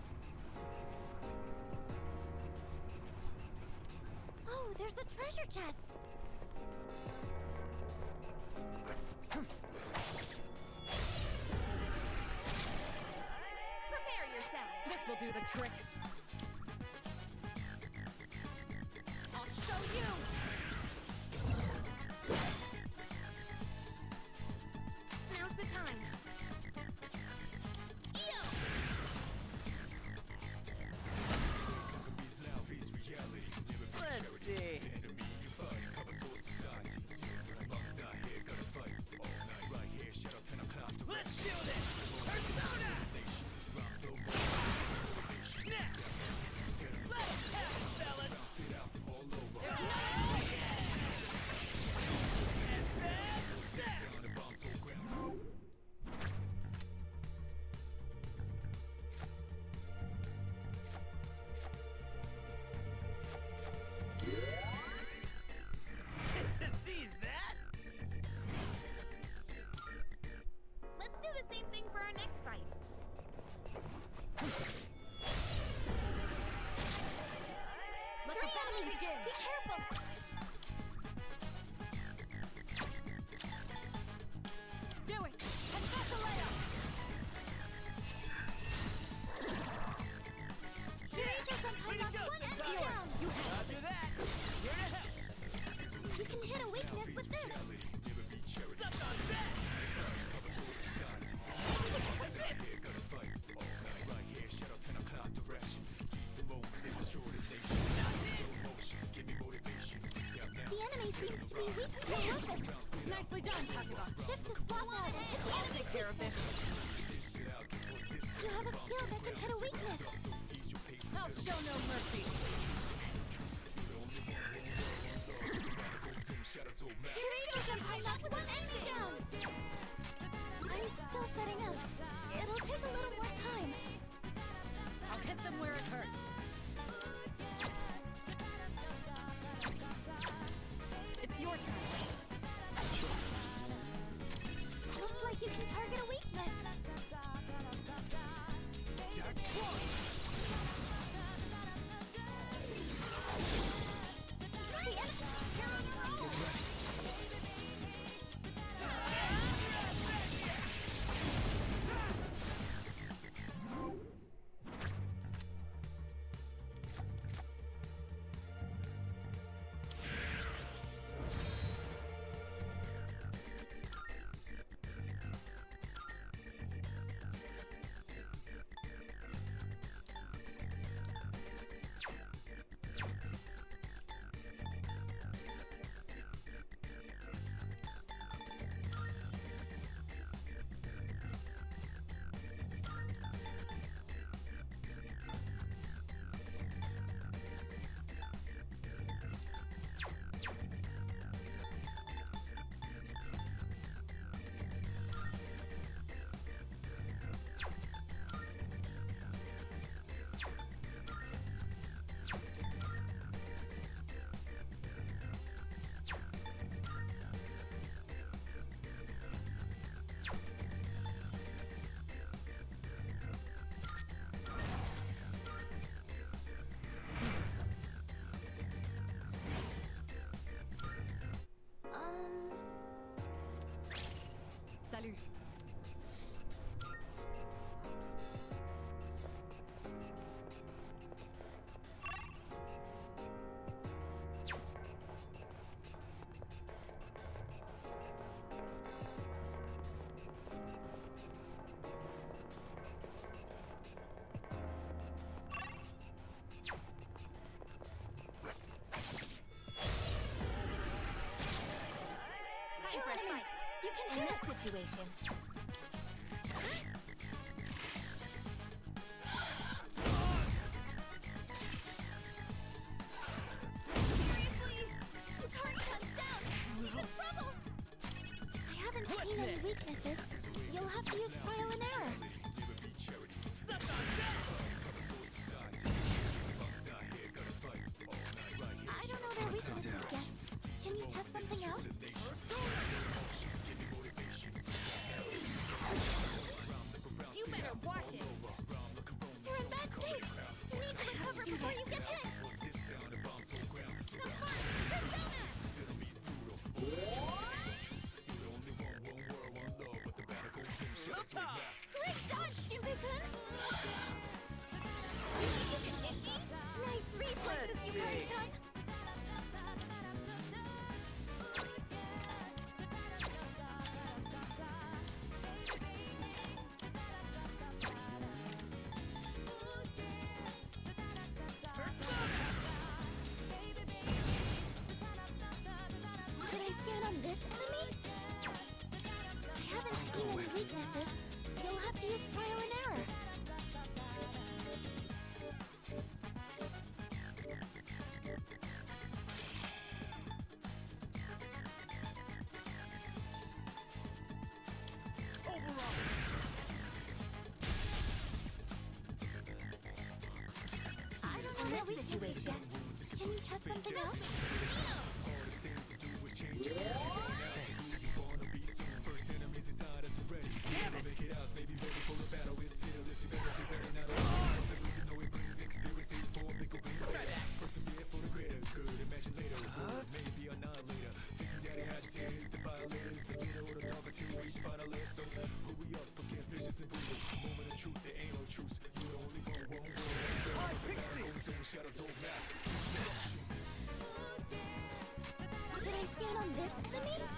Oh, there's a treasure chest! Prepare yourself! This will do the trick. I'll show you! Now's the time. Eo! Let's see. Let's do this! Persona! Snap! Let's have it, fellas! There's no Did you see that? Let's do the same thing for our next fight. Let the battle begin. Be careful! Do it. And that's the layout. Creatures sometimes knock one enemy down! You Roger that! Here to help! You can hit a weakness with this! Suck on that! The enemy seems to be weak to your weapon! Nicely done, Takeba. Shift to swap out! I'll take care of this. I'll show no mercy. Kirito-senpai knocked one enemy down! I'm still setting up. It'll take a little more time. I'll hit them where it hurts. It's your turn. Looks like you can target a weakness. The enemy! You're on a roll! Salut. You can do this situation. Seriously? Yukari-chan's down! He's in trouble! I haven't seen any weaknesses. You'll have to use trial and error. I don't know their weaknesses yet. Can you test something out? You better watch it. You're in bad shape. You need to recover before you get hit. Great dodge, Junpei-kun! Nice reflexes, Yukari-chan! Did I scan on this enemy? I haven't seen any weaknesses. You'll have to use trial and error. I don't know their weaknesses yet. Can you test something out? Did I scan on this enemy?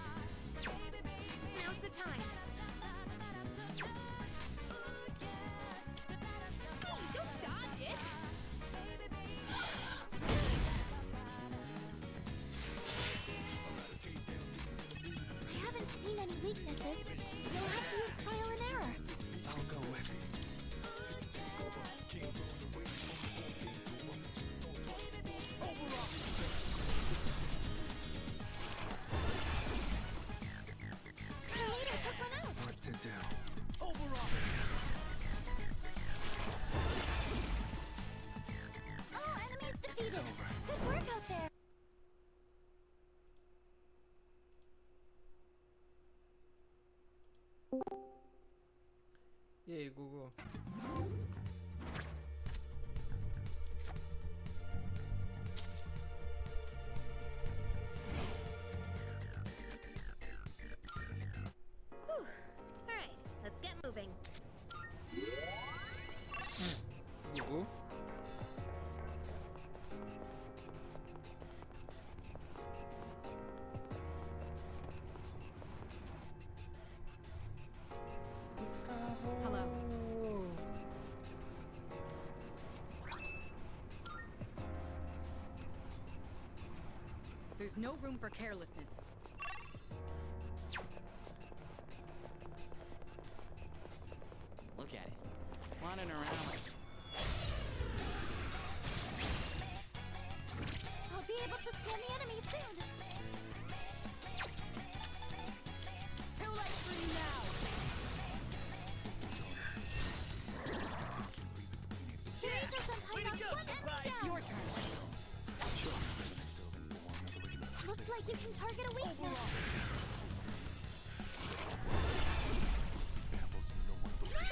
E aí, Gugu? Alright, let's get moving. Gugu? Hello. There's no room for carelessness. Look at it. Wandering around like... I'll be able to scan the enemy soon. Too late for you now. Kirito-senpai knocks one enemy down. Your turn. Looks like you can target a weakness.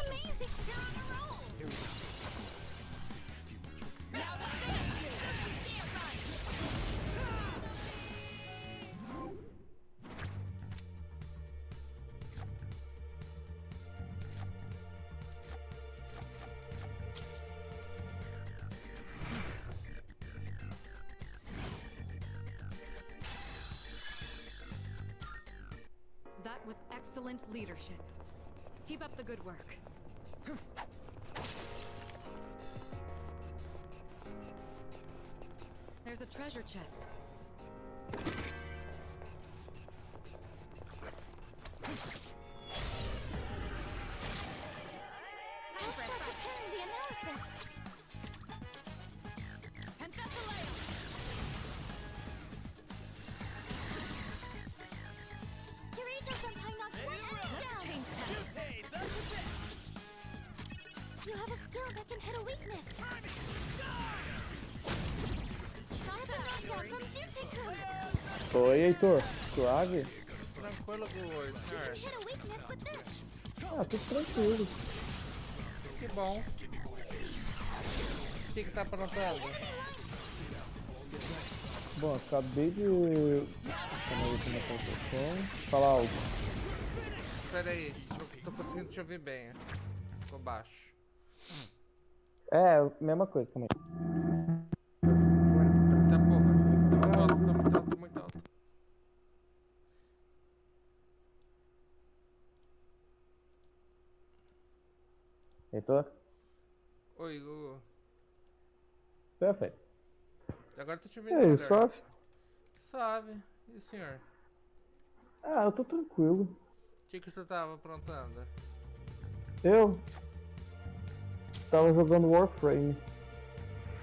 Amazing! You're on a roll! Now to finish you. Damn right. That was excellent leadership. Keep up the good work. There's a treasure chest. I'll start preparing the analysis. Kirito-senpai knocks one enemy down. Let's change tack. You have a skill that can hit a weakness. That's a knockdown from Junpei-kun. Oi, Heitor. Suave? Tranquilo, Gugu, You can senhor. hit a weakness with this. Ah, tudo tranquilo. Que bom. O que tá aprontando? Bom, acabei de... Chamar isso na construção. Falar algo. Pera aí, tô conseguindo te ouvir bem. Ficou baixo. É, mesma coisa, calma aí. Tá porra, tá muito alto, tá muito alto, tá muito alto. Heitor? Oi, Gugu. Perfeito. Agora tô te E ouvindo aí, melhor. suave? Suave. E o senhor? Ah, eu tô tranquilo. O que você tava aprontando? Eu tava jogando Warframe.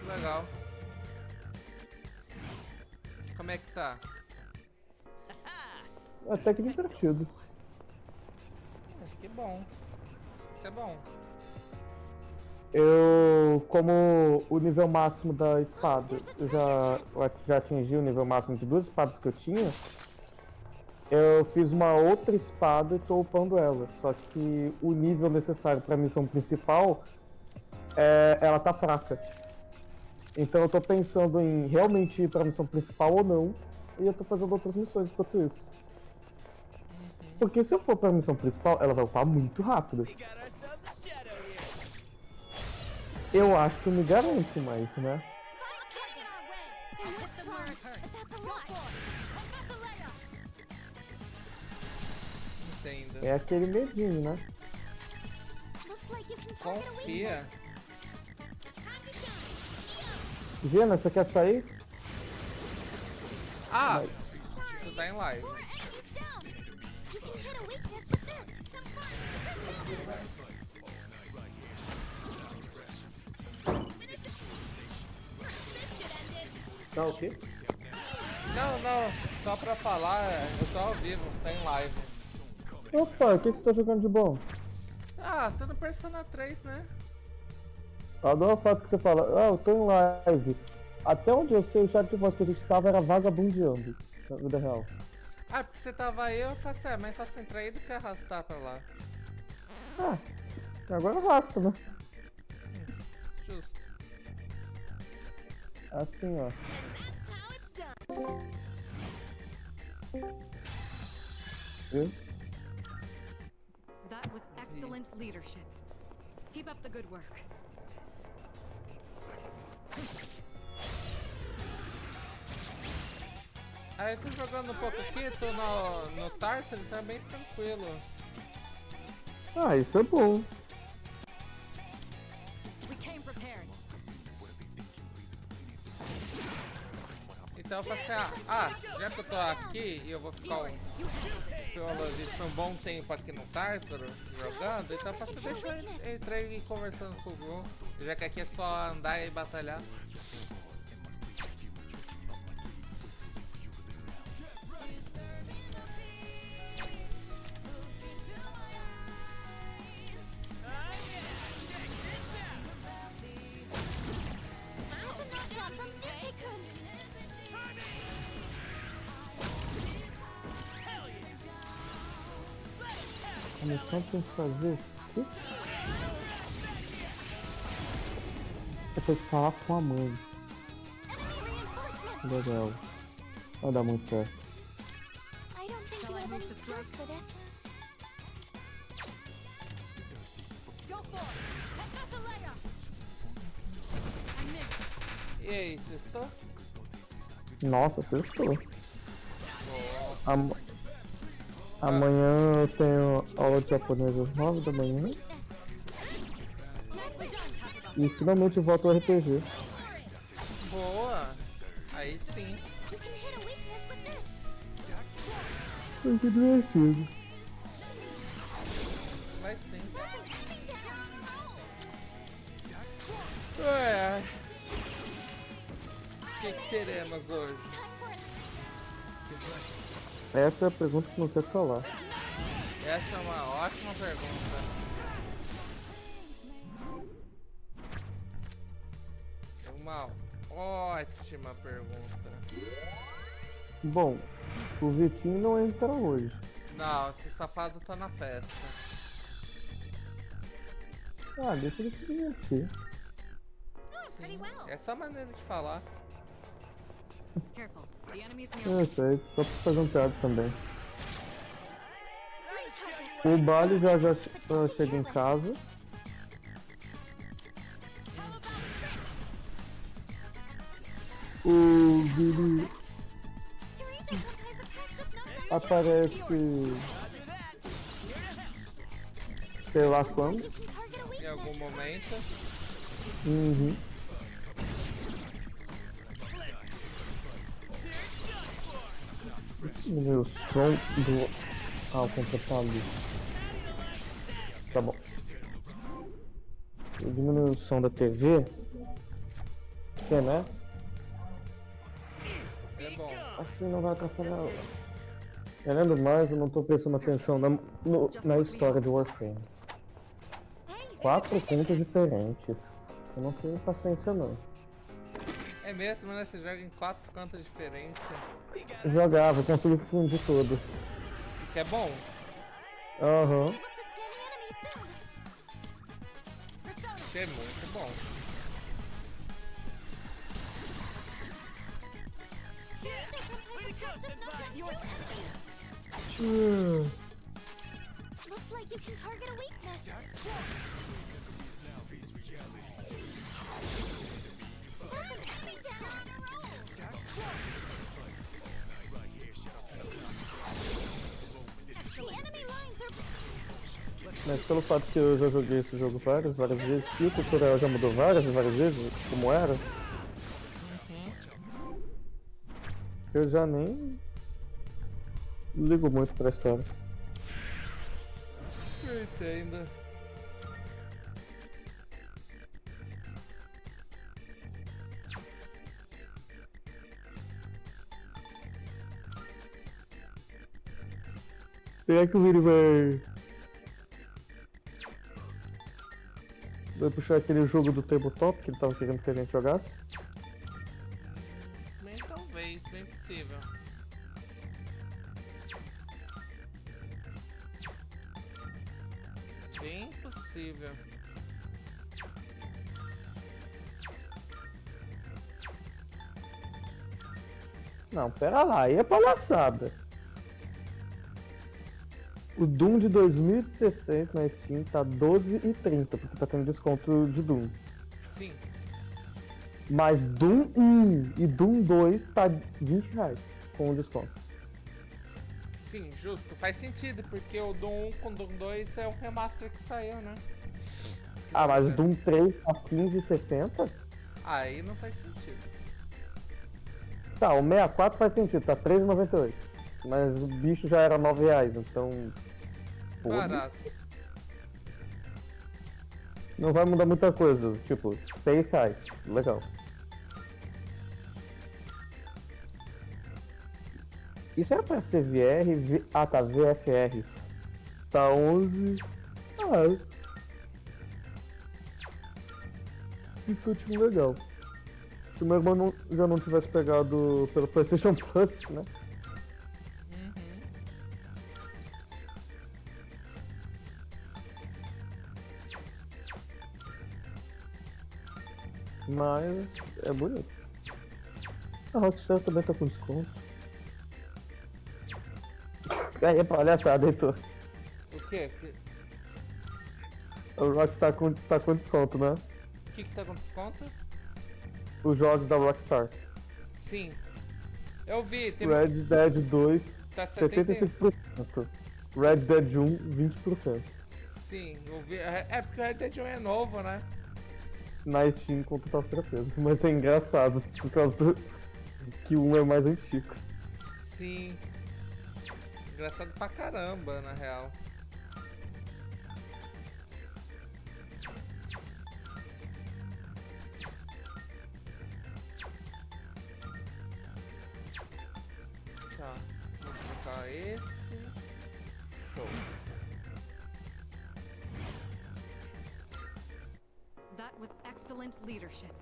Legal. Como é que tá? Até que divertido. Que bom. Isso é bom. Eu, como o nível máximo da espada, eu já atingi o nível máximo de 2 espadas que eu tinha. Eu fiz uma outra espada e tô upando ela. Só que o nível necessário pra missão principal, ela tá fraca. Então eu tô pensando em realmente ir pra missão principal ou não. E eu tô fazendo outras missões enquanto isso. Porque se eu for pra missão principal, ela vai upar muito rápido. Eu acho que eu me garanto mais, né? Entendo. É aquele medinho, né? Confia. Gena, você quer sair? Ah! Tu tá em live. Tá o quê? Não, só pra falar, eu tô ao vivo, tá em live. Opa, o que você tá jogando de bom? Ah, tô no Persona 3, né? Eu adoro o fato que você fala, eu tô em live. Até onde eu sei, o chat de voz que a gente tava era vagabundeando, na vida real. Ah, porque você tava aí, eu falei assim, mas é fácil entrar aí do que arrastar pra lá. Ah, Agora basta, né? Justo. Assim, ó. Viu? That was excellent leadership. Keep up the good work. Aí eu tô jogando um pouco aqui, tô no Tartar, ele tá bem tranquilo. Ah, isso é bom. We came prepared. Então eu falei assim, já que eu tô aqui e eu vou ficar um bom tempo aqui no Tártaro jogando, então eu falei, deixa eu entrar e ir conversando com o Gu, já que aqui é só andar e batalhar. Começar tem que fazer o quê? Eu tenho que falar com a mãe. Legal. Vai dar muito certo. I don't think you have any skills for this. Go for it. Take us a layup. I missed. E aí, sextou? Nossa, acertou. Amanhã eu tenho aula de japonês às 9 da manhã. E finalmente volto ao RPG. Boa! Aí sim. Vai ser divertido. Vai sim. Ai. O que teremos hoje? Essa é a pergunta que não quer calar. Essa é uma ótima pergunta. É uma ótima pergunta. Bom, o Vitinho não entra hoje. Não, esse safado tá na festa. Ah, deixa ele se divertir. Sim, essa é a maneira de falar. Careful. The enemy's Eu sei, só pra fazer um teatro também. O Bali já chega em casa. O Billy aparece, sei lá quando. Em algum momento. Uhum. Meu som do... Ah, o computador tá ali. Tá bom. Eu diminui o som da TV. Que, né? É bom. Assim não vai atrapalhar. Além do mais, eu não tô prestando atenção na história de Warframe. 4 contas diferentes. Eu não tenho paciência não. É mesmo, né? Você joga em 4 cantos diferentes. Eu jogava, eu consegui fundir tudo. Isso é bom? Aham. Isso é muito bom. Looks like you can target a weakness. Mas pelo fato que eu já joguei esse jogo várias vezes, e o tutorial já mudou várias vezes, como era, eu já nem ligo muito pra história. Eu entendo. Será que o Vini vai puxar aquele jogo do tabletop que ele tava querendo que a gente jogasse? Bem, talvez, bem possível. Bem possível. possível. Não, pera lá, aí é palhaçada. O Doom de 2016 na Steam tá R$12,30, porque tá tendo desconto de Doom. Sim. Mas Doom 1 e Doom 2 tá R$20 com o desconto. Sim, justo. Faz sentido, porque o Doom 1 com o Doom 2 é o remaster que saiu, né? Ah, mas o Doom 3 tá R$15,60? Aí não faz sentido. Tá, o 64 faz sentido, tá R$3,98. Mas o bicho já era R$9, então... Barato. Não vai mudar muita coisa, tipo, R$6. Legal. Isso era pra ser VR? Ah, tá, VFR. Tá 11... Ah, discutinho legal. Se o meu irmão já não tivesse pegado pelo PlayStation Plus, né? Mas é bonito. A Roxinha também tá com desconto. Aí é palhaçada, Heitor. O quê? O Rockstar tá com desconto, né? O que tá com desconto? Os jogos da Rockstar. Sim. Eu vi, tem... Red Dead 2, tá 75%. Red Dead 1, 20%. Sim, eu vi. É porque o Red Dead 1 é novo, né? Na Steam com total certeza. Mas é engraçado, por causa do... que um é mais antigo. Sim. Engraçado pra caramba, na real. Tá, vou colocar esse. Show. That was excellent leadership.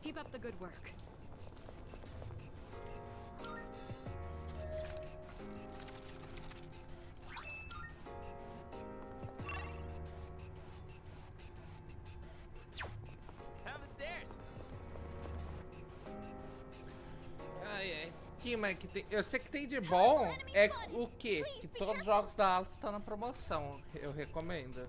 Keep up the good work. Down the stairs. Ai, ai. Que tem... Eu sei que tem de bom é o quê? Que todos os jogos da Alice estão na promoção. Eu recomendo.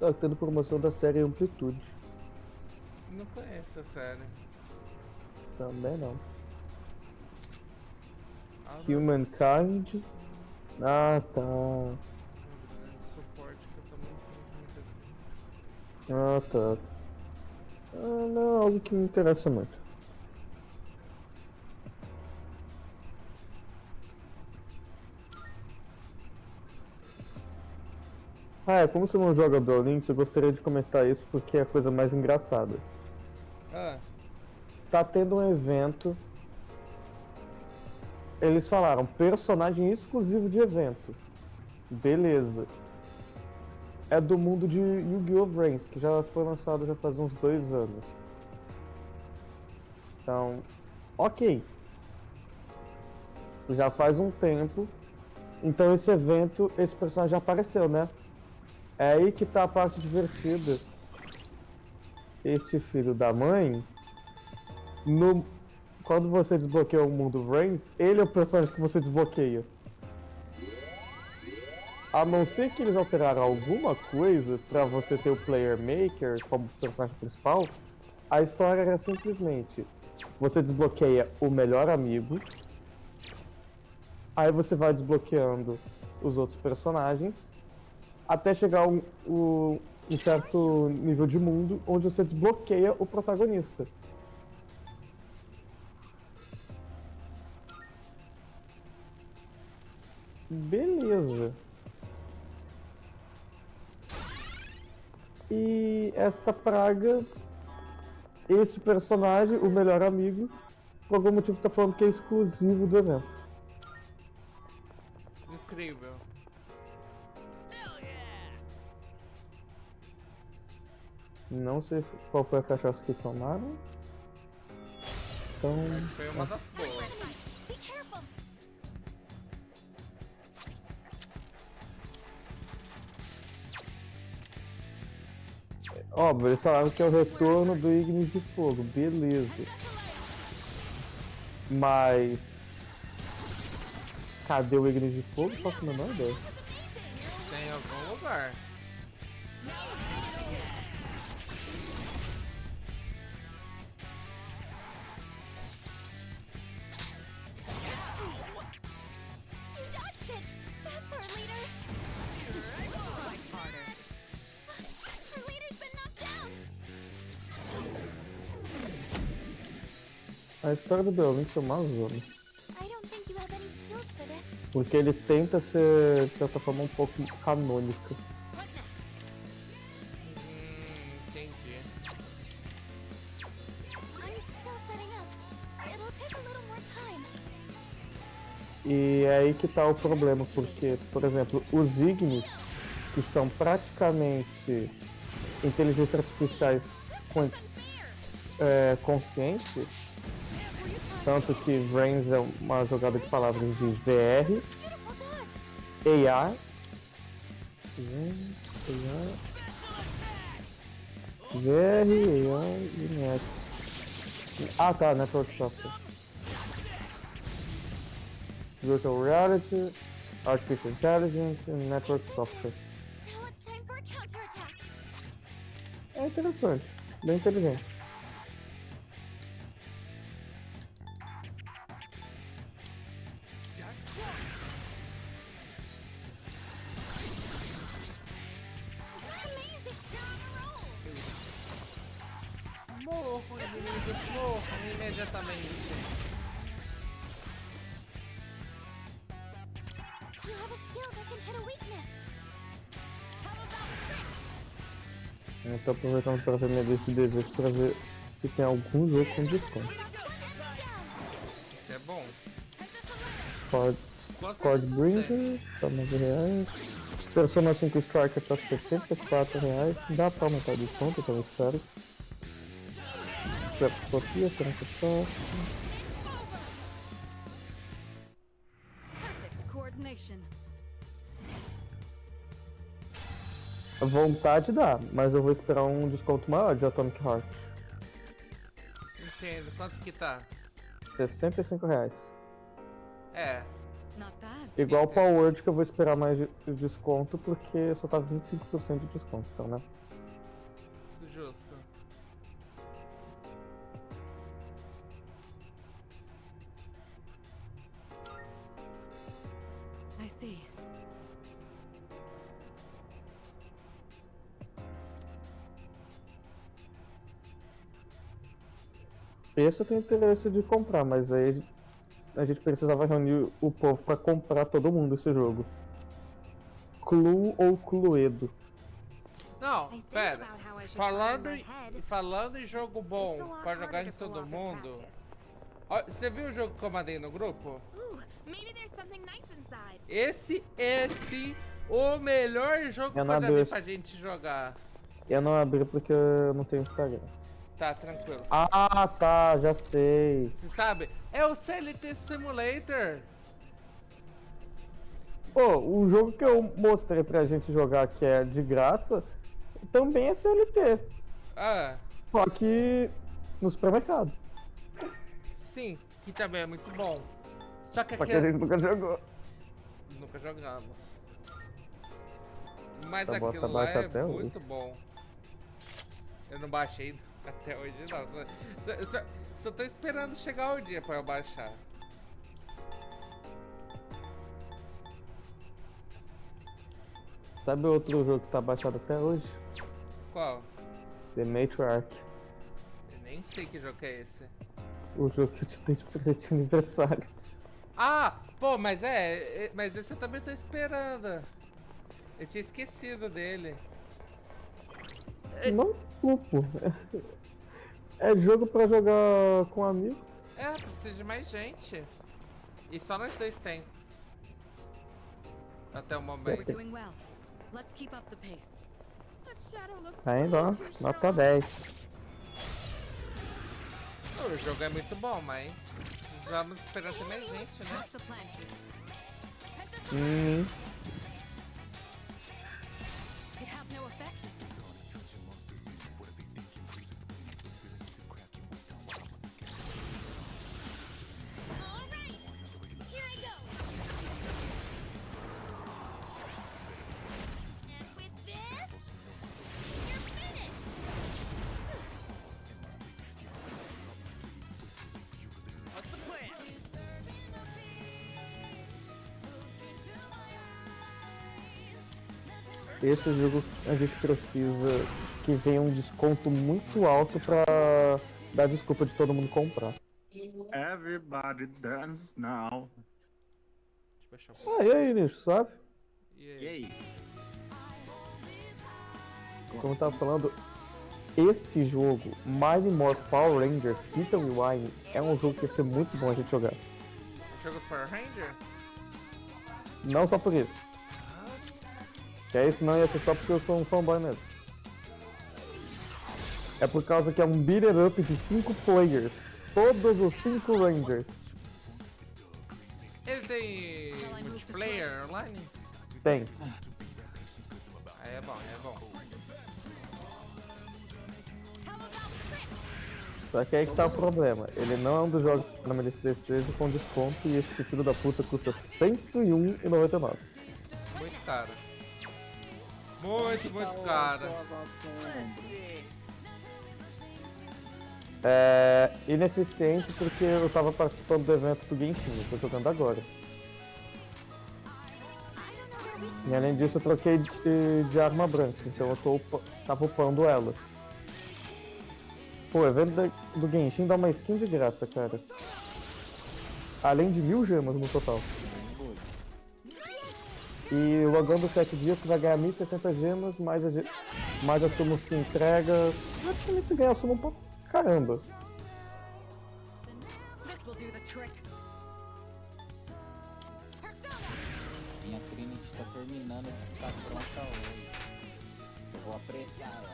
Tá tendo promoção da série Amplitude. Não conheço a série. Também não. Ah, Humankind. Ah, tá. Suporte que eu também Ah, tá. Ah, não, algo que me interessa muito. Ah, como você não joga Brawl Links, eu gostaria de comentar isso porque é a coisa mais engraçada. Ah. Tá tendo um evento. Eles falaram, personagem exclusivo de evento. Beleza. É do mundo de Yu-Gi-Oh! Brains, que já foi lançado já faz uns 2 anos. Então, ok. Já faz um tempo. Então esse evento, esse personagem já apareceu, né? É aí que tá a parte divertida. Este filho da mãe, quando você desbloqueia o mundo Brains, ele é o personagem que você desbloqueia. A não ser que eles alteraram alguma coisa pra você ter o Player Maker como personagem principal, a história era simplesmente: você desbloqueia o melhor amigo, aí você vai desbloqueando os outros personagens, até chegar um certo nível de mundo onde você desbloqueia o protagonista. Beleza. E esta praga, esse personagem, o melhor amigo, por algum motivo está falando que é exclusivo do evento. Incrível. Não sei qual foi a cachaça que tomaram. Então. Foi uma das boas. Be careful. Óbvio, eles falaram que é o retorno do Ignis de Fogo, beleza. Mas. Cadê o Ignis de Fogo? Faço a menor ideia. Tem em algum lugar. Dodged it. That's our leader. Our leader's been knocked down. A história do Belvin é uma zona. I don't think you have any skills for this. Porque ele tenta ser, de certa forma, um pouco canônica. Entendi. I'm still setting up. It'll take a little more time. E é aí que tá o problema, porque, por exemplo, os Ignis, que são praticamente inteligências artificiais conscientes, tanto que Brains é uma jogada de palavras de VR, AI, VR, AI e Net. Ah tá, Network Software. Virtual Reality, Artificial Intelligence e Network Software. Now it's time for a counterattack. É interessante, bem inteligente. Morro, inimigos, morro imediatamente. You have a skill that can hit a weakness. Eu tô aproveitando para ver minha lista de desejos para ver se tem algum jogo com desconto. Isso é bom. Codebreaker, tá R$9. Persona 5 Striker tá R$64. Dá pra aumentar o desconto, eu também espero. Sofia, será que tá? Perfect coordination. A vontade dá, mas eu vou esperar um desconto maior de Atomic Heart. Entendo. Quanto que tá? R$65. É. Igual o Power Word que eu vou esperar mais de desconto porque só tá 25% de desconto, então né? Justo. I see. Esse eu tenho interesse de comprar, mas aí a gente precisava reunir o povo pra comprar todo mundo esse jogo. Clue ou Cluedo? Não, pera. Falando em jogo bom pra jogar em todo mundo. Ó, você viu o jogo que eu mandei no grupo? Maybe there's something nice inside. Esse, o melhor jogo que eu já vi pra gente jogar. Eu não abri porque eu não tenho Instagram. Tá, tranquilo. Ah, tá, já sei. Você sabe? É o CLT Simulator. Pô, o jogo que eu mostrei pra gente jogar, que é de graça, também é CLT. Ah. Só que no supermercado. Sim, que também é muito bom. Só que a gente nunca jogou. Nunca jogamos. Mas Tá bom, aquilo tá lá baixo é até muito hoje. bom. Eu não baixei até hoje não. Só tô esperando chegar o dia pra eu baixar. Sabe outro jogo que tá baixado até hoje? Qual? The Matriarch. Eu nem sei que jogo é esse. O jogo que eu te dei de presente de aniversário. Ah, pô, mas mas esse eu também tô esperando. Eu tinha esquecido dele. Não culpo. É jogo pra jogar com amigo. É, precisa de mais gente. E só nós dois tem. Até o momento. We're doing well. Let's keep up the pace. Ainda, ó, nota 10. O jogo é muito bom, mas precisamos esperar ter mais gente, né? It have no effect. Here I go. And with this, you're finished. What's the plan? Esse jogo a gente precisa que venha um desconto muito alto pra dar desculpa de todo mundo comprar. Everybody dance now. Ah, e aí, bicho, sabe? E aí? Como eu tava falando, esse jogo, Mighty Morphin Power Rangers Hit and Rewind, é um jogo que ia ser muito bom a gente jogar. Jogo Power Ranger? Não só por isso. Que é isso, não ia ser só porque eu sou um fanboy mesmo. É por causa que é um beat'em up de 5 players. Todos os 5 Rangers. Ele tem multiplayer online? Tem. Aí é bom, aí é bom. Só que aí que tá o problema. Ele não é um dos jogos na minha lista de desejo com desconto e esse filho da puta custa R$101,99. Muito caro. Muito caro. É ineficiente porque eu tava participando do evento do Genshin, eu tô jogando agora. E além disso eu troquei de arma branca, então eu tava upando ela. Pô, o evento do Genshin dá uma skin de graça, cara. Além de 1000 gemas no total. E logando 7 dias você vai ganhar 1060 gemas, mais as sumos que entrega. Praticamente você ganha a suma um pouco. Caramba. Minha Trinity tá terminando de ficar pronta hoje. Eu vou apressar ela.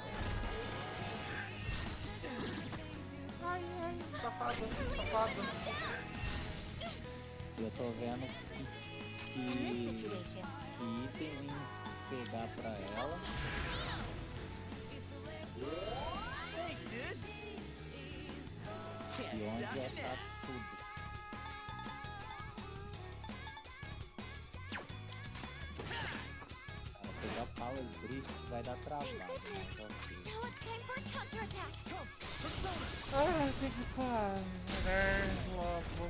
Ai, safado, safado. Eu tô vendo que itens pegar pra ela. E onde achar tudo. Ela pegar Power Drift vai dar trabalho. Ah, tem que parar logo.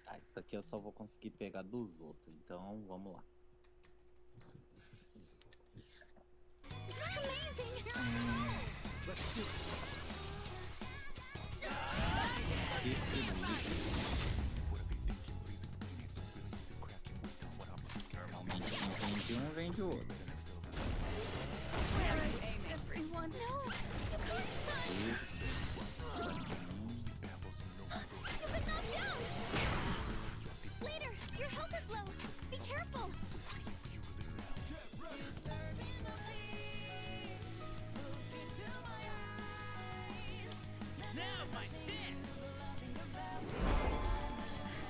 Tá, isso aqui eu só vou conseguir pegar dos outros, então vamos lá. Realmente não vende um, vende o outro. Everyone, no, you can't touch. You been knocked down. Leader, your health is low. Be careful. Now's my chance.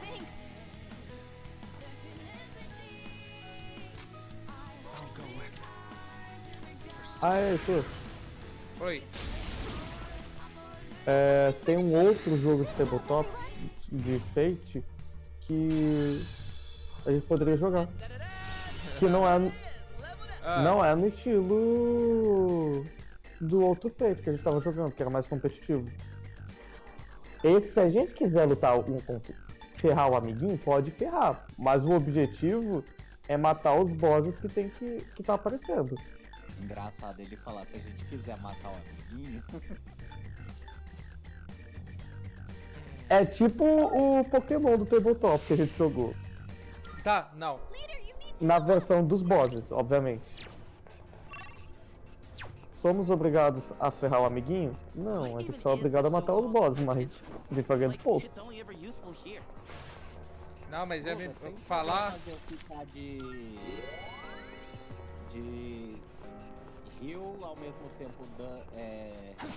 Thanks. Ah, é isso. Oi. Tem um outro jogo de tabletop de Fate que a gente poderia jogar. Que não é no estilo do outro Fate que a gente tava jogando, que era mais competitivo. Esse, se a gente quiser lutar ferrar o amiguinho, pode ferrar. Mas o objetivo é matar os bosses que tem que tá aparecendo. Engraçado ele falar, se a gente quiser matar o amiguinho. É tipo o Pokémon do tabletop que a gente jogou. Tá, não. Na versão dos bosses, obviamente. Somos obrigados a ferrar o amiguinho? Não, a gente só é obrigado a matar os bosses, mas a gente vai ganhando pouco. It's only ever useful here. Não, mas já Pô, me você falar. fazer eu ficar de heal ao mesmo tempo da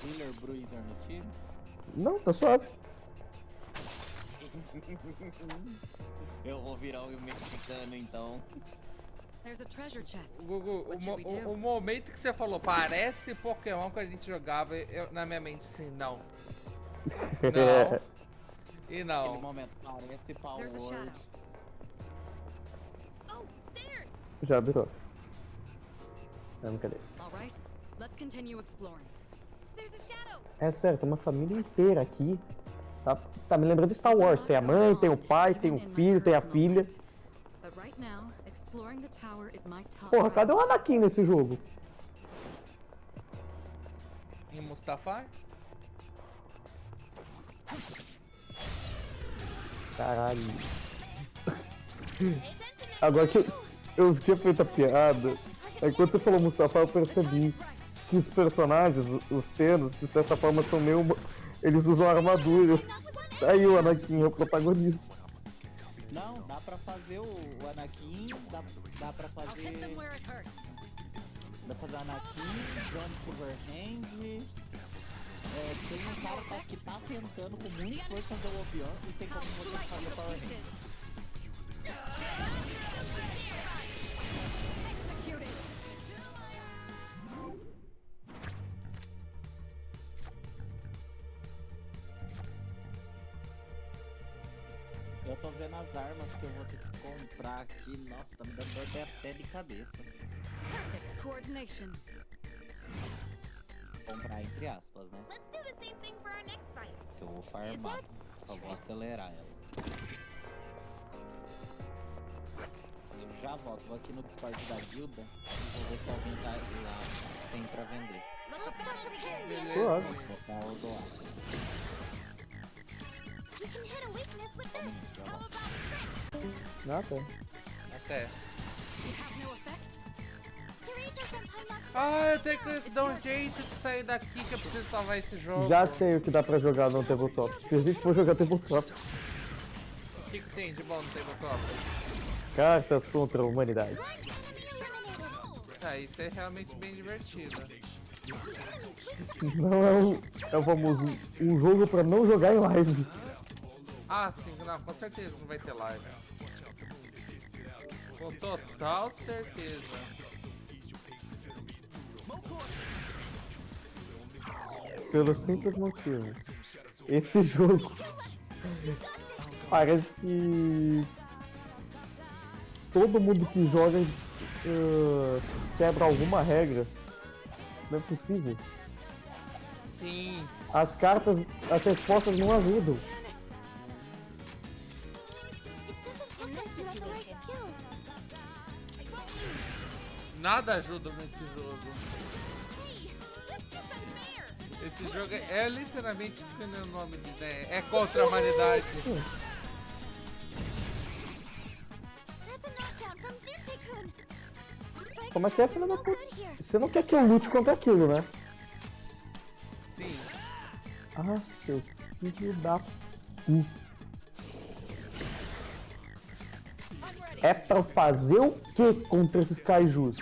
healer bruiser no time? Não, tá suave. Eu vou virar um mexicano então. There's a treasure chest. Gugu, What should we do? o momento que você falou, parece Pokémon que a gente jogava, na minha mente assim, não. Não. E não. Aquele momento parece Power There's a shadow. Word. Oh, stairs! Já virou. Não, cadê? All right, let's continue exploring. There's a shadow! É sério, tem uma família inteira aqui. Tá me lembrando de Star Wars. Tem a mãe, tem o pai, tem o filho, tem a filha. But right now, exploring the tower is my top Porra, priority. cadê o Anakin nesse jogo? Em Mustafar? Caralho. Agora que eu tinha feito a piada, aí quando você falou Mustafa, eu percebi que os personagens, os Tenos, de certa forma são meio... Eles usam armaduras. Aí o Anakin é o protagonista. Não, dá pra fazer o Anakin, dá pra fazer... Dá pra fazer Anakin, John Silverhand... tem um cara que tá tentando com muita força fazer o Obi-Wan e tem como você fazer o Power Rangers. Eu tô vendo as armas que eu vou ter que comprar aqui. Nossa, tá me dando dor até de cabeça. Perfect coordination. Comprar entre aspas, né? Let's do the same thing for our next fight. Eu vou farmar. Só vou acelerar ela. Eu já volto. Vou aqui no Discord da guilda e vou ver se alguém tá lá tem pra vender. Claro. Vou botar o doar. We can hit a weakness with this. How about Ah, tá. Até. your age or sometime not Ah, eu tenho que dar um jeito de sair daqui que eu preciso salvar esse jogo. Já sei o que dá pra jogar no tabletop. Se a gente for jogar tabletop. O que tem de bom no tabletop? Cartas contra a humanidade. Ah, isso é realmente bem divertido. Não é o famoso um jogo pra não jogar em live. Ah, sim, não, com certeza não vai ter live. Com total certeza. Pelo simples motivo. Esse jogo parece que todo mundo que joga quebra alguma regra. Não é possível. Sim. As cartas, as respostas não ajudam. in this situation? Nada ajuda nesse jogo. Hey, that's just unfair. Esse jogo é literalmente o que o nome diz, né? É contra a humanidade. That's a knockdown from Junpei-kun. Como é que é, filho da puta? Você não quer que eu lute contra aquilo, né? Sim. Ah, seu filho da puta. É pra fazer o que contra esses kaijus?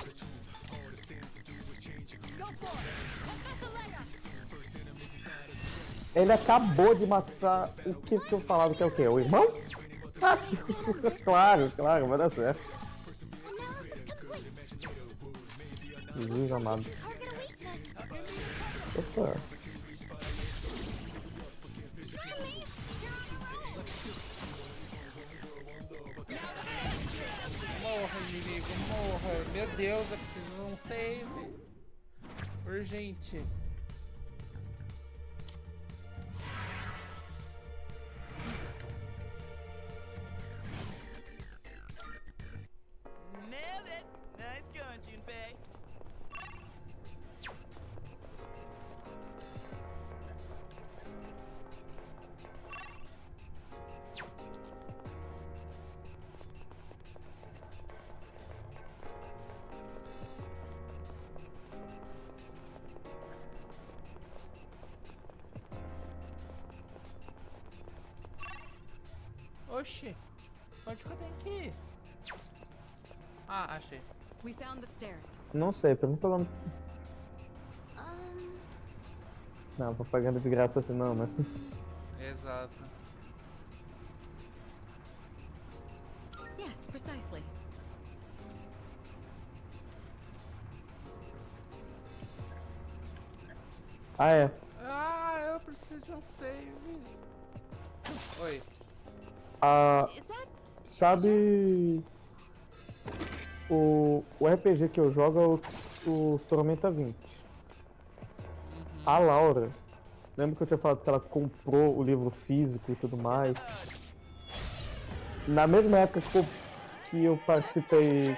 Ele acabou de matar o que eu falado que é o quê? O irmão? Ah, claro, vai dar certo. Jesus amado. Opa. Morra, inimigo, morra. Meu Deus, eu preciso de um save. Urgente. Nailed it! Nice going, Junpei. Oxi. Onde que eu tenho que ir? Ah, achei. We found the stairs. Não sei, pergunta lá. Não, propaganda de graça assim não, né? Exato. Yes, precisely. Ah, é. Ah, eu preciso de um save. Oi. Ah, sabe o RPG que eu jogo é o Tormenta 20. A Laura, lembra que eu tinha falado que ela comprou o livro físico e tudo mais? Na mesma época que eu participei,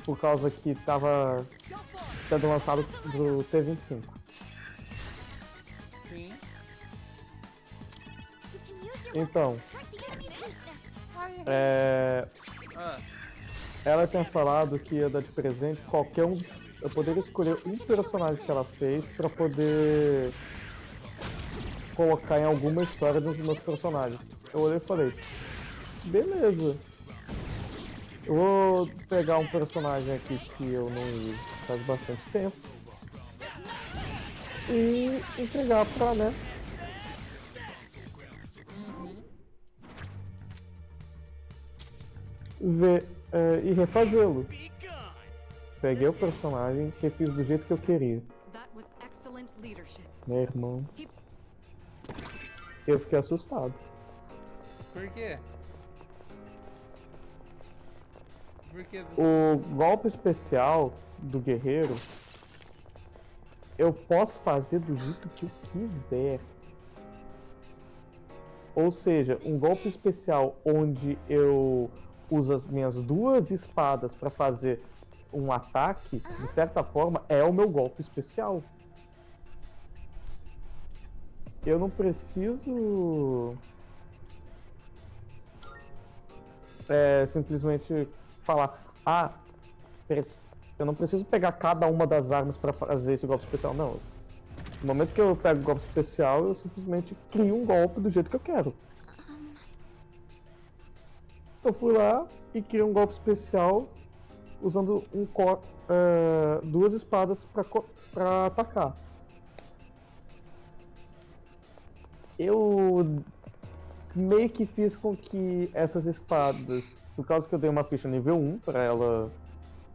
por causa que estava sendo lançado do T25. Sim. Então, ela tinha falado que ia dar de presente qualquer um. Eu poderia escolher um personagem que ela fez pra poder colocar em alguma história dos meus personagens. Eu olhei e falei, beleza. Eu vou pegar um personagem aqui que eu não uso faz bastante tempo e entregar pra, né? Ver e refazê-lo. Peguei o personagem e refiz do jeito que eu queria. Meu irmão. Eu fiquei assustado. Por quê? Por que O golpe especial do guerreiro eu posso fazer do jeito que eu quiser. Ou seja, um golpe especial onde eu uso as minhas duas espadas para fazer um ataque, de certa forma, é o meu golpe especial. Eu não preciso simplesmente falar, eu não preciso pegar cada uma das armas para fazer esse golpe especial, não. No momento que eu pego o golpe especial, eu simplesmente crio um golpe do jeito que eu quero. Eu fui lá e criei um golpe especial usando duas espadas para atacar. Eu meio que fiz com que essas espadas, por causa que eu dei uma ficha nível 1 para ela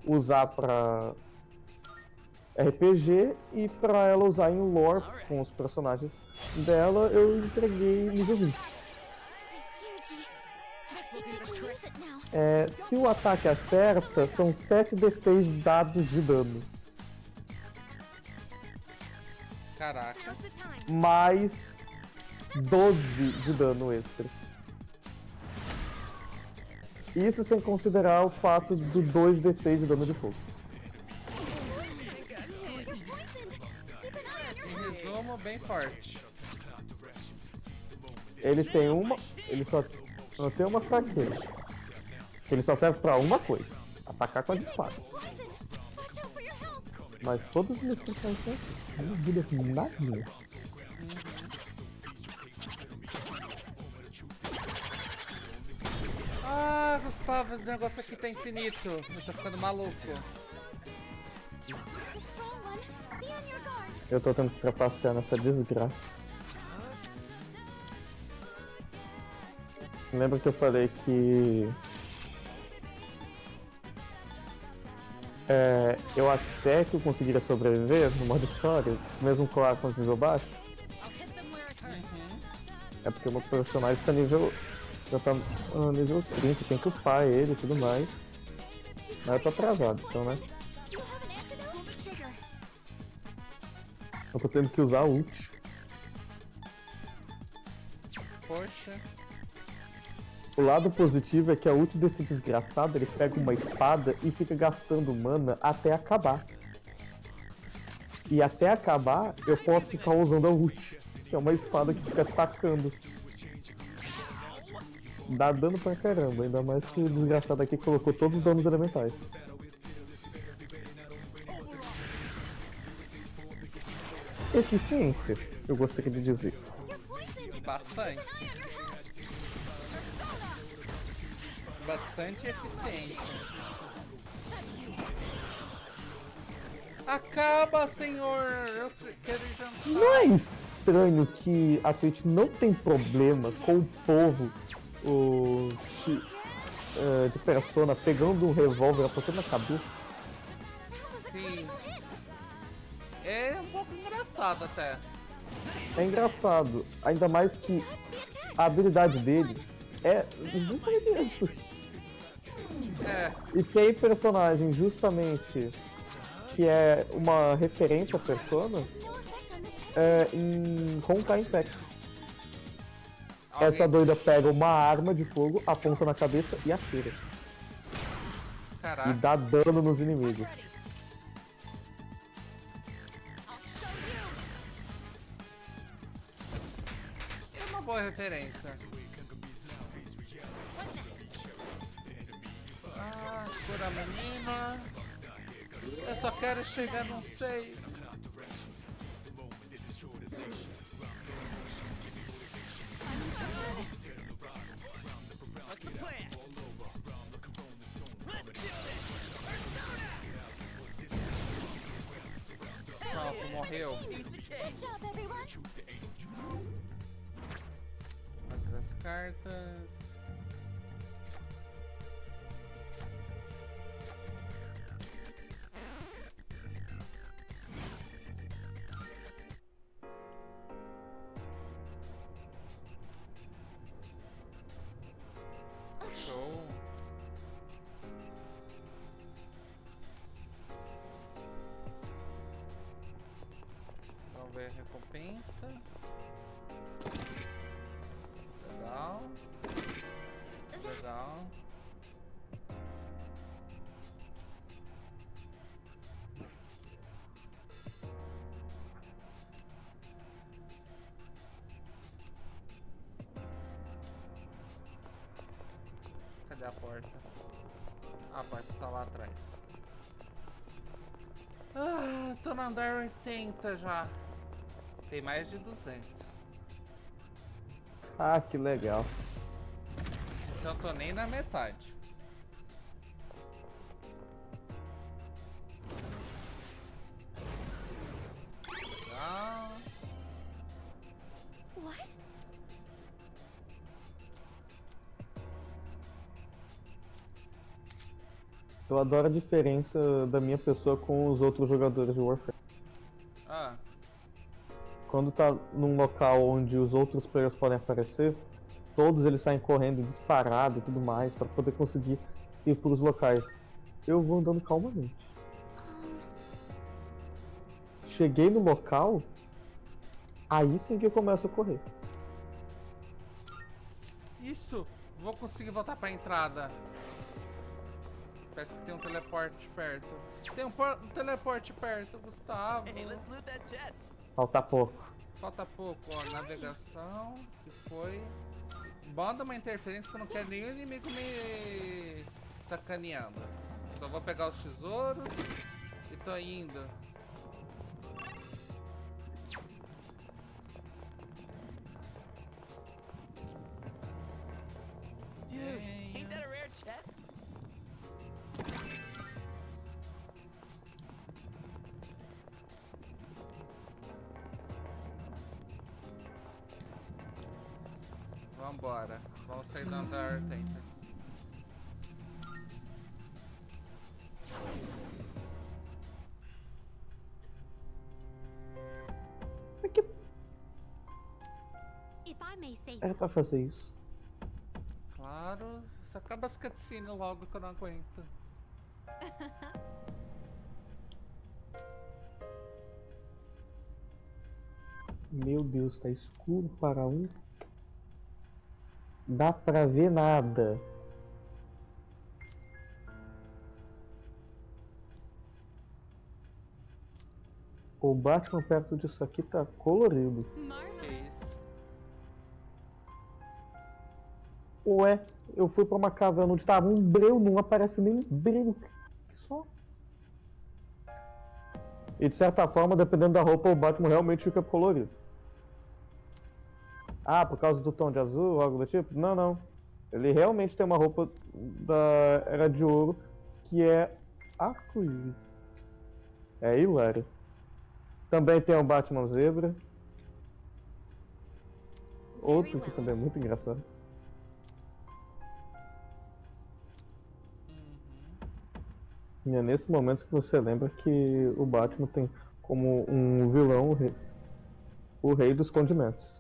usar para RPG e para ela usar em lore com os personagens dela, eu entreguei nível 20. Se o ataque acerta, são 7d6 dados de dano. Caraca. Mais 12 de dano extra. Isso sem considerar o fato do 2d6 de dano de fogo. Em resumo, bem forte. Eles têm eles só não tem uma fraqueza. Ele só serve pra uma coisa: atacar com as espadas. Mas todos os meus personagens têm uma vida nadinha. Ah, Gustavo, esse negócio aqui tá infinito. Eu tô ficando maluco. Eu tô tendo que trapacear nessa desgraça. Lembra que eu falei que eu até que eu conseguiria sobreviver no modo história, mesmo com o nível baixo? É porque o meu personagem tá já tá no nível 30, tem que upar ele e tudo mais. Mas eu tô atrasado, então, né? Eu tô tendo que usar a ult. Poxa. O lado positivo é que a ult desse desgraçado, ele pega uma espada e fica gastando mana até acabar. E até acabar, eu posso ficar usando a ult, que é uma espada que fica atacando. Dá dano pra caramba, ainda mais que o desgraçado aqui colocou todos os danos elementais. Eficiência, eu gostaria de dizer. Bastante. Bastante eficiência. Acaba, senhor! Eu quero ir jantar. Não é estranho que a Twitch não tem problema com o povo de Persona pegando um revólver e apontando na cabeça? Sim. É um pouco engraçado até. É engraçado, ainda mais que a habilidade dele é justamente isso. É. E tem personagem justamente que é uma referência à Persona em Honkai Impact. Essa doida pega uma arma de fogo, aponta na cabeça e atira. Caraca. E dá dano nos inimigos. É uma boa referência. Ah, cura a menina. Eu só quero chegar no save. What's the plan? Pronto, morreu. Good job, everyone. Outras cartas. Show. Vamos ver a recompensa. Legal. Legal. Cadê a porta? A porta tá lá atrás. Ah, tô no andar 80 já. Tem mais de 200. Ah, que legal. Então tô nem na metade. Legal. What? Eu adoro a diferença da minha pessoa com os outros jogadores de Warframe. Ah. Quando tá num local onde os outros players podem aparecer, todos eles saem correndo disparado e tudo mais para poder conseguir ir pros locais. Eu vou andando calmamente. Cheguei no local, aí sim que eu começo a correr. Isso! Vou conseguir voltar pra entrada. Parece que tem um teleporte perto. Tem um teleporte perto, Gustavo. Hey, let's loot that chest. Falta pouco. Falta pouco, ó. Navegação, que foi. Banda uma interferência que eu não quero nenhum inimigo me sacaneando. Só vou pegar os tesouros e tô indo. Dude, ain't that a rare chest? Vambora. Vamos sair do andar 80. If I may say Era pra fazer isso. Claro. Só acaba as cutscenes logo que eu não aguento. Meu Deus, tá escuro para um. Dá pra ver nada. O Batman perto disso aqui tá colorido. Que isso? Ué, eu fui pra uma caverna onde tava um breu, não aparece nem brilho. Só. E de certa forma, dependendo da roupa, o Batman realmente fica colorido. Ah, por causa do tom de azul, algo do tipo? Não, não. Ele realmente tem uma roupa da Era de Ouro que é arco-íris. É hilário. Também tem o Batman Zebra. Outro que também é muito engraçado. E é nesse momento que você lembra que o Batman tem como um vilão o rei dos condimentos.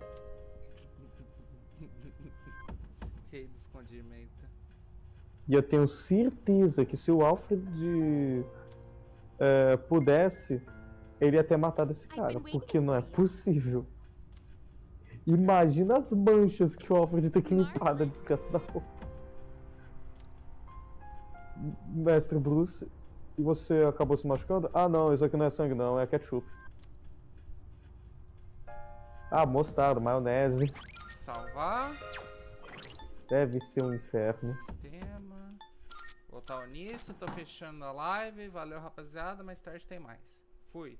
Rei do escondimento. E eu tenho certeza que se o Alfred pudesse, ele ia ter matado esse cara, porque não é possível. Imagina as manchas que o Alfred tem que limpar da desgraça da roupa. Mestre Bruce, e você acabou se machucando? Ah não, isso aqui não é sangue não, é ketchup. Ah, mostarda, maionese. Salvar. Deve ser um inferno. Sistema. Voltar ao início, tô fechando a live. Valeu, rapaziada. Mais tarde tem mais. Fui.